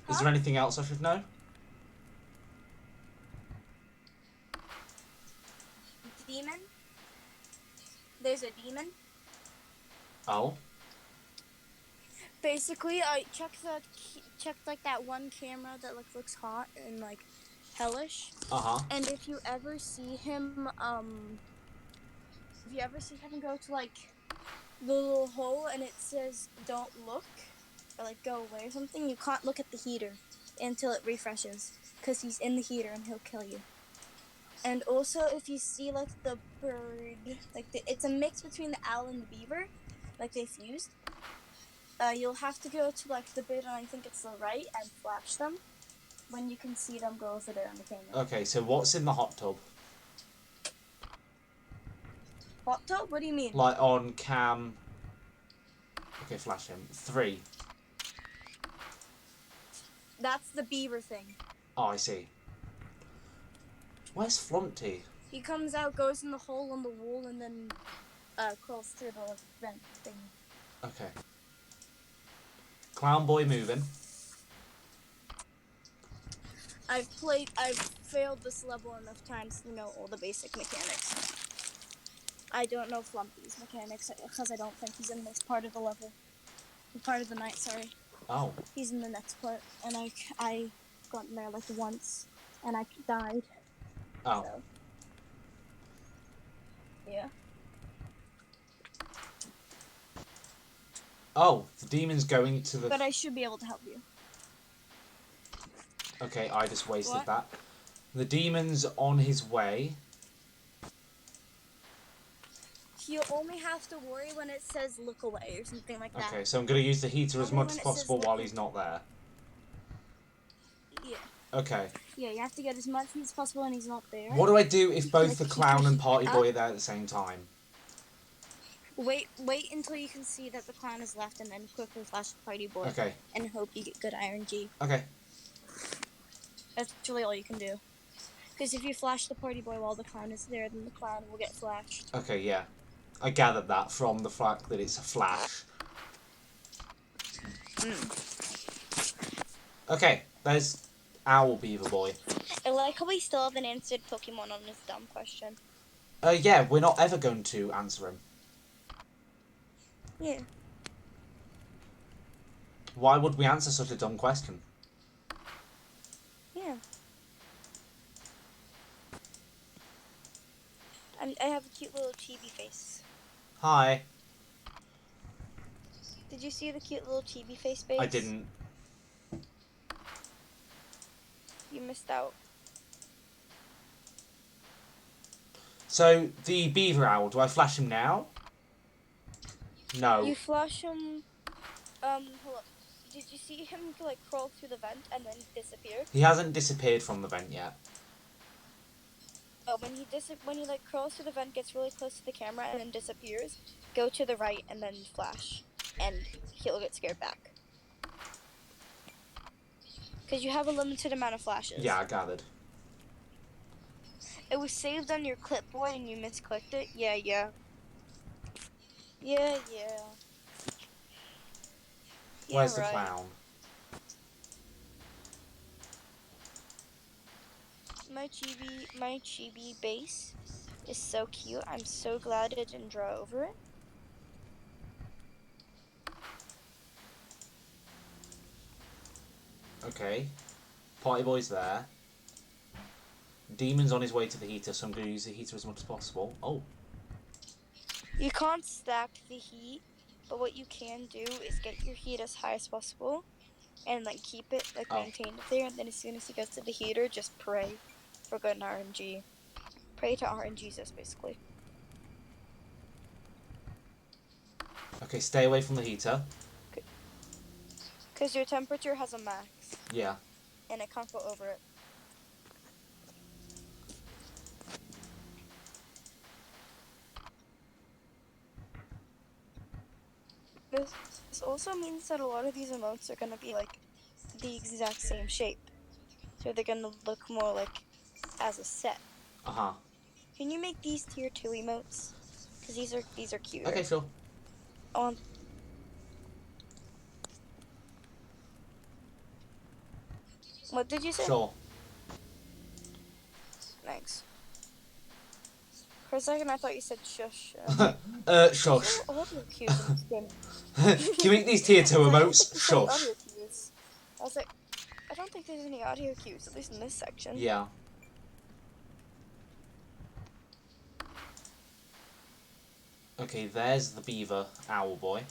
Is Huh? there anything else I should know? Demon. There's a demon. Oh. Basically, I check like that one camera that like looks hot and like hellish. Uh-huh. And if you ever see him, go to like the little hole and it says "Don't look" or like "Go away" or something, you can't look at the heater until it refreshes, because he's in the heater and he'll kill you. And also, if you see like the bird, like it's a mix between the owl and the beaver, like they fused. You'll have to go to like the bit on, I think it's the right, and flash them. When you can see them, go over there on the camera. Okay, so what's in the hot tub? Hot tub? What do you mean? Like on cam. Okay, flash him. 3. That's the beaver thing. Oh, I see. Where's Flumpty? He comes out, goes in the hole on the wall, and then crawls through the vent thing. Okay. Clown boy moving. I've failed this level enough times to know all the basic mechanics. I don't know Flumpy's mechanics because I don't think he's in this part of the level. Part of the night, sorry. Oh. He's in the next part, and I got in there like once, and I died. Oh. So. Yeah. Oh, the demon's going to the... But I should be able to help you. Okay, I just wasted What? that. The demon's on his way. You only have to worry when it says look away or something like that. Okay, so I'm going to use the heater as Only much when as it possible says while look. he's not there. Yeah. Okay. Yeah, you have to get as much heat as possible when he's not there. What do I do if both Like, the keep clown your and heat party up. boy are there at the same time? Wait until you can see that the clown is left, and then quickly flash the party boy. Okay. And hope you get good RNG. Okay. That's really all you can do. Because if you flash the party boy while the clown is there, then the clown will get flashed. Okay, yeah. I gathered that from the fact that it's a flash. Okay, there's Owl Beaver Boy. I like how we still haven't answered Pokemon on this dumb question. Yeah, we're not ever going to answer him. Yeah. Why would we answer such a dumb question? Yeah. I have a cute little chibi face. Hi. Did you see the cute little chibi face base? I didn't. You missed out. So, the Beaver Owl, do I flash him now? No. You flash him. Hold up. Did you see him like crawl through the vent and then disappear? He hasn't disappeared from the vent yet. Oh, when he like crawls through the vent, gets really close to the camera, and then disappears, go to the right and then flash, and he'll get scared back. Because you have a limited amount of flashes. Yeah, I gathered. It was saved on your clipboard and you misclicked it? Yeah. Yeah. Yeah, Where's the right. clown? My chibi base is so cute. I'm so glad I didn't draw over it. Okay. Party boy's there. Demon's on his way to the heater, so I'm going to use the heater as much as possible. Oh. You can't stack the heat, but what you can do is get your heat as high as possible and like keep it maintained there, and then as soon as he gets to the heater, just pray for good RNG. Pray to RNGesus, basically. Okay, stay away from the heater. Because your temperature has a max. Yeah. And it can't go over it. This also means that a lot of these emotes are going to be like the exact same shape. So they're going to look more like as a set. Uh-huh. Can you make these tier 2 emotes? Because these are cute. Okay, sure. What did you say? Sure. Thanks. For a second I thought you said shush. Shush. Audio cues in this game. Can you make these tier 2 emotes? Shush. Audio cues. I was like, I don't think there's any audio cues, at least in this section. Yeah. Okay, there's the beaver owl boy.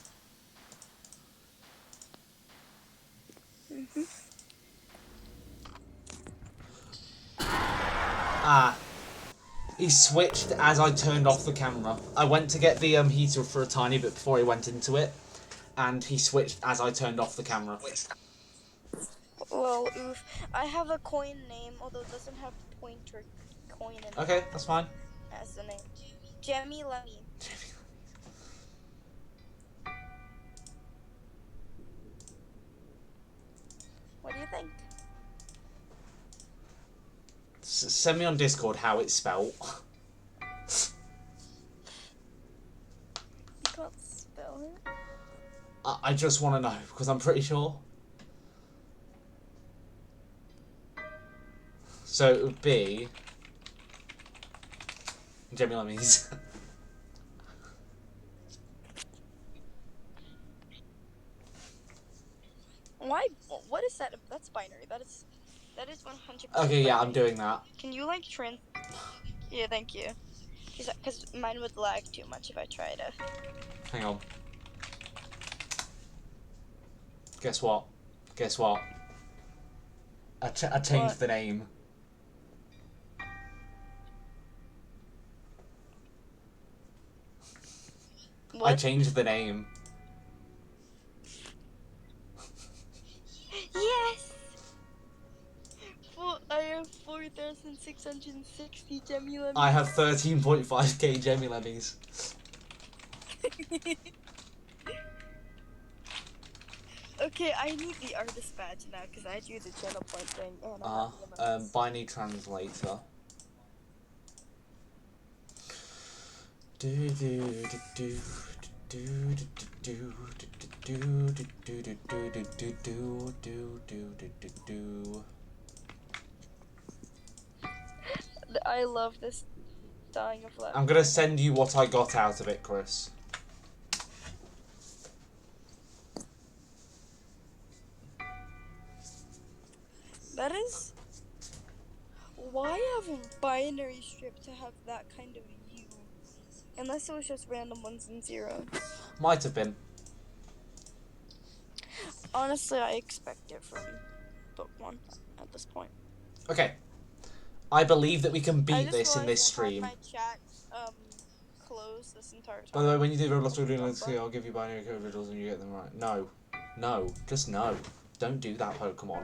Ah. He switched as I turned off the camera. I went to get the heater for a tiny bit before he went into it, and he switched as I turned off the camera. Well, oof. I have a coin name, although it doesn't have pointer coin in it Okay, that's fine. as the name. Jemmy Lemmy. What do you think? Send me on Discord how it's spelt. You can't spell it. I just want to know because I'm pretty sure. So it would be Jemmy Lemmies. Why? What is that? That's binary. That is 100%. Okay, yeah, binary. I'm doing that. Can you like Yeah, thank you. Because mine would lag too much if I try to. Hang on. Guess what? Guess what? I changed the name. What? I changed the name. Yes! I have 4,660 Jemmy Lemmies. I have 13.5k Jemmy Lemmies. Okay, I need the artist badge now because I do the channel point thing and I have the limits. Binary translator. Do do do do do do do do do do do do do do. I love this dying of laughter. I'm gonna send you what I got out of it, Chris. That is. Why have a binary strip to have that kind of U? Unless it was just random ones and zeros. Might have been. Honestly, I expect it from Pokemon at this point. Okay. I believe that we can beat I this in this just realized stream. I had my chat closed this entire time. By the way, when you do Roblox or Duolingo, I'll give you binary code riddles and you get them right. No. No. Just no. Don't do that, Pokemon.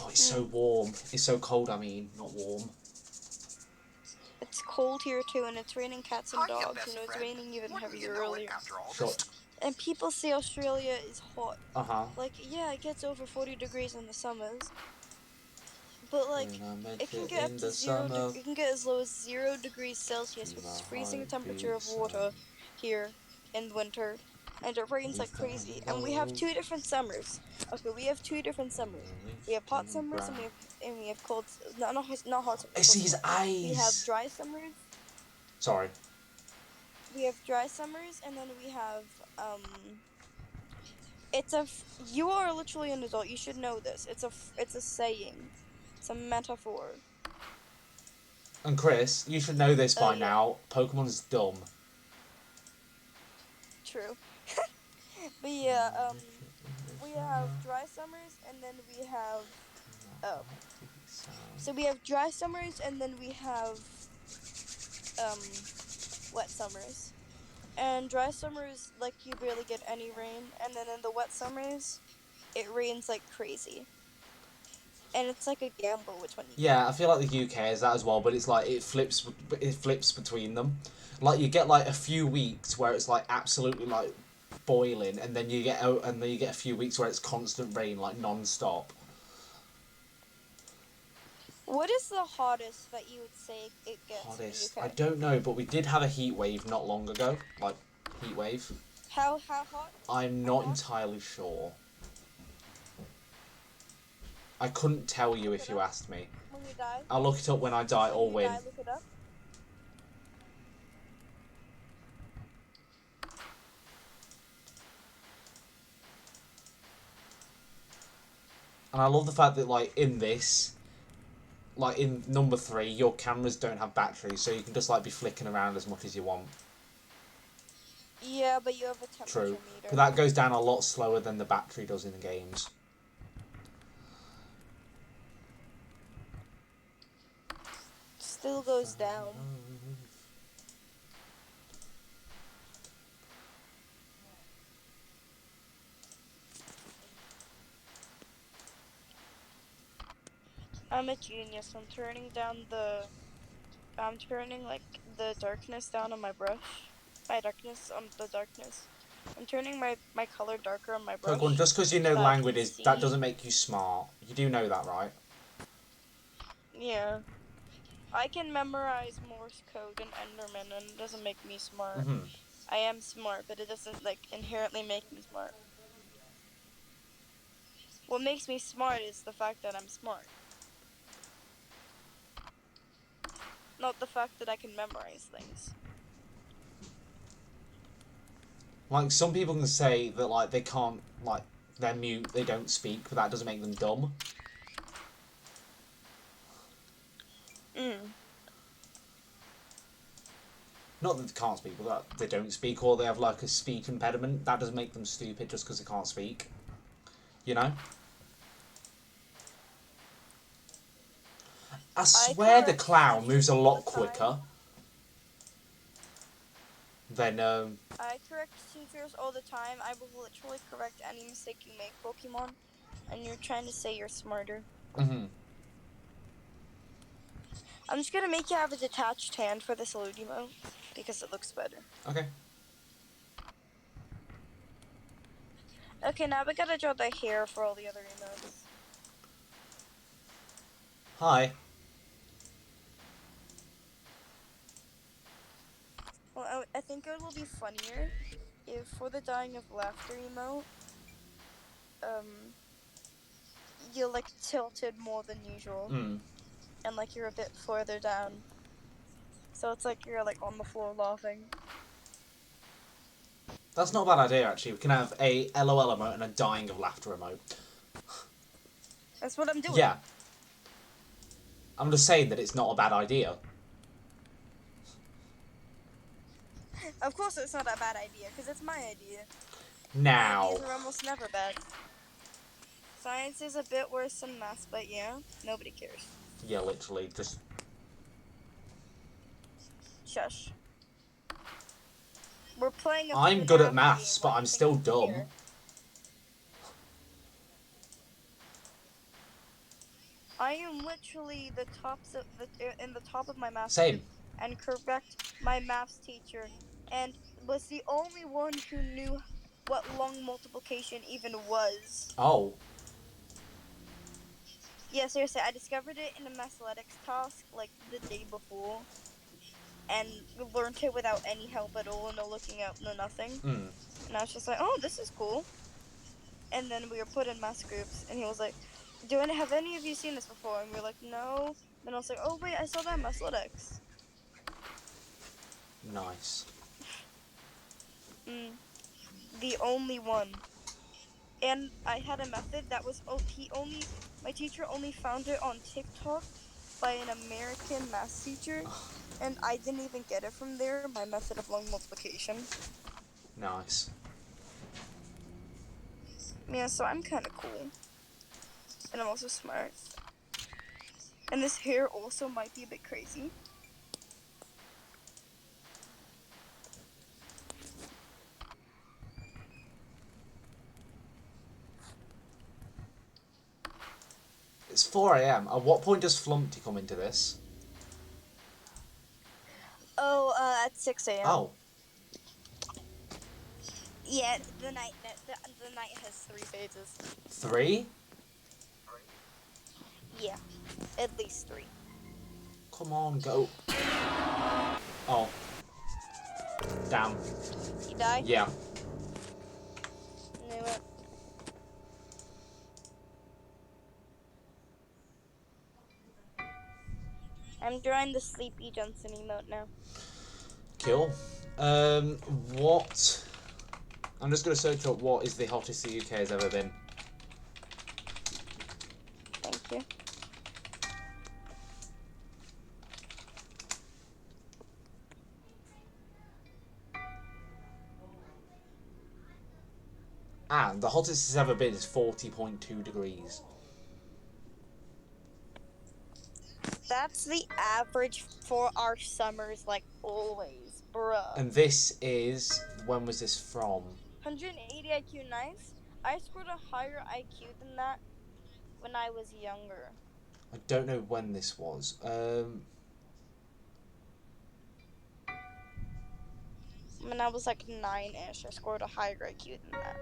Oh, it's so warm. It's so cold, I mean. Not warm. It's cold here too, and it's raining cats and dogs. You know, it's raining even heavier earlier. Shut. And people say Australia is hot. Uh-huh. Like, yeah, it gets over 40 degrees in the summers. But like, it can get up to it can get as low as 0 degrees Celsius, which is freezing temperature of water here in winter, and it rains like crazy. And we have 2 different summers. Okay, we have 2 different summers. We have hot summers and we have cold. Not hot summers. It's these eyes. We have dry summers. Sorry. We have dry summers, and then we have you are literally an adult. You should know this. It's a saying. It's a metaphor. And Chris, you should know this by yeah. now. Pokemon is dumb. True. But yeah, we have dry summers and then we have so we have dry summers and then we have wet summers. And dry summers, like, you barely get any rain, and then in the wet summers it rains like crazy. And it's like a gamble which one you Yeah, I feel like the UK is that as well, but it's like it flips between them. Like you get like a few weeks where it's like absolutely like boiling, and then you get a few weeks where it's constant rain, like non-stop. What is the hottest that you would say it gets Hottest? in I the UK? don't know, but we did have a heat wave not long ago, like heat wave. How hot? I'm not entirely sure. I couldn't tell you if you asked me. When you die? I'll look it up when I die or win. Look it up. And I love the fact that, like, in this, like, in number 3, your cameras don't have batteries, so you can just, like, be flicking around as much as you want. Yeah, but you have a temperature True. meter. But that goes down a lot slower than the battery does in the games. Still goes down. I'm a genius. I'm turning down the I'm turning like the darkness down on my brush. My darkness on the darkness. I'm turning my color darker on my brush. Pokemon, just because you know so languages, that doesn't make you smart. You do know that, right? Yeah. I can memorize Morse code and Enderman, and it doesn't make me smart. Mm-hmm. I am smart, but it doesn't like inherently make me smart. What makes me smart is the fact that I'm smart. Not the fact that I can memorize things. Like, some people can say that, like, they can't, like, they're mute, they don't speak, but that doesn't make them dumb. Not that they can't speak, but that they don't speak, or they have, like, a speech impediment. That doesn't make them stupid just because they can't speak. You know? I swear the clown moves a lot quicker than, I correct teachers all the time. I will literally correct any mistake you make, Pokemon. And you're trying to say you're smarter. Mm-hmm. I'm just gonna make you have a detached hand for the salute emote, because it looks better. Okay. Okay, now we gotta draw the hair for all the other emotes. Hi. Well, I think it will be funnier if for the dying of laughter emote, you're like tilted more than usual. And like you're a bit further down. So it's like you're like on the floor laughing. That's not a bad idea, actually. We can have a LOL emote and a dying of laughter emote. That's what I'm doing. Yeah. I'm just saying that it's not a bad idea. Of course it's not a bad idea, because it's my idea. Now. My ideas are almost never bad. Science is a bit worse than math, but yeah, nobody cares. Yeah, literally, just... Shush. We're playing a I'm good at FNaF maths, game. but What do I'm you still think is dumb. here? I am literally in the top of my math Same. group and correct my maths teacher, and was the only one who knew what long multiplication even was. Oh. Yeah, seriously, I discovered it in a mathletics task like the day before, and learned it without any help at all, no looking up, no nothing. And I was just like, oh, this is cool. And then we were put in math groups, and he was like, have any of you seen this before? And we were like, no. Then I was like, oh wait, I saw that in mathletics. Nice. The only one. And I had a method that was my teacher only found it on TikTok by an American math teacher, and I didn't even get it from there, my method of long multiplication. Nice. Yeah, so I'm kind of cool. And I'm also smart. And this hair also might be a bit crazy. It's 4 AM. At what point does Flumpty come into this? Oh, at 6 a.m. Oh. Yeah, the night has 3 phases. 3? Yeah, at least 3. Come on, go. Oh. Damn. You die? Yeah. Knew it. I'm drawing the Sleepy Johnson emote now. Cool. What... I'm just going to search up what is the hottest the UK has ever been. Thank you. And the hottest it's ever been is 40.2 degrees. That's the average for our summers, like always, bruh. And this is... When was this from? 180 IQ nice. I scored a higher IQ than that when I was younger. I don't know when this was. when I was like 9-ish. I scored a higher IQ than that.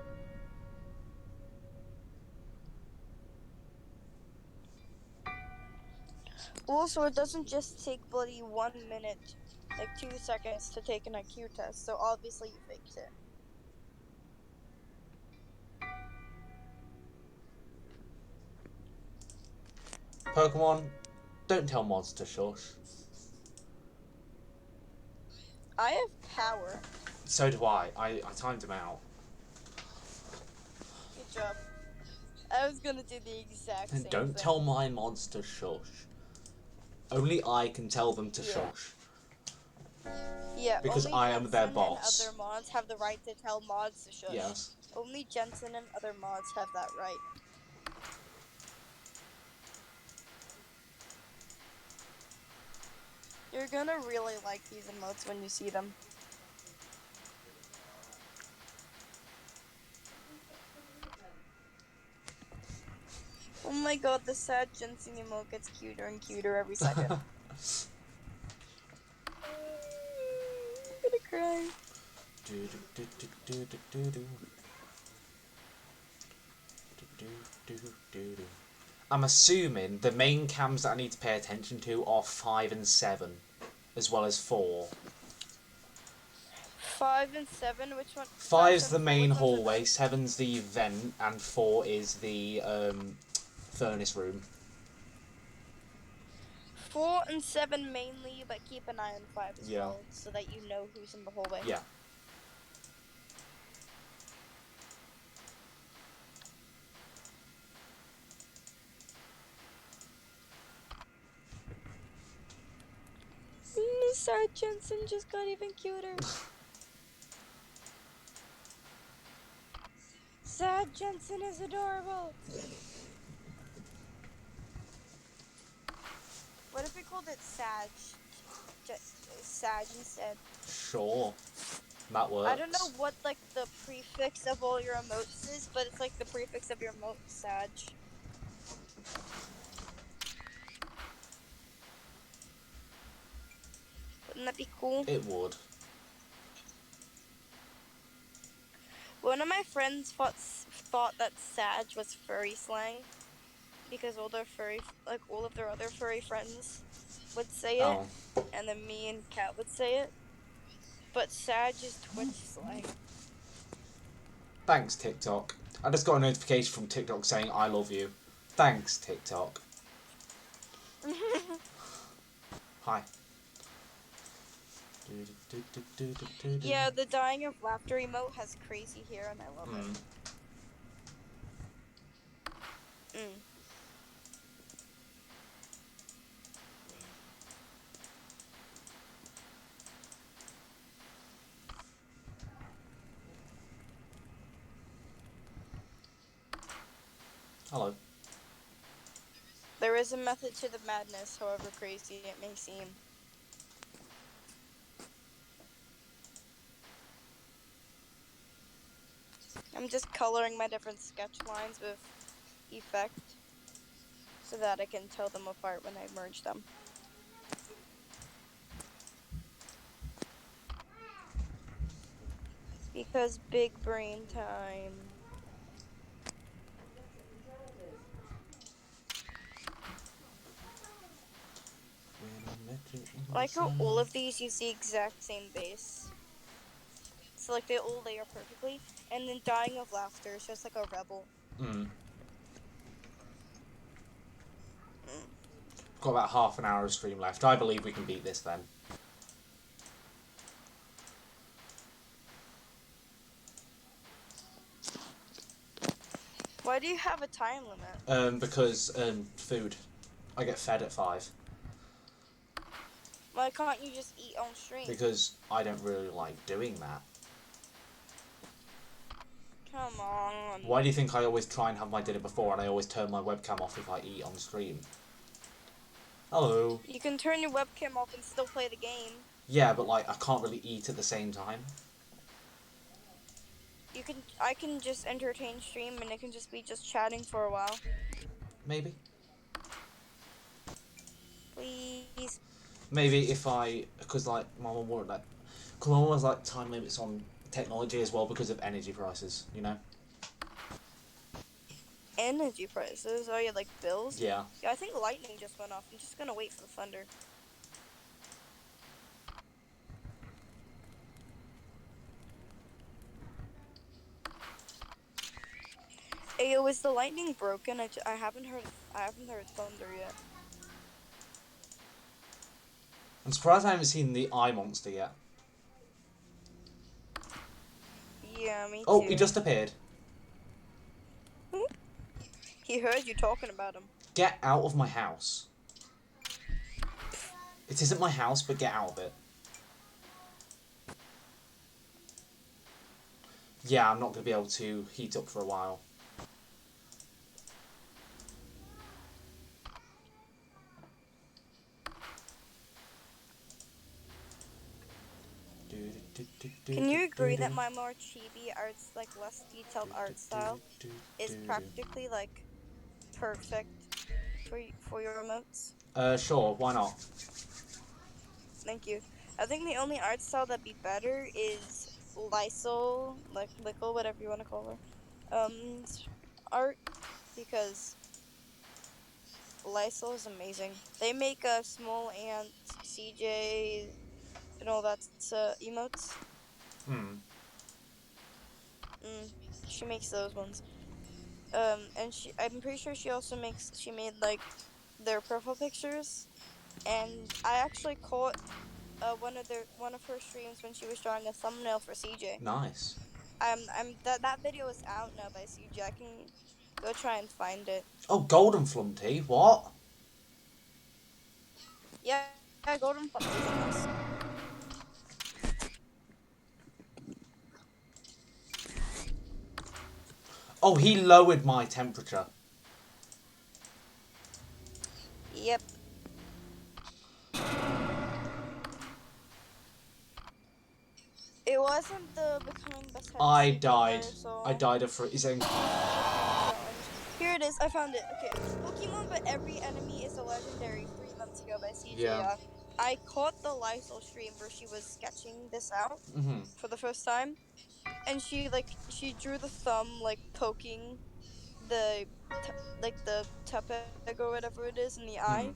Also, it doesn't just take bloody 1 minute, like 2 seconds to take an IQ test, so obviously you faked it. Pokemon, don't tell mods to shush. I have power. So do I. I timed him out. Good job. I was gonna do the exact same And don't thing. tell my mods to shush. Only I can tell them to shush. Yeah, Because only I am their Jensen boss. and other mods have the right to tell mods to shush. Yes. Only Jensen and other mods have that right. You're gonna really like these emotes when you see them. Oh my god, the sad Jensen emote gets cuter and cuter every second. I'm gonna cry. I'm assuming the main cams that I need to pay attention to are 5 and 7, as well as 4. 5 and 7, which one? 5's the main which ones are hallway, those? 7's the vent, and 4 is the furnace room. 4 and 7 mainly, but keep an eye on 5 as Yeah. well, so that you know who's in the hallway. Yeah. Sad Jensen just got even cuter. Sad Jensen is adorable. What if we called it Sag? Sag instead. Sure. That works. I don't know what like the prefix of all your emotes is, but it's like the prefix of your emote, Sag. Wouldn't that be cool? It would. One of my friends thought that Sag was furry slang because all their furry, like all of their other furry friends would say it, and then me and Kat would say it. But Sag is Twitch slang. Thanks, TikTok. I just got a notification from TikTok saying I love you. Thanks, TikTok. Hi. Yeah, the dying of laughter emote has crazy hair, and I love it. Hello. There is a method to the madness, however crazy it may seem. I'm just coloring my different sketch lines with effect so that I can tell them apart when I merge them. Because big brain time. I like how all of these use the exact same base. So like they all layer perfectly, and then dying of laughter is just like a rebel. Got about half an hour of stream left. I believe we can beat this then. Why do you have a time limit? Because food. I get fed at 5. Why can't you just eat on stream? Because I don't really like doing that. Come on. Why do you think I always try and have my dinner before and I always turn my webcam off if I eat on stream? Hello. You can turn your webcam off and still play the game. Yeah, but like I can't really eat at the same time. I can just entertain stream and it can just be just chatting for a while. Maybe. Please. Maybe if because like my mum won't let. Come on, was like time limits on technology as well because of energy prices, you know? Energy prices? Oh yeah, like bills? Yeah. Yeah, I think lightning just went off. I'm just gonna wait for the thunder. Hey, is the lightning broken? I haven't heard thunder yet. I'm surprised I haven't seen the eye monster yet. Yeah, me Oh, too. he just appeared. He heard you talking about him. Get out of my house. It isn't my house, but get out of it. Yeah, I'm not going to be able to heat up for a while. Can you agree that my more chibi arts, like less detailed art style, is practically like perfect for your remotes? Sure, why not? Thank you. I think the only art style that'd be better is Lysol, like Lickle, whatever you want to call her, art, because Lysol is amazing. They make small ant, CJ, and all that emotes. Hmm. She makes those ones. And I'm pretty sure she made like their profile pictures, and I actually caught one of her streams when she was drawing a thumbnail for CJ. Nice. That video is out now by CJ. I can go try and find it. Oh, Golden Flumpty, what? Yeah, Golden Foxy's in this. Oh, he lowered my temperature. Yep. It wasn't the becoming best friend. I died. So I died of freezing. challenge. Here it is. I found it. Okay. Pokemon, but every enemy is a legendary. 3 months ago by CJ. Yeah. I caught the Lysol stream where she was sketching this out Mm-hmm. for the first time, and she drew the thumb like poking the the Tepeg or whatever it is in the eye,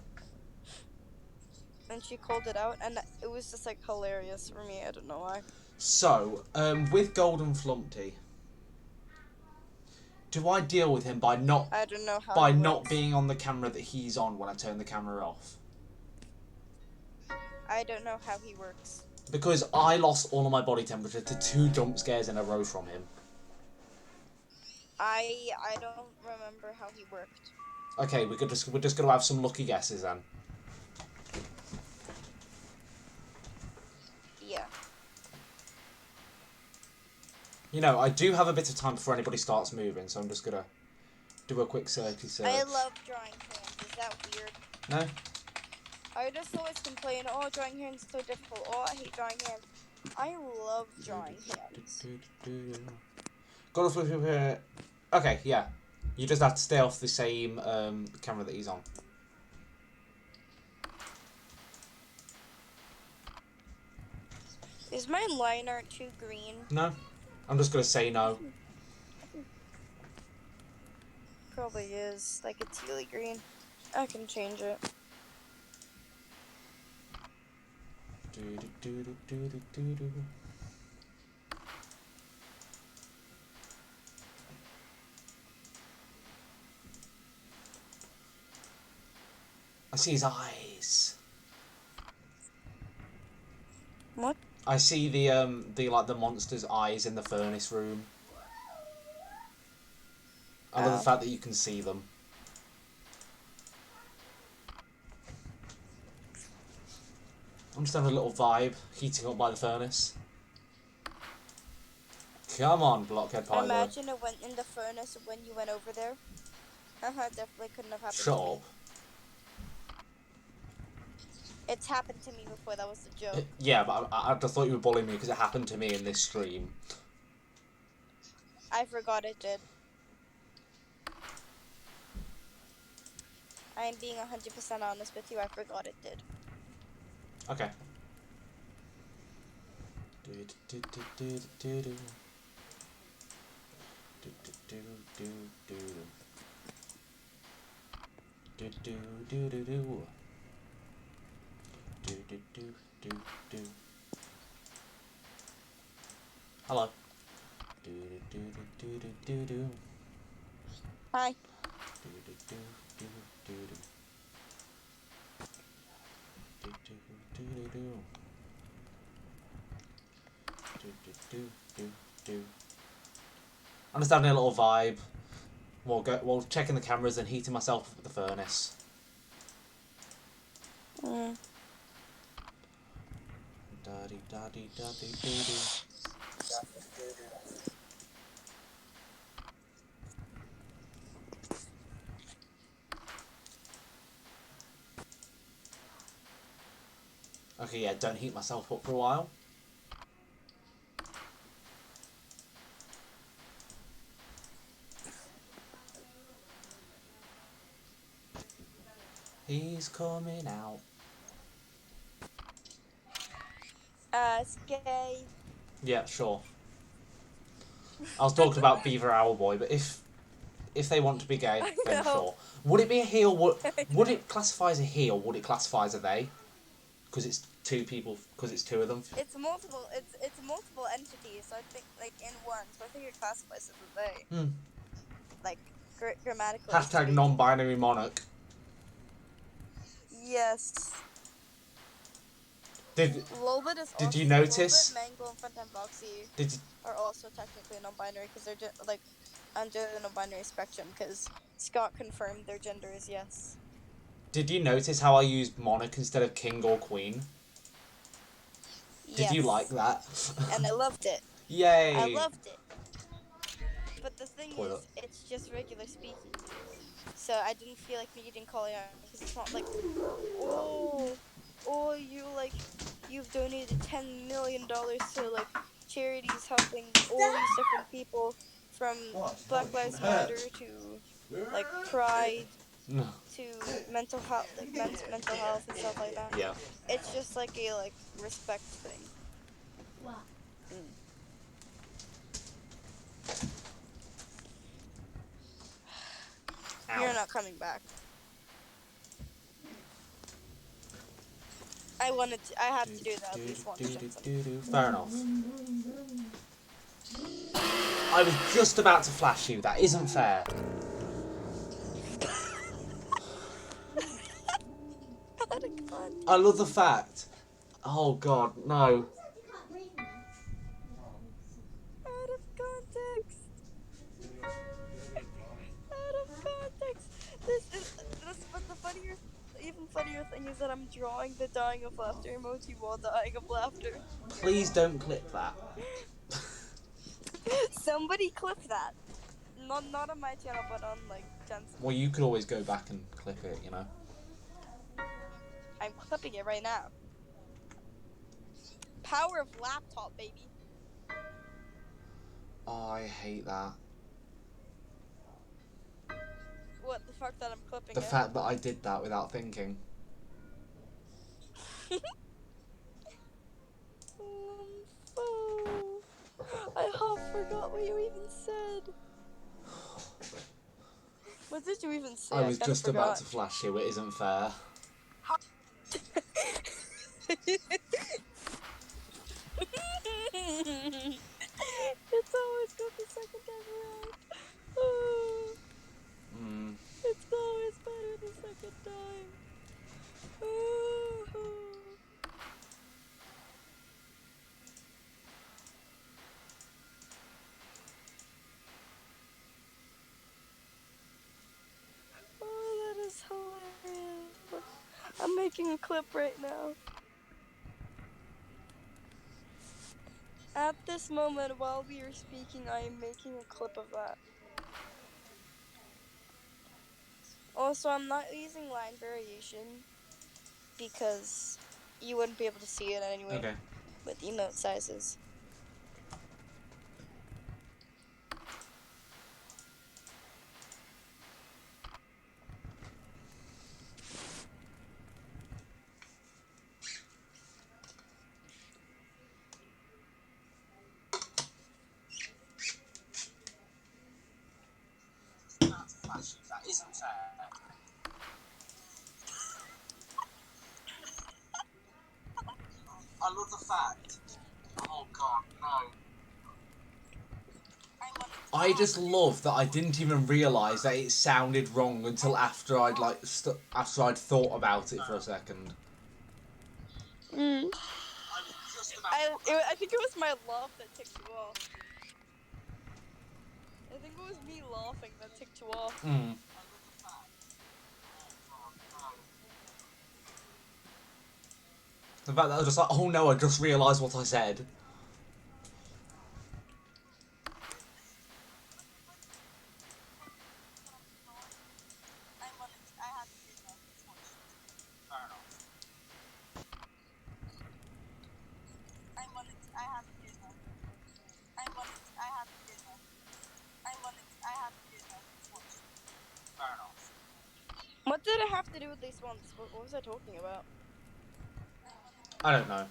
and she called it out, and it was just like hilarious for me. I don't know why. So, with Golden Flumpty, do I deal with him by not I don't know how. not being on the camera that he's on when I turn the camera off? I don't know how he works. Because I lost all of my body temperature to 2 jump scares in a row from him. I don't remember how he worked. Okay, we're just gonna have some lucky guesses then. Yeah. You know, I do have a bit of time before anybody starts moving, so I'm just gonna do a quick searchy search. I love drawing hands. Is that weird? No? I just always complain, oh, drawing hands is so difficult. Oh, I hate drawing hands. I love drawing hands. Got to flip here. Okay, yeah. You just have to stay off the same camera that he's on. Is my line art too green? No? I'm just gonna say no. Probably is. Like a tealy green. I can change it. I see his eyes. What? I see the monster's eyes in the furnace room. I love the fact that you can see them. I'm just having a little vibe, heating up by the furnace. Come on, Blockhead Pyro. Imagine it went in the furnace when you went over there. Haha, definitely couldn't have happened Shut to me. up. It's happened to me before, that was the joke. Yeah, but I just thought you were bullying me because it happened to me in this stream. I forgot it did. I am being 100% honest with you, I forgot it did. Okay. Hello. Hi. I'm just having a little vibe while checking the cameras and heating myself up at the furnace. Okay, yeah, don't heat myself up for a while. He's coming out. It's gay. Yeah, sure. I was talking about Beaver Owlboy, but if they want to be gay, then sure. Would it be a he or would it classify as a he or would it classify as a they? Because it's two people. Because it's two of them. It's multiple. It's multiple entities. So I think like in one. So I think it classifies as a they. Hmm. Like grammatically. Hashtag non-binary monarch. Yes. Did Did you notice? Mango and FNaF Boxy Did you, are also technically non-binary because they're like under the non-binary spectrum. Because Scott confirmed their gender is yes. Did you notice how I used monarch instead of king or queen? Did you like that? And I loved it. Yay! I loved it. But the thing Toilet. is, it's just regular speaking. So I didn't feel like needing calling out because it's not like, you've donated $10 million to like charities helping all these different people from Black Lives Matter to like Pride to mental health, like mental health and stuff like that. Yeah. It's just like a respect thing. Wow. You're not coming back. I had to do that at least once, Jensen. Fair enough. I was just about to flash you. That isn't fair. I love the fact. Oh God, no. Out of context. Out of context. But the even funnier thing is that I'm drawing the dying of laughter emoji while dying of laughter. Please don't clip that. Somebody clip that. Not on my channel, but on like Jensen. Well, you could always go back and clip it, you know. I'm clipping it right now. Power of laptop, baby. Oh, I hate that. What, the fact that I'm clipping The it? fact that I did that without thinking. I half forgot what you even said. What did you even say? I was just forgot. about to flash you. It isn't fair. It's always good the second time around. It's always better the second time. Oh, that is hilarious. I'm making a clip right now. At this moment, while we are speaking, I am making a clip of that. Also, I'm not using line variation because you wouldn't be able to see it anyway. Okay. With emote sizes. I love the fact. Oh god, no. I just love that I didn't even realise that it sounded wrong until after I'd after I'd thought about it for a second. I think it was my laugh that ticked you off. I think it was me laughing that ticked you off. The fact that I was just like, oh no, I just realised what I said. What did it have to do with these ones? What was I talking about? I don't know. I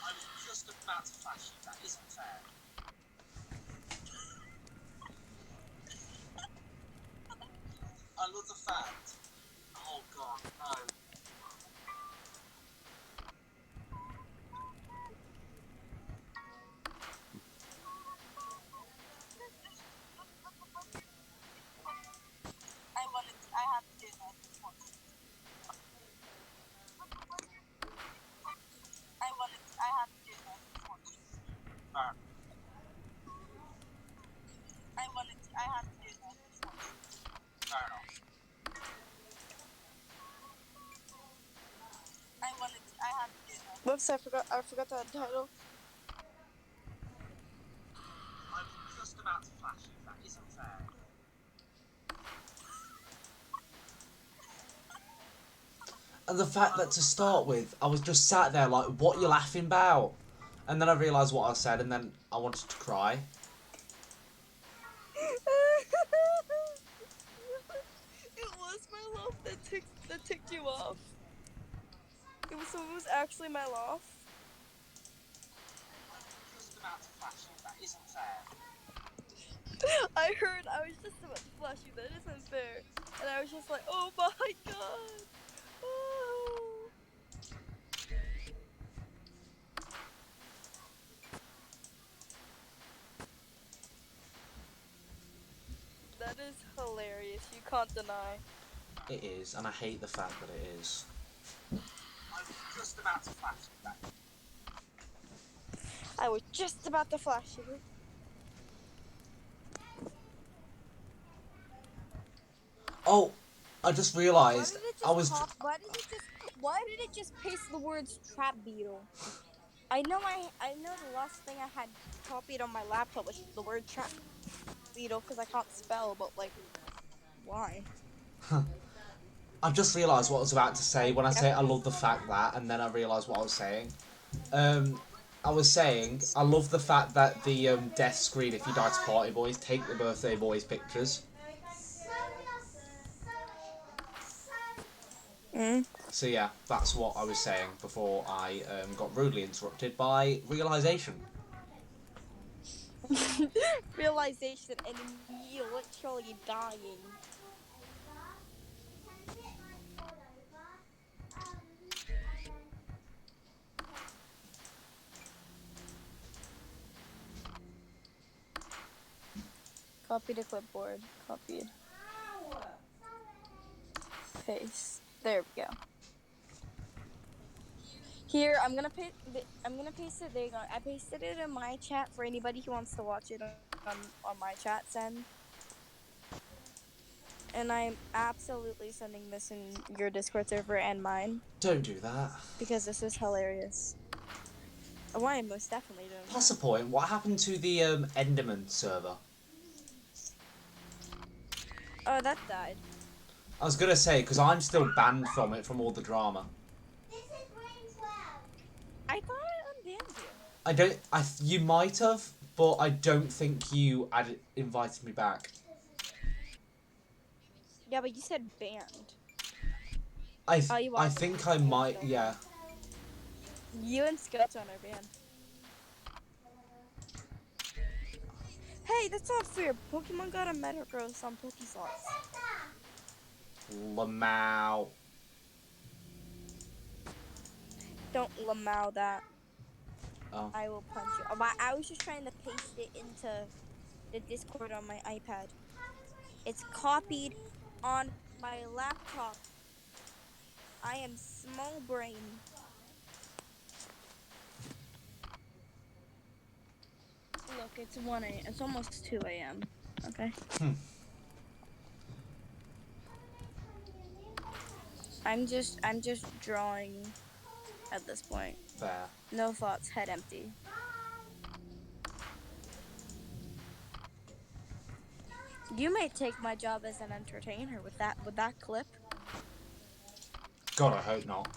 was just about to flash you. That isn't fair. I love the fact. Oh god, no. Whoops, I forgot the title. I was just about to flash you. That isn't fair. And the fact that to start with, I was just sat there like, what are you laughing about? And then I realised what I said, and then I wanted to cry. It was my laugh that ticked you off. It was actually my laugh. Just about to flash you. That isn't fair. I was just about to flash you. That isn't fair. And I was just like, oh my god. Oh. That is hilarious. You can't deny. It is, and I hate the fact that it is. I was just about to flash you. That. I was just about to flash you. Oh, I just realised I was. Why did it just paste the words trap beetle? I know the last thing I had copied on my laptop was the word trap beetle because I can't spell, but like, why? I've just realised what I was about to say when I say I love the fact that, and then I realised what I was saying. I was saying I love the fact that the death screen, if you die to party boys, take the birthday boys pictures. So yeah, that's what I was saying before I got rudely interrupted by realisation. Realization and me literally dying. Copy to clipboard. Copied. Paste. There we go. Here, I'm gonna paste it. There you go. I pasted it in my chat for anybody who wants to watch it on my chat send. And I'm absolutely sending this in your Discord server and mine. Don't do that. Because this is hilarious. Oh, I am most definitely doing that. That's the point. What happened to the Enderman server? Oh, that died. I was gonna say, because I'm still banned from it from all the drama. I thought I unbanned you. I don't. You might have, but I don't think you had invited me back. Yeah, but you said banned. I think I might. Yeah. You and Skeleton are banned. Hey, that's not fair. Pokemon got a Metagross on Pokeslots. Lamau. Don't Lamau that. Oh. I will punch you. I was just trying to paste it into the Discord on my iPad. It's copied on my laptop. I am small brain. Look, it's 1 a.m. It's almost 2 a.m. Okay. I'm just drawing at this point. Fair. No thoughts, head empty. You may take my job as an entertainer with that clip. God, I hope not.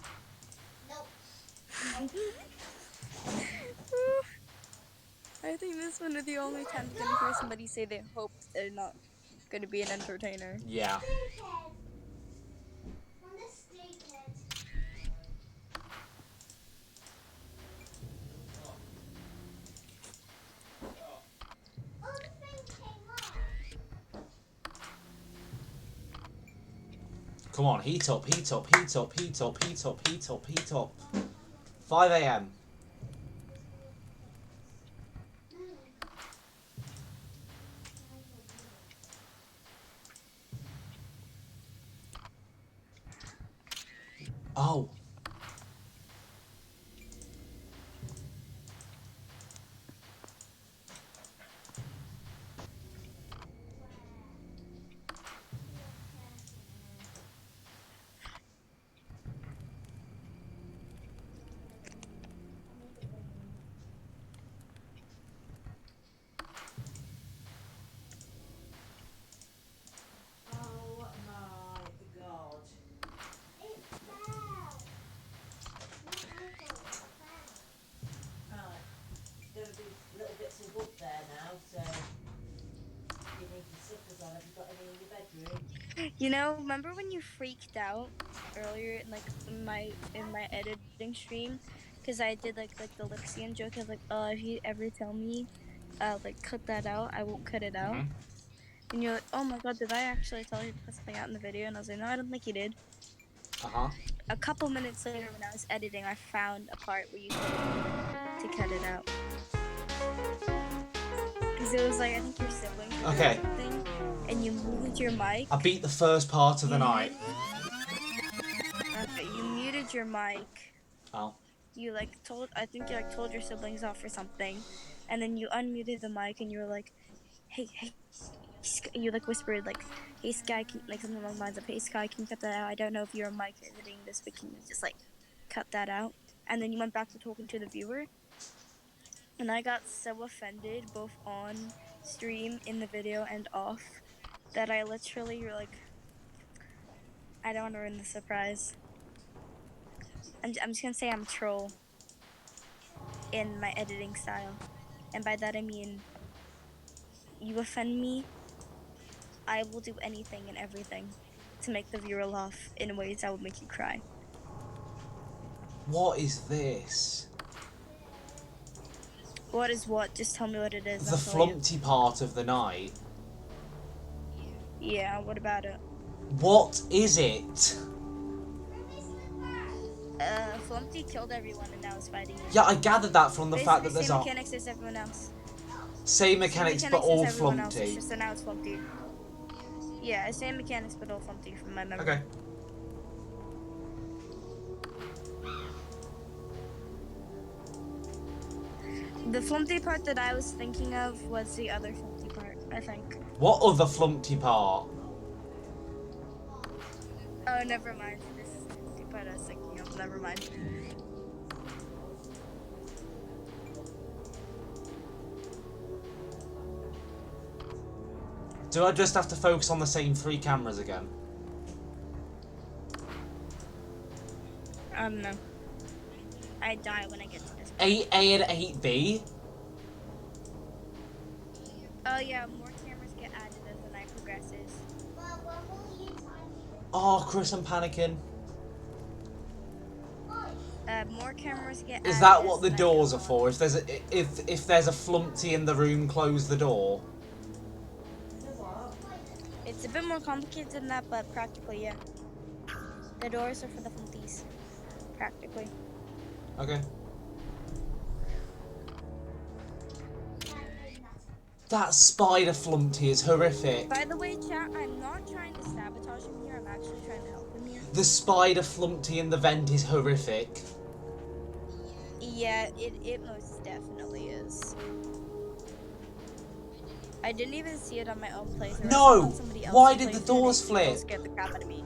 I think this is one of the only times I'm gonna hear somebody say they hope they're not gonna be an entertainer. Yeah. Come on, heat up, heat up, heat up, heat up, heat up, heat up, heat up. 5 a.m. Oh. You know, remember when you freaked out earlier in like in my editing stream because I did like the Lixian joke of like, if you ever tell me, like cut that out, I won't cut it out. And you're like, oh my god, did I actually tell you to cut something out in the video? And I was like, no, I don't think you did. A couple minutes later, when I was editing, I found a part where you told me to cut it out. Because it was like, I think your siblings or something, and you muted your mic. I beat the first part of the night. Okay, you muted your mic. Oh. You I think you told your siblings off or something, and then you unmuted the mic and you were like, hey, you like whispered like, hey Sky, like something along the lines of, hey Sky, can you cut that out? I don't know if you're on mic editing this, but can you just like cut that out? And then you went back to talking to the viewer, and I got so offended both on stream, in the video, and off, that I literally were like, I don't want to ruin the surprise. I'm just gonna say I'm a troll in my editing style, and by that I mean, you offend me, I will do anything and everything to make the viewer laugh in ways that would make you cry. What is this? What is what? Just tell me what it is. The flumpty part of the night. Yeah, what about it? What is it? Flumpty killed everyone and now is fighting you. Yeah, I gathered that from the fact that there's same mechanics as everyone else. Same mechanics, but all Flumpty. It's just that now it's Flumpty. Yeah, same mechanics, but all Flumpty from my memory. Okay. The Flumpty part that I was thinking of was the other Flumpty part, I think. What other Flumpty part? Oh, never mind. This is the Flumpty part I was thinking of. Never mind. Do I just have to focus on the same 3 cameras again? No. I die when I get to this. 8A and 8B? Oh yeah, more cameras get added as the night progresses. Oh, Chris, I'm panicking. More cameras get added. Is that what the doors are for? If there's a Flumpty in the room, close the door. It's a bit more complicated than that, but practically, yeah. The doors are for the flunkies. Practically. Okay. That spider flumpty is horrific. By the way, chat, I'm not trying to sabotage him here. I'm actually trying to help him here. The spider flumpty in the vent is horrific. Yeah, it most definitely is. I didn't even see it on my own playthrough. No! Why did the doors flip? Scared the crap out of me.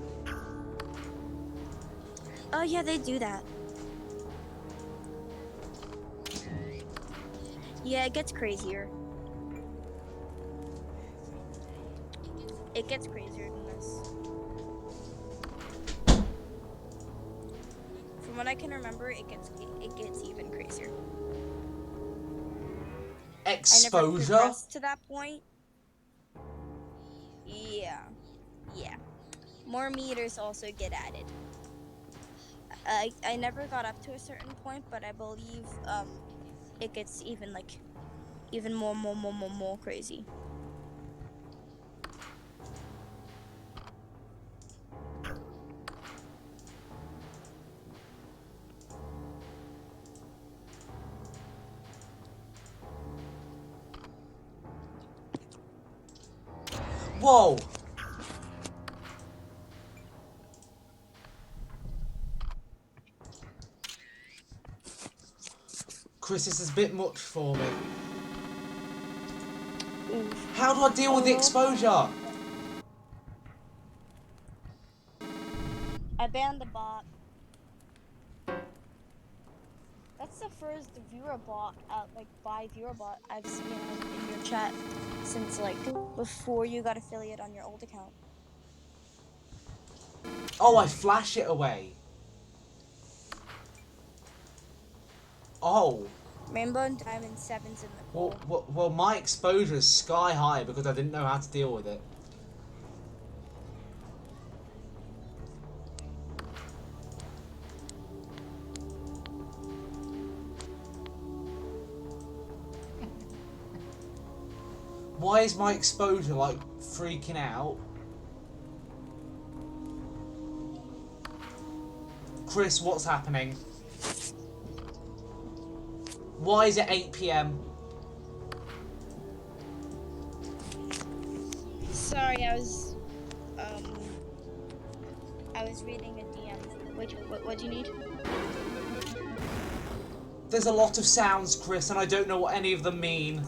Oh yeah, they do that. Yeah, it gets crazier. It gets crazier than this. From what I can remember, it gets even crazier. Exposure? I never progressed to that point. Yeah. More meters also get added. I never got up to a certain point, but I believe it gets even more crazy. Whoa! Chris, this is a bit much for me. How do I deal with the exposure? I banned the bot. That's the first viewer bot, by viewer bot I've seen in your chat since before you got affiliate on your old account. Oh, I flash it away. Oh. Rainbow and Diamond 7's in the pool. Well, my exposure is sky high because I didn't know how to deal with it. Why is my exposure freaking out? Chris, what's happening? Why is it 8 PM? Sorry, I was reading a DM. What do you need? There's a lot of sounds, Chris, and I don't know what any of them mean.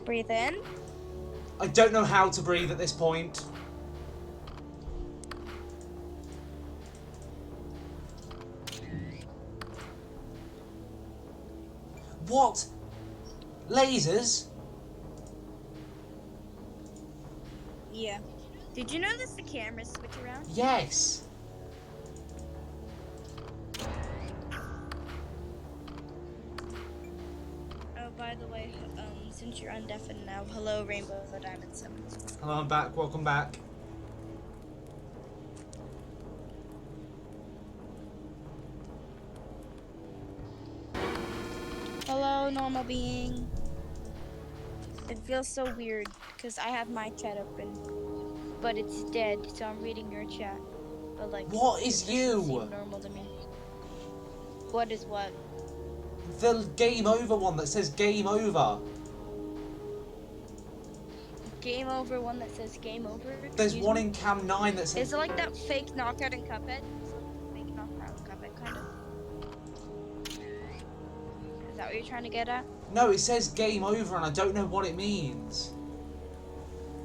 Breathe in. I don't know how to breathe at this point. What? Lasers? Yeah. Did you notice the cameras switch around? Yes. Oh, by the way, since you're undeafened now, hello, Rainbow the Diamond 7. Hello, I'm back. Welcome back. Hello, normal being. It feels so weird because I have my chat open, but it's dead, so I'm reading your chat. But what is you? Seem normal to me. What is what? The game over one that says game over. Game over one that says game over? There's one in Cam 9 that says... Is it like that fake knockout in Cuphead? Is it like fake knockout in Cuphead, kind of? Is that what you're trying to get at? No, it says game over and I don't know what it means.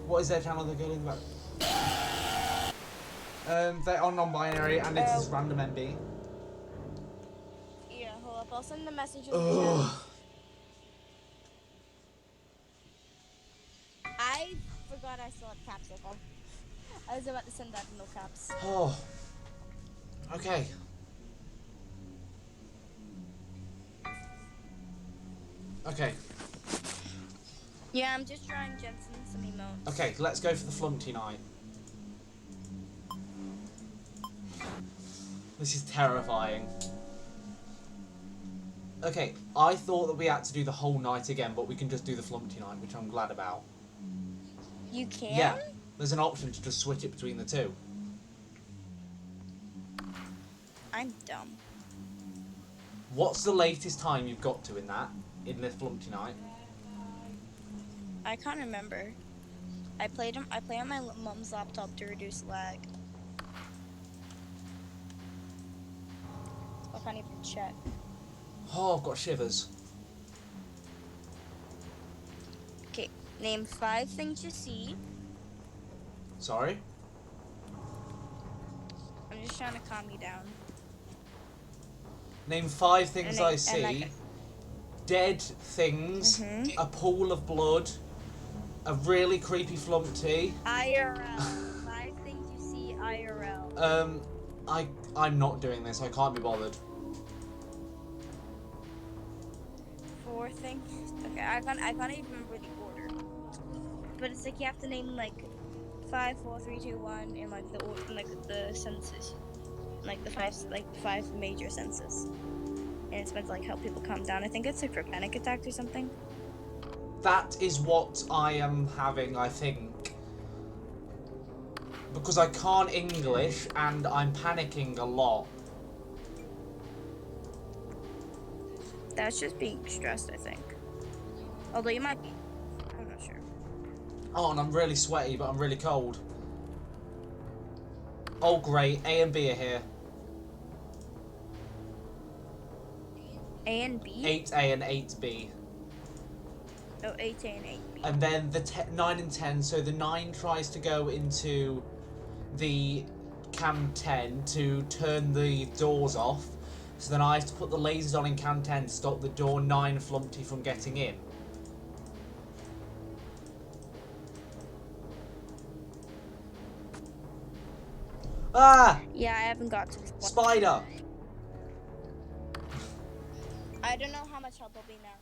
What is their channel they're going about? They are non-binary and it is random MB. Yeah, hold up. I'll send the message in the chat. I forgot I still had caps lock on. I was about to send that in no caps. Oh. Okay. Okay. Yeah, I'm just drawing Jensen some emotes. Okay, let's go for the flumpty night. This is terrifying. Okay, I thought that we had to do the whole night again, but we can just do the Flumpty night, which I'm glad about. You can? Yeah, there's an option to just switch it between the two. I'm dumb. What's the latest time you've got to in the Flumpty night? I can't remember. I play on my mom's laptop to reduce lag. I can't even check. Oh, I've got shivers. Okay, name 5 things you see. Sorry? I'm just trying to calm you down. Name 5 things I see. Dead things, Mm-hmm. a pool of blood, a really creepy Flumpty. IRL. 5 things you see IRL. I'm not doing this. I can't be bothered. 4 things. Okay, I can't even remember the order. But it's like you have to name like 5, 4, 3, 2, 1 in like the order, like the senses, like the 5 major senses. And it's meant to like help people calm down. I think it's like for panic attacks or something. That is what I am having, I think. Because I can't English and I'm panicking a lot. That's just being stressed, I think. Although you might be. I'm not sure. Oh, and I'm really sweaty, but I'm really cold. Oh, great. A and B are here. A and B? 8A and 8B. Oh, 8A and 8B. And then the 9 and 10. So the 9 tries to go into the cam 10 to turn the doors off. So then I have to put the lasers on in cam 10 to stop the door 9 Flumpty from getting in. Ah! Yeah, I haven't got to this point. Spider! I don't know how much help I'll be now.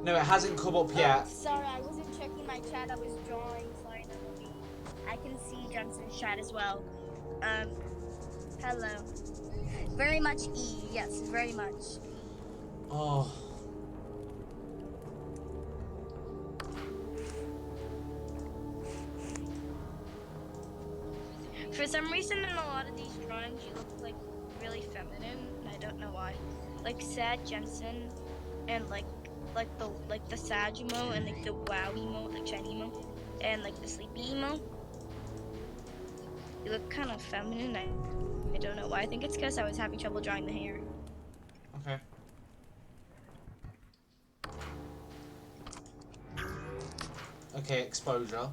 No, it hasn't come up yet. Oh, sorry, I wasn't checking my chat. I was drawing. Sorry, Natalie. I can see Jensen's chat as well. Hello. Very much E. Yes, very much. Oh. For some reason, in a lot of these drawings, you look like really feminine. And I don't know why. Like sad Jensen, and like the sad emo, and like the wow emo, like shiny emo, and like the sleepy emo. You look kind of feminine. I don't know why. I think it's because I was having trouble drawing the hair. Okay. Okay, exposure.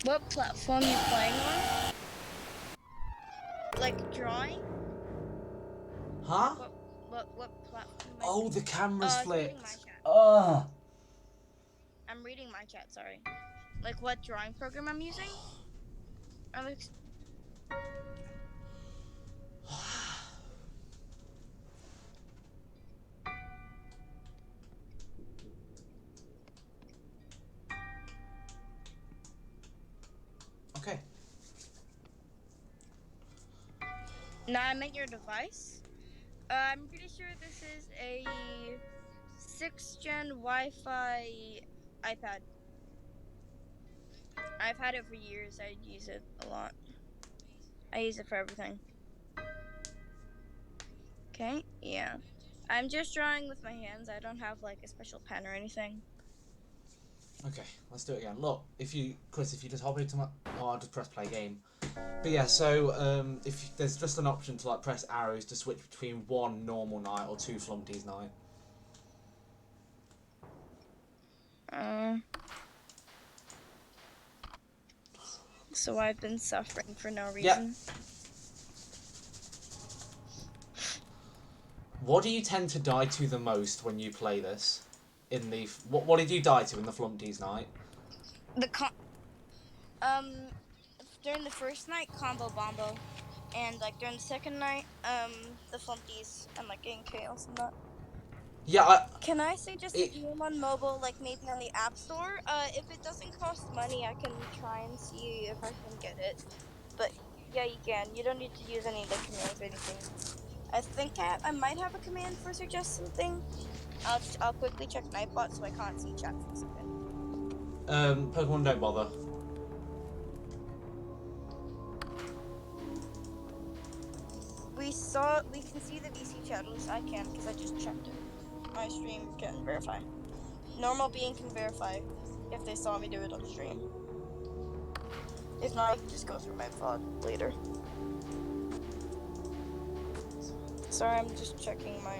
What platform you playing on? Like drawing? Huh? What platform? Oh, the camera's reading flipped. my chat. Ugh. I'm reading my chat. Sorry. Like what drawing program I'm using? Alex. Okay. Now I meant your device. I'm pretty sure this is a 6th gen Wi-Fi iPad. I've had it for years. I use it a lot. I use it for everything. Okay, yeah. I'm just drawing with my hands. I don't have like a special pen or anything. Okay, let's do it again. Look, Chris, if you just hop into my... Oh, I'll just press play game. But yeah, so if there's just an option to like press arrows to switch between 1 normal night or 2 Flumpty's night. So I've been suffering for no reason. Yep. What do you tend to die to the most when you play this? In the... What did you die to in the Flumpty's night? during the first night, combo bombo, and like during the second night, the flunkies and like getting chaos and that. Yeah, Can I suggest a game on mobile, like maybe on the App Store? If it doesn't cost money, I can try and see if I can get it. But yeah, you can. You don't need to use any like commands or anything. I think I might have a command for suggest something. I'll quickly check Nightbot so I can't see chat for a second. Pokemon don't bother. We can see the VC chat, at least I can, because I just checked it. My stream can verify. Normal being can verify if they saw me do it on stream. If not, I can just go through my VOD later. Sorry, I'm just checking my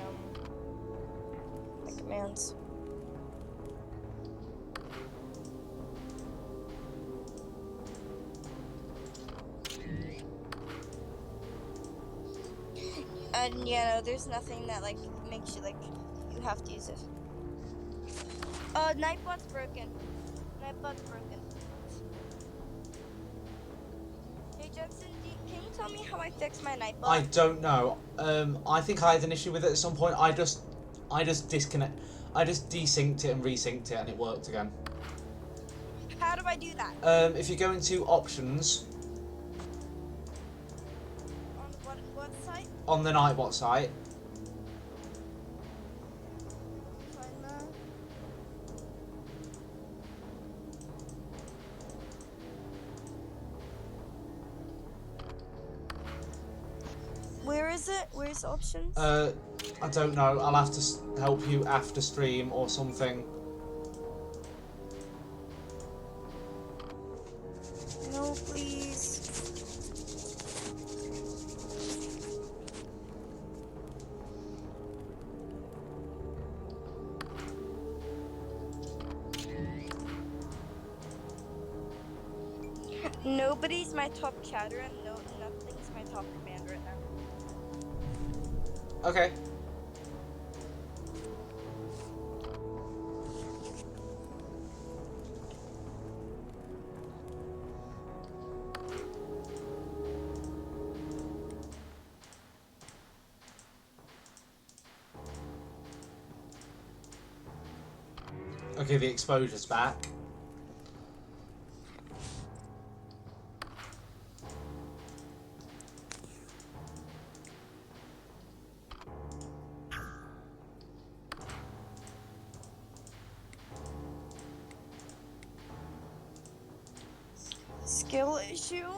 commands. And yeah, no, there's nothing that like makes you like you have to use it. Nightbot's broken. Nightbot's broken. Hey Jensen, can you tell me how I fix my Nightbot? I don't know. I think I had an issue with it at some point. I just disconnect. I just desynced it and resynced it, and it worked again. How do I do that? If you go into options On what site? on the Nightbot site. Find that. Where is it? Where's options? I don't know. I'll have to help you after stream or something. No, please. Nobody's my top chatter and nothing's my top command right now. Okay. Okay, the exposure's back. Skill issue?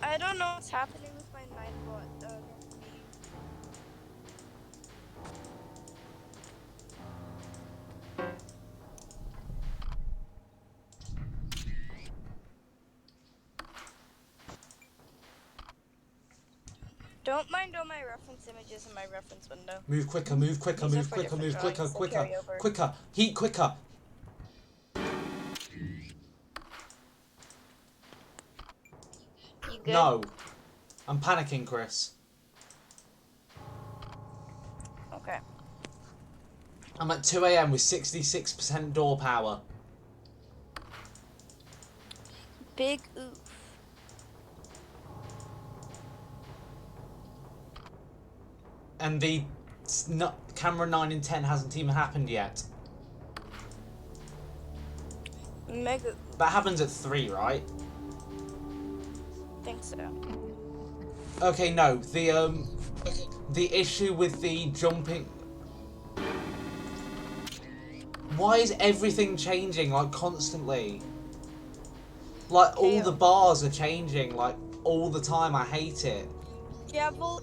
I don't know what's happening with my Nightbot. Don't mind all my reference images in my reference window. Move quicker, move quicker, These are move for quicker, different move quicker, drawings that quicker, carry over. quicker, heat quicker. You good? No. I'm panicking, Chris. Okay. I'm at 2 AM with 66% door power. Big oof. And the camera 9 and 10 hasn't even happened yet. Mega. That happens at 3, right? Think so. Okay, no. The issue with the jumping. Why is everything changing like constantly? Like all the bars are changing like all the time. I hate it. Jevil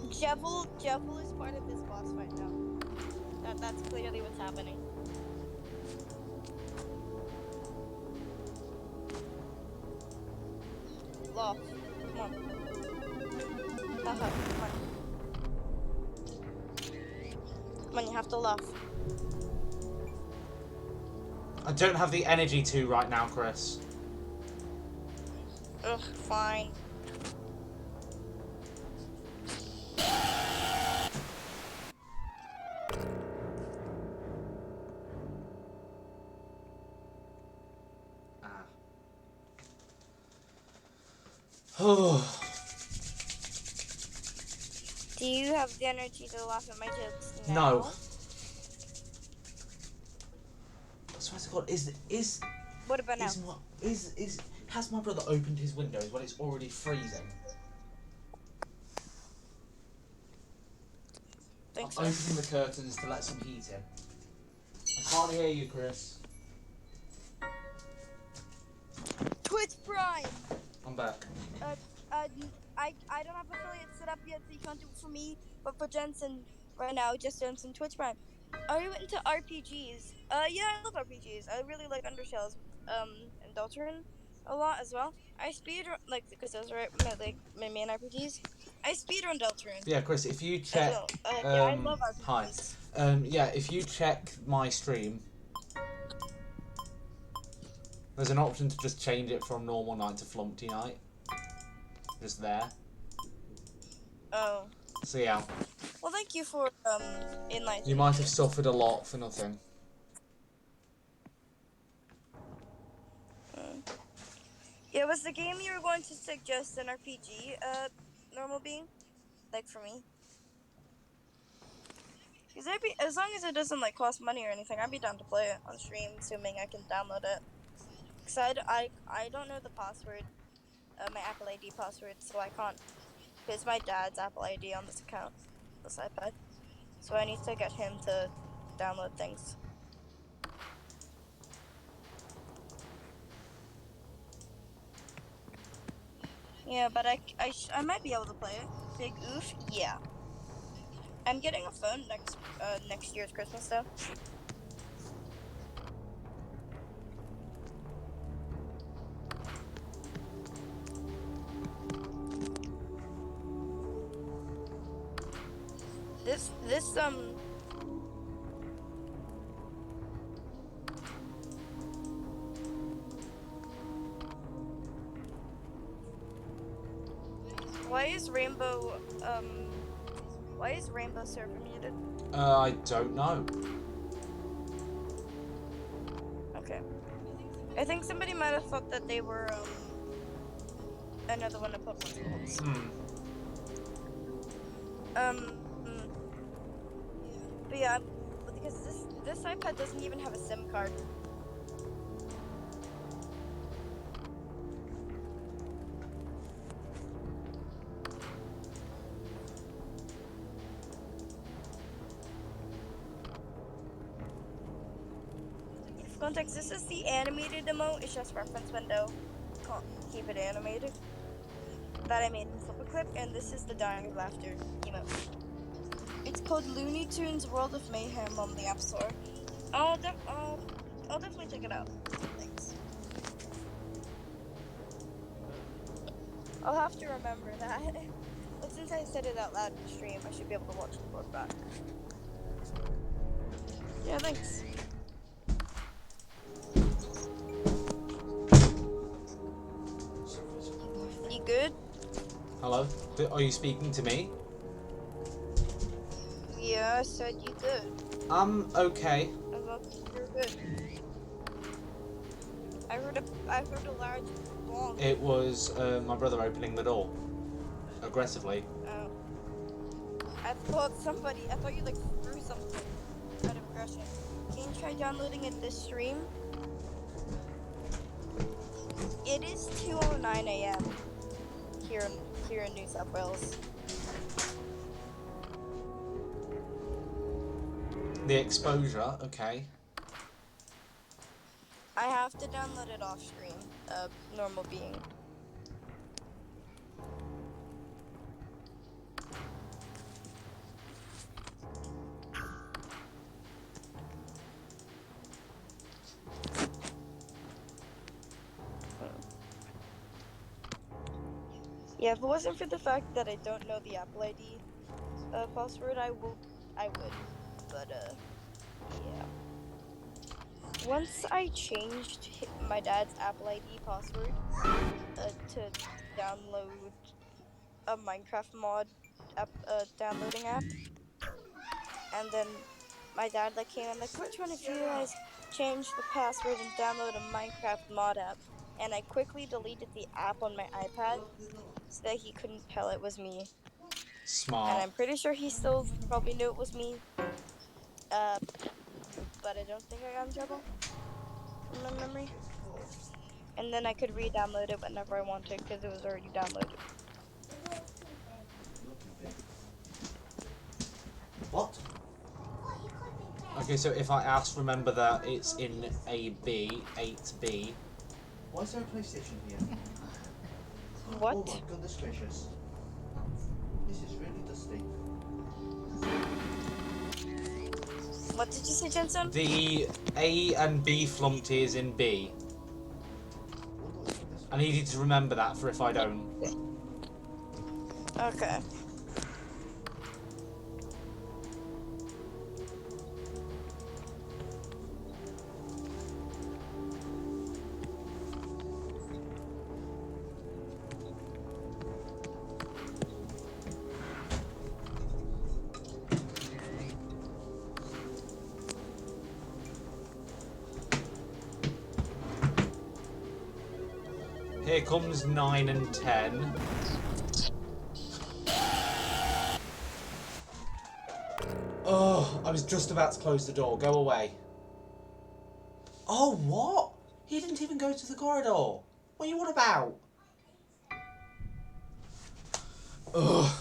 is part of this boss right now. That's clearly what's happening. Loft. Come on. Haha, come on. Come on, you have to laugh. I don't have the energy to right now, Chris. Ugh, fine. Do you have the energy to laugh at my jokes now? No. I swear to God, is What about now? has my brother opened his windows when it's already freezing? Think I'm so. opening the curtains to let some heat in. I can't hear you, Chris. Twitch Prime! I'm back. I don't have affiliate set up yet, so you can't do it for me, but for Jensen right now, just Jensen Twitch Prime. Are you into RPGs? Yeah, I love RPGs. I really like Undershells, and Deltarune a lot as well. I speedrun, like, because those are my main RPGs. I speedrun Deltarune. Yeah, Chris, if you As check... well. Yeah, I love Hi. RPGs. Yeah, if you check my stream, there's an option to just change it from normal night to flumpty night. Just there. Oh. So yeah. Well, thank you for, enlightening You might me. have suffered a lot for nothing. Yeah, was the game you were going to suggest an RPG, normal being? Like, for me? Because as long as it doesn't, like, cost money or anything, I'd be down to play it on stream, assuming I can download it. Because I don't know the password, my Apple ID password, so I can't. Because my dad's Apple ID on this account, this iPad. So I need to get him to download things. Yeah, but I might be able to play it. Big oof, yeah. I'm getting a phone next year's Christmas though. This why is Rainbow server muted? I don't know. Okay. I think somebody might have thought that they were another one of Pokemon's. But yeah, because this iPad doesn't even have a SIM card. For context, this is the animated emote. It's just reference window. Can't keep it animated. That I made in Flipperclip, and this is the dying of laughter emote. It's called Looney Tunes World of Mayhem on the App Store. I'll definitely check it out. Thanks. I'll have to remember that. But since I said it out loud in the stream, I should be able to watch the board back. Yeah, thanks. You good? Hello? Are you speaking to me? Yeah, I said you good. Okay. I thought you're good. I heard a large bong. It was my brother opening the door. Aggressively. Oh. I thought you like threw something out of aggression. Can you try downloading it this stream? It is 2:09 a.m. here in New South Wales. The exposure, okay. I have to download it off stream. Normal being. Yeah, if it wasn't for the fact that I don't know the Apple ID password, I would. But yeah. Once I changed my dad's Apple ID password to download a Minecraft mod downloading app, and then my dad came and which one of you guys changed the password and download a Minecraft mod app? and I quickly deleted the app on my iPad so that he couldn't tell it was me. Smart. And I'm pretty sure he still probably knew it was me. But I don't think I got in trouble from my memory. And then I could re-download it whenever I wanted because it was already downloaded. What? Okay, so if I ask, remember that it's in AB, 8B. Why is there a PlayStation here? What? Oh my goodness gracious. This is really dusty. What did you say, Jensen? The A and B flumpty is in B. I need you to remember that for if I don't. Okay. Here comes 9 and 10. Oh, I was just about to close the door. Go away. Oh, what? He didn't even go to the corridor. What are you on about? Ugh.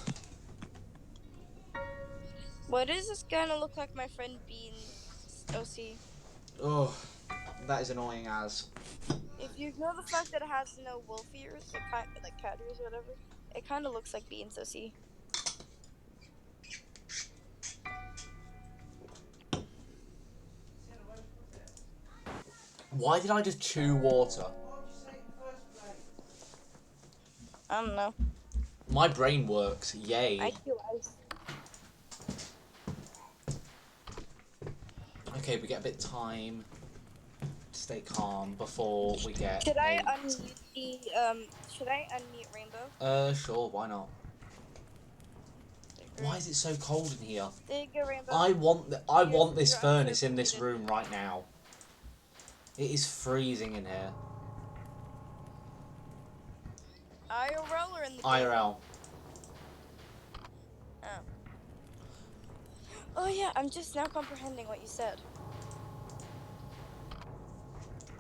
Why does this gonna look like my friend Bean's OC? Oh, that is annoying as. If you ignore the fact that it has no wolf ears, like cat ears or whatever, it kind of looks like Bean's OC. Why did I just chew water? I don't know. My brain works. Yay. I chew ice. Okay, we get a bit of time to stay calm before we get. Should I unmute the Should I unmute Rainbow? Sure. Why not? Why is it so cold in here? There you go, Rainbow. I want this You're furnace in this unmuted. room right now. It is freezing in here. IRL or in the IRL. Oh. Oh yeah, I'm just now comprehending what you said.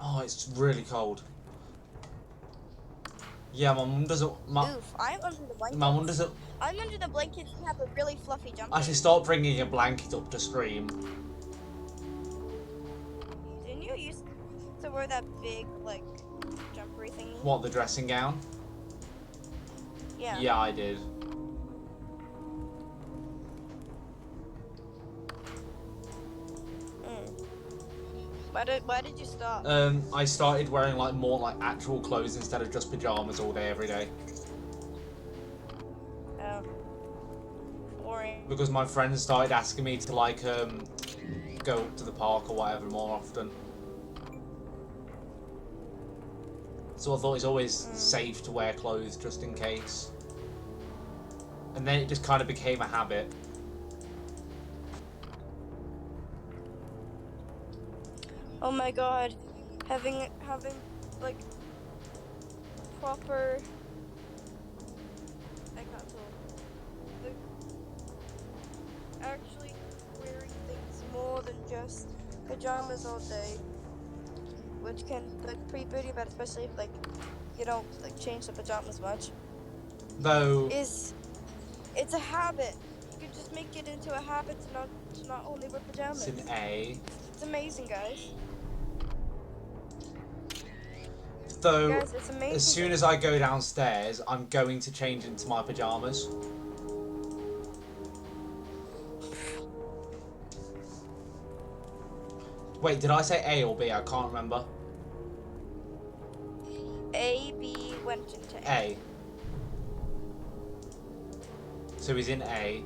Oh, it's really cold. Yeah, my mum doesn't. Oof, I'm under the blanket. My mum doesn't. I'm under the blankets and have a really fluffy jumper. I should start bringing a blanket up to scream. Didn't you used to wear that big, like, jumpery thingy? What, the dressing gown? Yeah. Yeah, I did. Why did you stop? I started wearing like more like actual clothes instead of just pajamas all day every day. Oh. Boring. Because my friends started asking me to like go to the park or whatever more often. So I thought it's always safe to wear clothes just in case. And then it just kind of became a habit. Oh my god. Having like proper I can't talk. Like, actually wearing things more than just pajamas all day. Which can like pretty booty about, especially if like you don't like change the pajamas much. Though It's a habit. You can just make it into a habit to not only wear pajamas. it's an A. It's amazing, guys. Though Guys, it's amazing. as soon as I go downstairs, I'm going to change into my pajamas. Wait, did I say A or B? I can't remember. A, B went into A. A. So he's in A.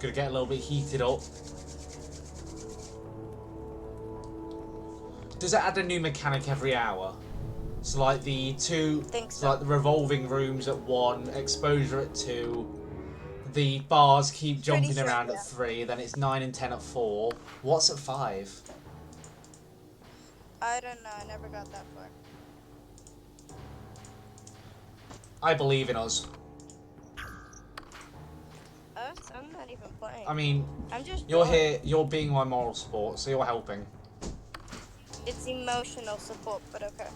Gonna get a little bit heated up. Does it add a new mechanic every hour? So like the two, Think so so. like the revolving rooms at 1, exposure at 2, the bars keep jumping sure, around yeah. at 3, then it's 9 and 10 at 4. What's at 5? I don't know. I never got that far. I believe in us. Us? I'm not even playing. I mean, I'm just. you're drawing. here, you're being my moral support, so you're helping. It's emotional support, but okay.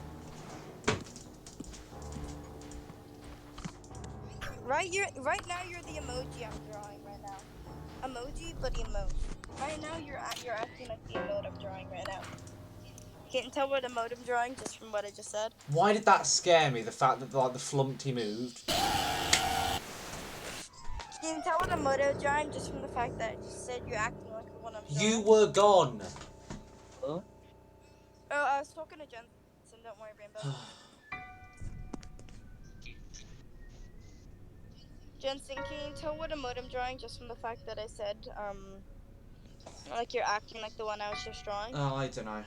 Right now you're the emoji I'm drawing right now. Emoji, but emote. Right now you're acting like the emote I'm drawing right now. Can't tell what emote I'm drawing just from what I just said. Why did that scare me? The fact that like the flumpty moved. Can you tell what emote I'm drawing just from the fact that I just said you're acting like the one I'm drawing? You were gone. Oh, I was talking to Jensen. Don't worry, Rainbow. Jensen, can you tell what emote I'm drawing just from the fact that I said, like you're acting like the one I was just drawing? Oh, I don't know.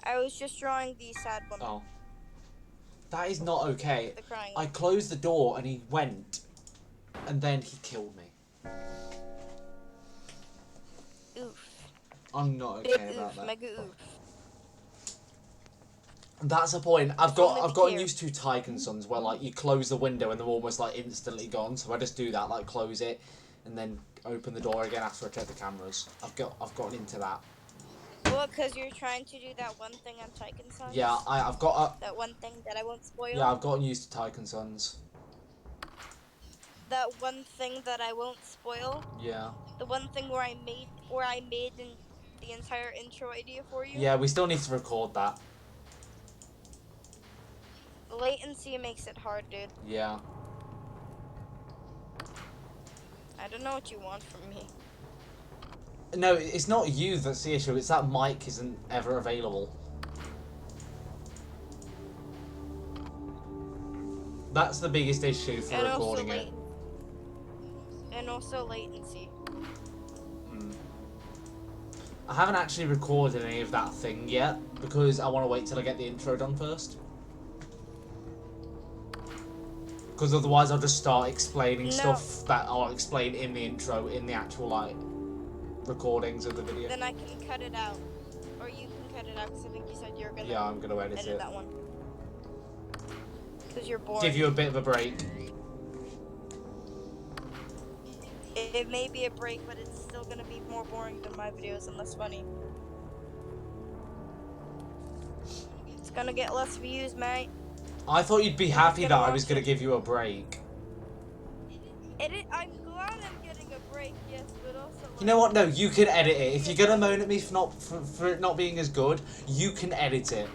I was just drawing the sad one. Oh. That is not okay. The crying I one. closed the door and he went. And then he killed me. Oof. I'm not Big okay about oof. that. Mega oof. That's the point. I've Only gotten here. used to Tycoon where like you close the window and they're almost like instantly gone. So I just do that, like close it and then open the door again after I check the cameras. I've gotten into that. Well, because you're trying to do that one thing on Tycoon Sons? Yeah, I've got That one thing that I won't spoil? yeah, I've gotten used to Tycoon. That one thing that I won't spoil? Yeah. The one thing where I made the entire intro idea for you? Yeah, we still need to record that. Latency makes it hard, dude. Yeah. I don't know what you want from me. No, it's not you that's the issue. It's that mic isn't ever available. That's the biggest issue for recording it. And also latency. I haven't actually recorded any of that thing yet because I want to wait till I get the intro done first. Because otherwise I'll just start explaining stuff that I'll explain in the intro in the actual like recordings of the video. Then I can cut it out. Or you can cut it out because I think you said you were going to Yeah, I'm going to edit it. that one. Because you're bored. Give you a bit of a break. It may be a break, but it's still going to be more boring than my videos and less funny. It's going to get less views, mate. I thought you'd be happy that I was going to give you a break. I'm glad I'm getting a break, yes, but also... You know what? No, you can edit it. If you're going to moan at me for it not being as good, you can edit it.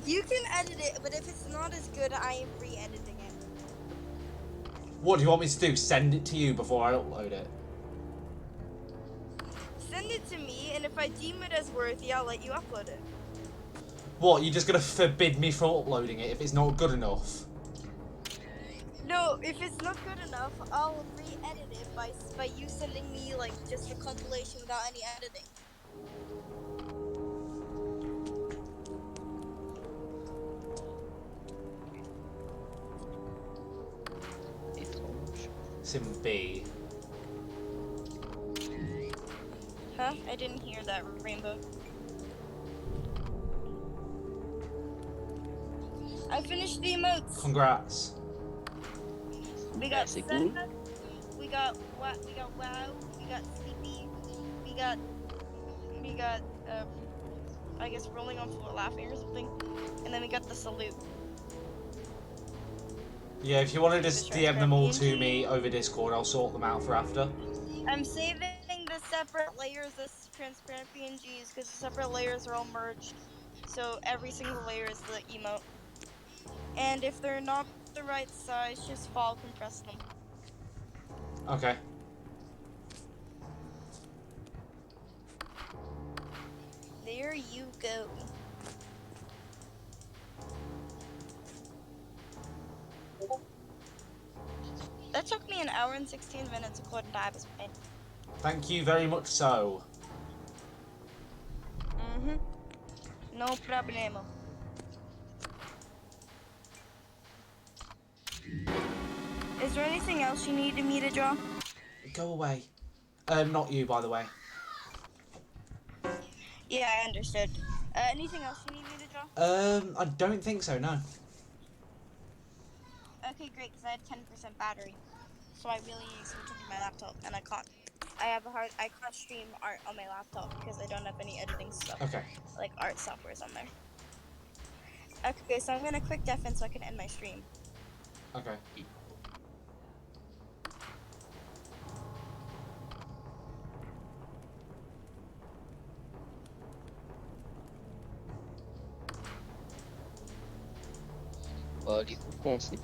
You can edit it, but if it's not as good, I am re-editing it. What do you want me to do? Send it to you before I upload it? Send it to me, and if I deem it as worthy, I'll let you upload it. What, you're just going to forbid me from uploading it if it's not good enough? No, if it's not good enough, I'll re-edit it by you sending me, like, just a compilation without any editing. Sim B. Huh? I didn't hear that, Rainbow. I finished the emotes. Congrats. We got Seth, we got wow, we got sleepy, we got I guess rolling on floor laughing or something, and then we got the salute. Yeah, if you want to just DM them all to me over Discord, I'll sort them out for after. I'm saving the separate layers as transparent PNGs because the separate layers are all merged, so every single layer is the emote. And if they're not the right size, just file compress them. Okay. There you go. That took me an hour and 16 minutes according to Ibispain. Thank you very much so. No problemo. Is there anything else you needed me to draw? Go away. Not you, by the way. Yeah, I understood. Anything else you need me to draw? I don't think so, no. Okay, great, because I had 10% battery. So I really need to switch into my laptop, and I can't. I can't stream art on my laptop because I don't have any editing stuff. Okay. Like art softwares on there. Okay, so I'm gonna quick deafen so I can end my stream. Okay. Les coups c'est.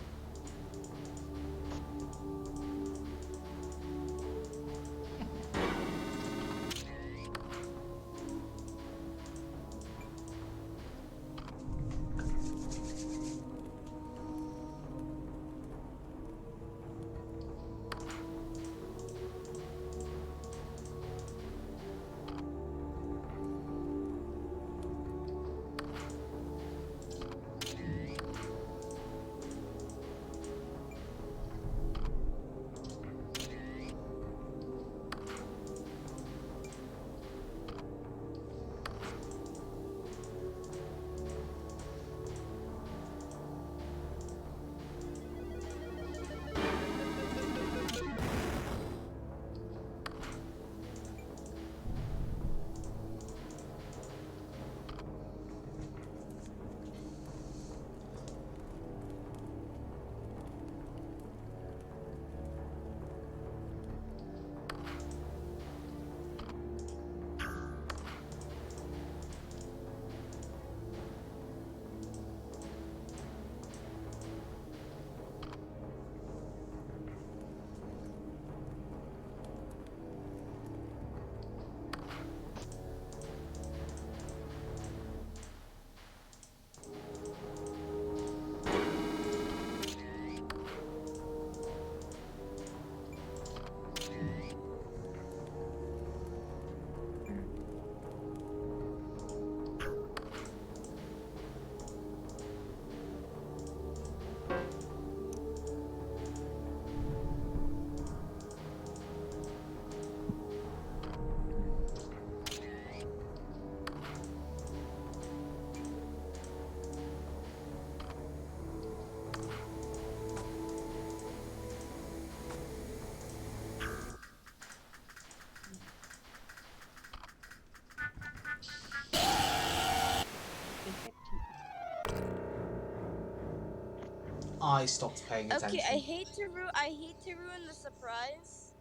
I stopped paying attention. Okay, I hate to ruin the surprise.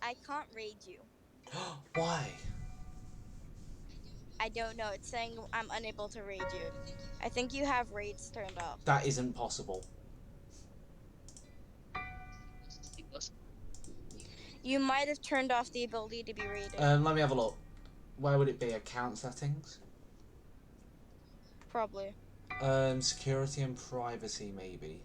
I can't raid you. Why? I don't know. It's saying I'm unable to raid you. I think you have raids turned off. That isn't possible. You might have turned off the ability to be raided. Let me have a look. Where would it be? Account settings? Probably. Security and privacy, maybe.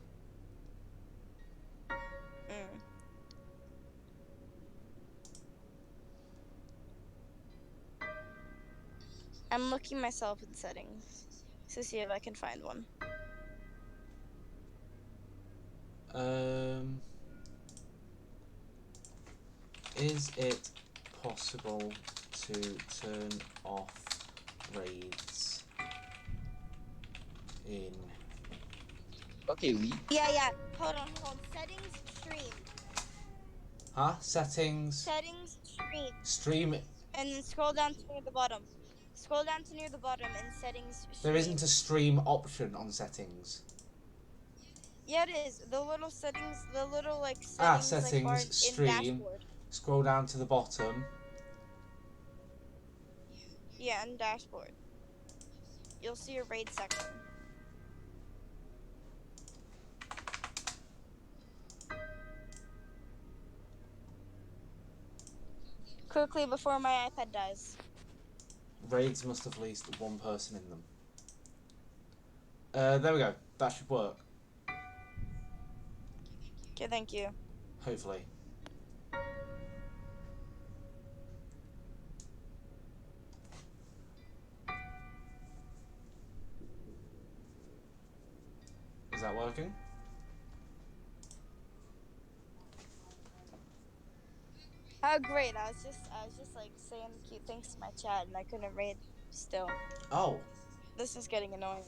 I'm looking myself in settings to see if I can find one. Is it possible to turn off raids in... Okay, oui. Yeah. Hold on. Settings, stream. Huh? Settings? Settings, stream. Stream... And then scroll down to near the bottom. Scroll down to near the bottom and settings, stream. There isn't a stream option on settings. Yeah, it is. The little settings, the little like settings, settings, like bar stream. in dashboard. Scroll down to the bottom. Yeah, in dashboard. You'll see a raid section. Quickly before my iPad dies. Raids must have at least one person in them. There we go. That should work. Okay, thank you. Hopefully. working. Oh great! I was just like saying cute things to my chat, and I couldn't read still. Oh. This is getting annoying.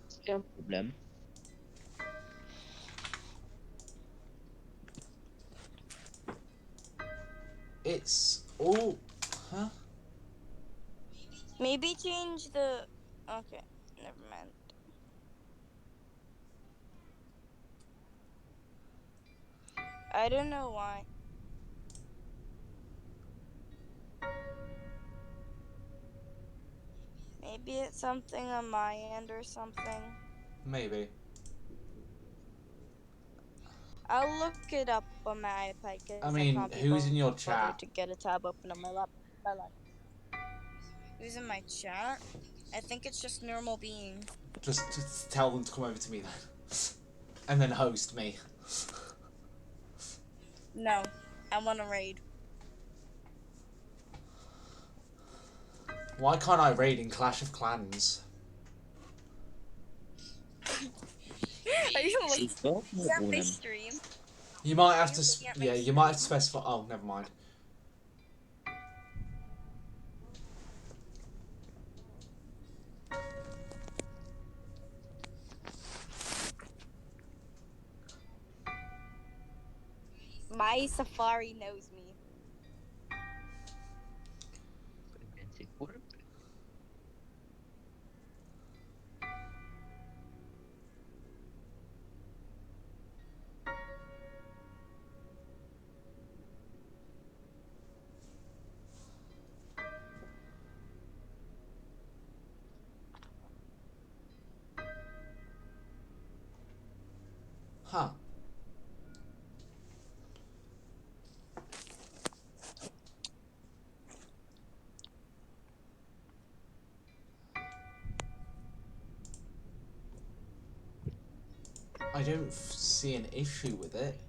C'est un problème. It's all... Huh? Maybe change the... Okay, never mind. I don't know why. Maybe it's something on my end or something. Maybe. I'll look it up on my iPad because I mean, can't be who's in your bothered chat? to get a tab open on my laptop. Who's in my chat? I think it's just normal being. Just tell them to come over to me then. And then host me. No, I want to raid. Why can't I raid in Clash of Clans? Are you C'est looking pas mon at my problème. stream? You might have to... looking at my Yeah, you might have to specify... Oh, never mind. My Safari knows me. C'est cool. Huh. I don't see an issue with it.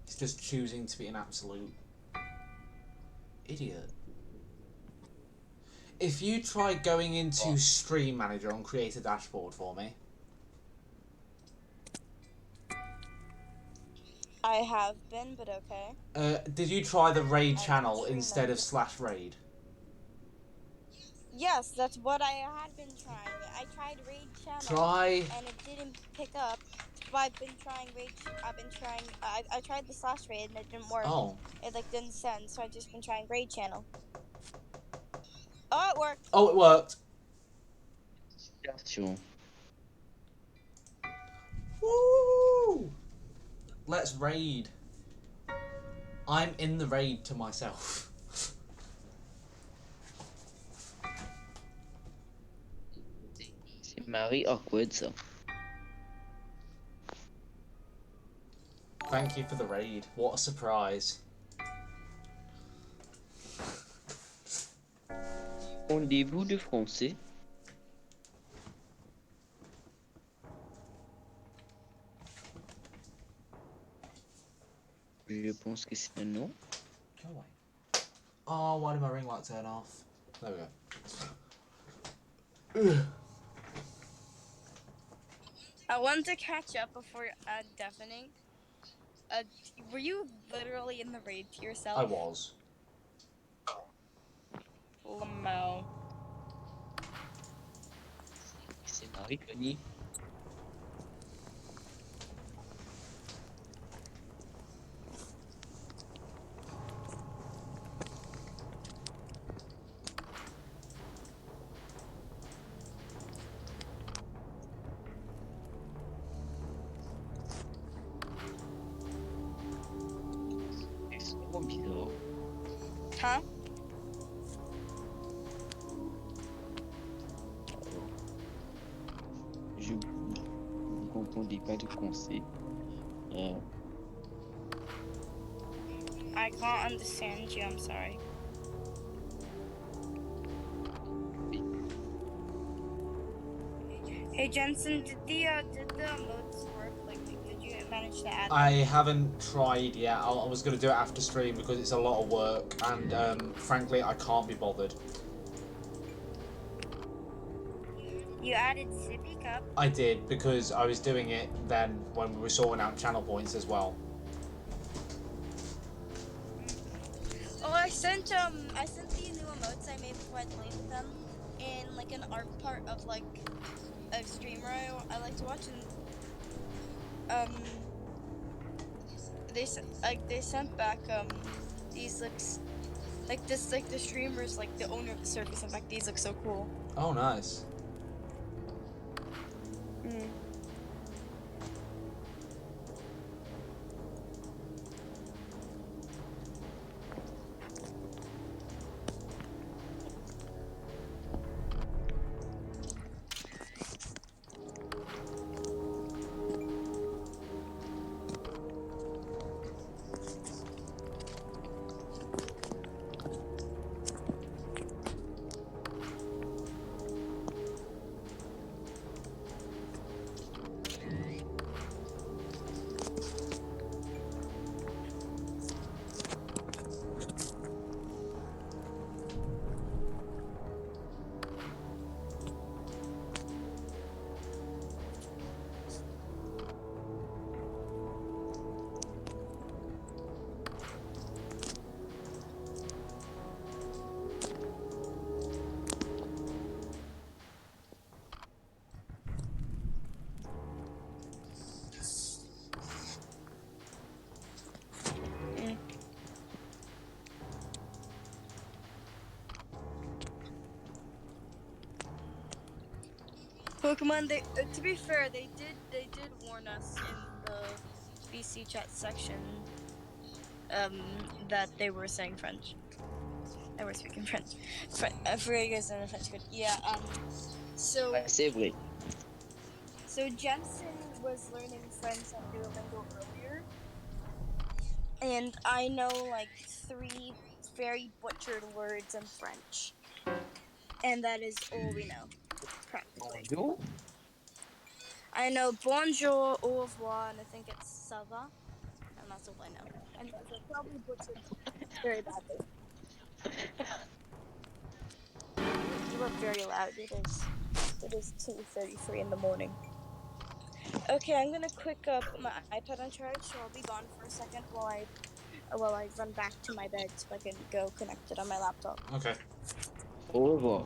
It's just choosing to be an absolute idiot. If you try going into Stream Manager and create a dashboard for me. I have been, but okay. Did you try the raid channel instead of /raid? Yes, that's what I had been trying. I tried raid channel. Try. And it didn't pick up. So I've been trying raid. I tried the /raid and it didn't work. Oh. It like didn't send. So I've just been trying raid channel. Oh, it worked. Oh, it worked. Woo! Let's raid. I'm in the raid to myself. C'est Marie awkward ça. Thank you for the raid. What a surprise. Rendez-vous de français. Je pense que c'est un non. Go away. Oh, why did my ring light turn off? There we go. I want to catch up before deafening. Were you literally in the raid to yourself? I was. Lamo. C'est Marie Connie. C'est trop bizarre. Huh? Je ne comprenais pas de conseil. I can't understand you, I'm sorry. Hey Jensen, did the modes work? Like, did you manage to add them? I haven't tried yet. I was going to do it after stream because it's a lot of work and frankly I can't be bothered. You added Sippy Cup. I did, because I was doing it then when we were sorting out channel points as well. Oh, I sent the new emotes I made before I deleted them in like an art part of like a streamer I like to watch, and they sent back these looks like this, like the streamers, like the owner of the server sent back these look so cool. Oh, nice. Pokemon, they to be fair, they did warn us in the BC chat section that they were saying French. They were speaking French. I forget you guys know the French good. Yeah, so C'est vrai. so Jensen was learning French on Duolingo earlier, and I know like 3 very butchered words in French. And that is all we know, practically. Bonjour. I know bonjour, au revoir, and I think it's ça va. And that's all I know. And those are probably butchered very badly. You are very loud. It is 2:33 in the morning. Okay, I'm gonna quick put my iPad on charge, so I'll be gone for a second while I run back to my bed so I can go connect it on my laptop. Okay. Au revoir.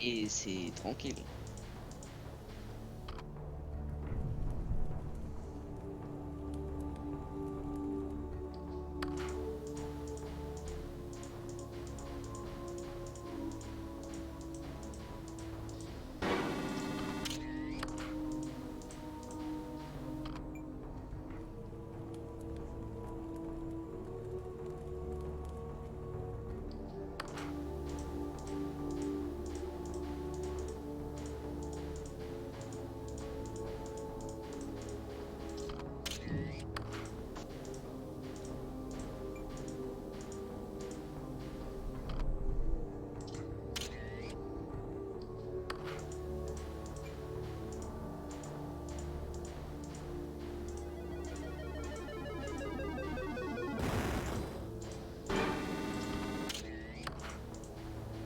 Et c'est tranquille.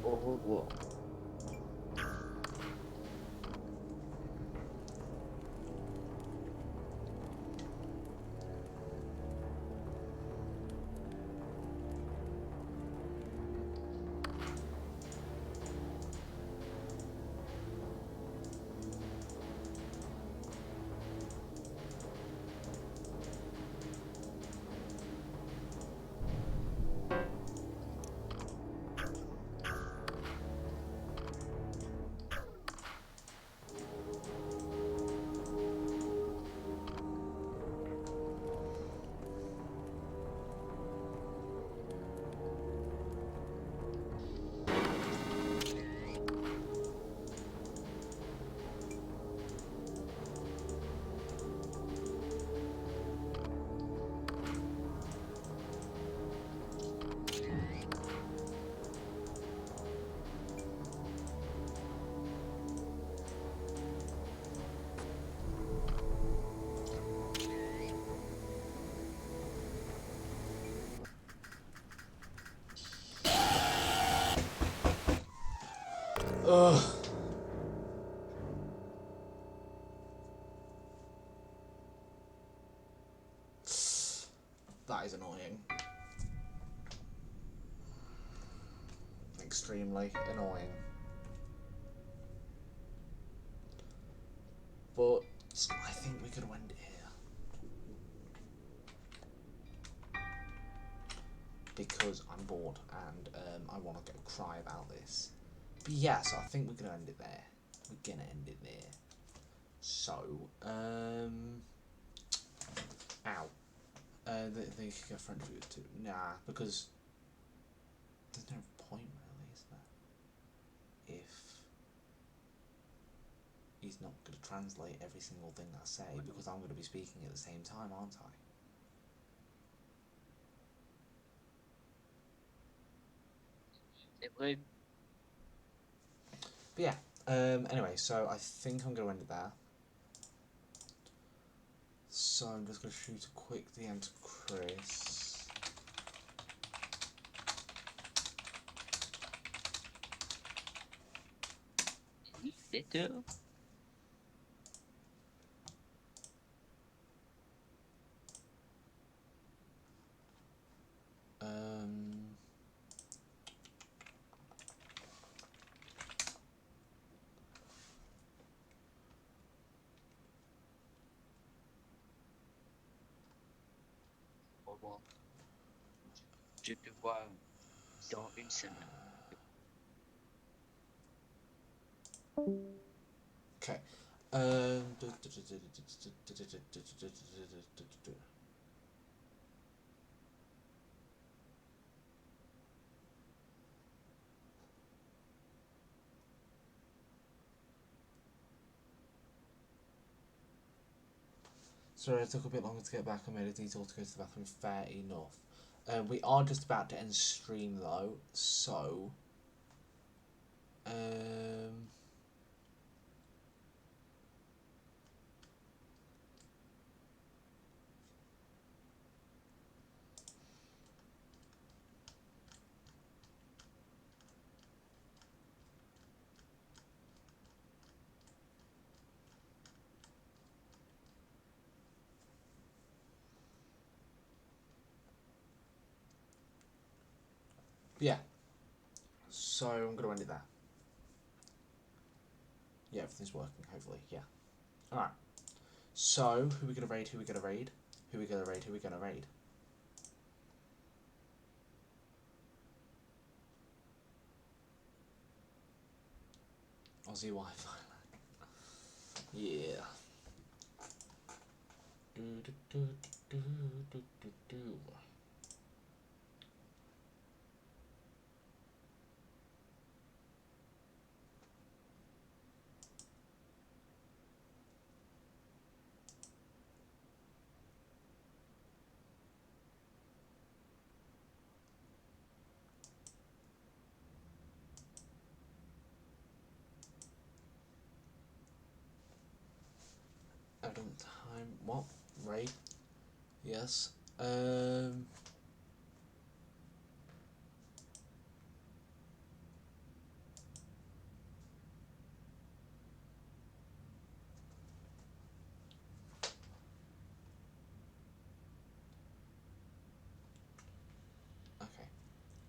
Au revoir. Ugh. That is annoying. Extremely annoying. But I think we could end it here. Because I'm bored and I want to go cry about this. But yeah, so I think we're going to end it there. We're going to end it there. So, ow. They could go French food too. Nah, because there's no point really, is there? If he's not going to translate every single thing I say, because I'm going to be speaking at the same time, aren't I? But yeah, anyway, so I think I'm going to end it there. So I'm just going to shoot a quick DM to Chris. Je te vois dans une semaine. Okay. Sorry, it took a bit longer to get back. I made a detour to go to the bathroom. Fair enough. We are just about to end stream though, so yeah. So I'm gonna end it there. Yeah, everything's working, hopefully, yeah. Alright. So, who are we gonna raid, who are we gonna raid? Who are we gonna raid, who are we gonna raid? Aussie Wi-Fi. Yeah. Time, what? Raid? Yes. Okay,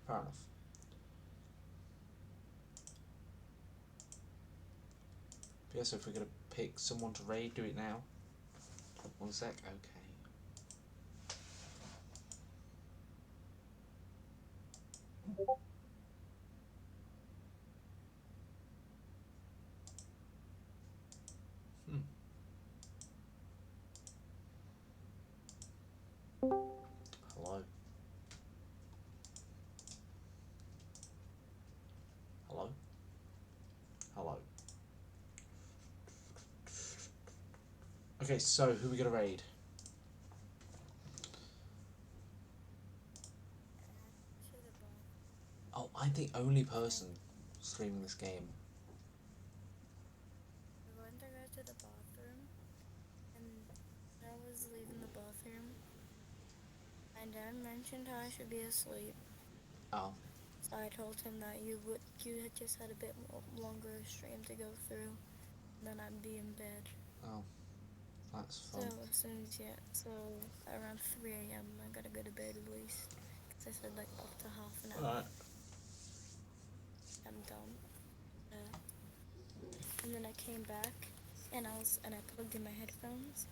fair enough. Yeah, so if we're gonna pick someone to raid, do it now. 1 sec, okay. Hello. Hello? Hello. Okay, so who are we gonna raid? Oh, I'm the only person streaming this game. We're going to go to the bathroom, and I was leaving the bathroom, and Dad mentioned how I should be asleep. Oh. I told him that you had just had a bit longer stream to go through, and then I'd be in bed. Oh, that's So fun. as soon as so around 3 a.m. I gotta go to bed at least, cause I said like up to half an hour. Alright. I'm done. And then I came back, and I plugged in my headphones,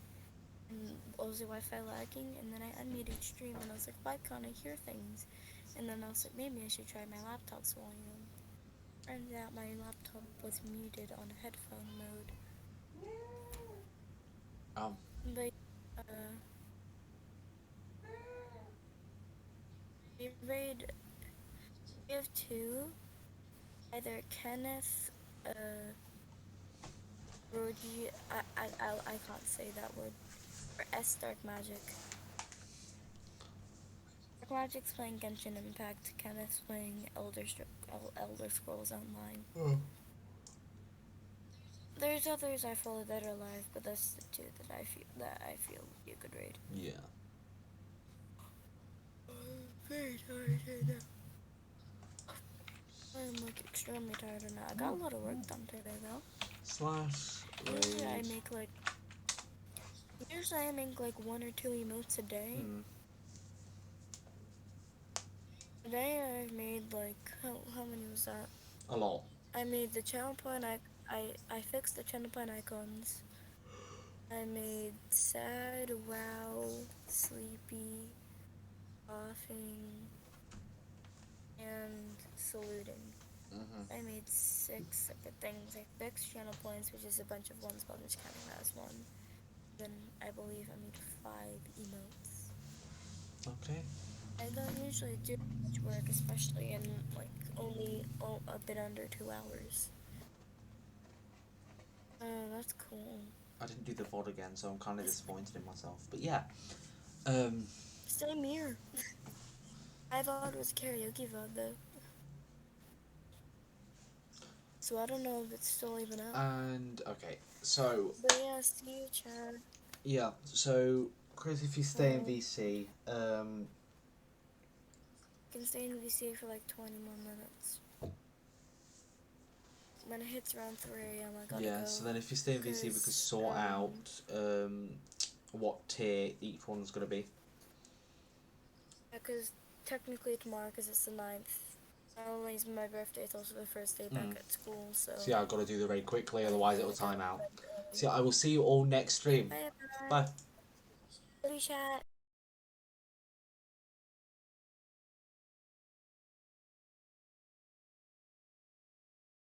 and was the Wi-Fi lagging? And then I unmuted stream, and I was like, why can't I hear things? And then I was like, maybe I should try my laptop's volume. Turns out my laptop was muted on headphone mode. But we have two. Either Kenneth, Brody, I can't say that word, or S Dark Magic. Dark Magic's playing Genshin Impact, Kenneth's playing Elder Scrolls Online. Oh. There's others I follow that are live, but that's the two that I feel you could raid. Yeah. I'm very tired right now. I'm like extremely tired right now. I got a lot of work done today though. Usually I make like 1 or 2 emotes a day. Today I made like how many was that? A lot. I made the channel point. I fixed the channel point icons. I made sad, wow, sleepy, coughing, and saluting. I made 6 separate things. I fixed channel points, which is a bunch of ones, but I'm just counting that as one. Then I believe I made 5 emotes. Okay. I don't usually do much work, especially in like only a bit under 2 hours. That's cool. I didn't do the VOD again, so I'm kind of disappointed in myself. But yeah. Same here. My VOD was karaoke VOD though. So I don't know if it's still even up. And okay, so. But yeah, see you, Chad. Yeah. So Chris, if you stay in VC, You can stay in VC for like 20 more minutes. When it hits around 3 a.m. I gotta go. Yeah. So then, if you stay in VC, we could sort out what tier each one's gonna be. Yeah, because technically tomorrow, because it's the 9th. Not only is my birthday, it's also the first day back at school, so... So yeah, I've got to do the raid quickly, otherwise it'll time out. So yeah, I will see you all next stream. Bye. Bye. Chat.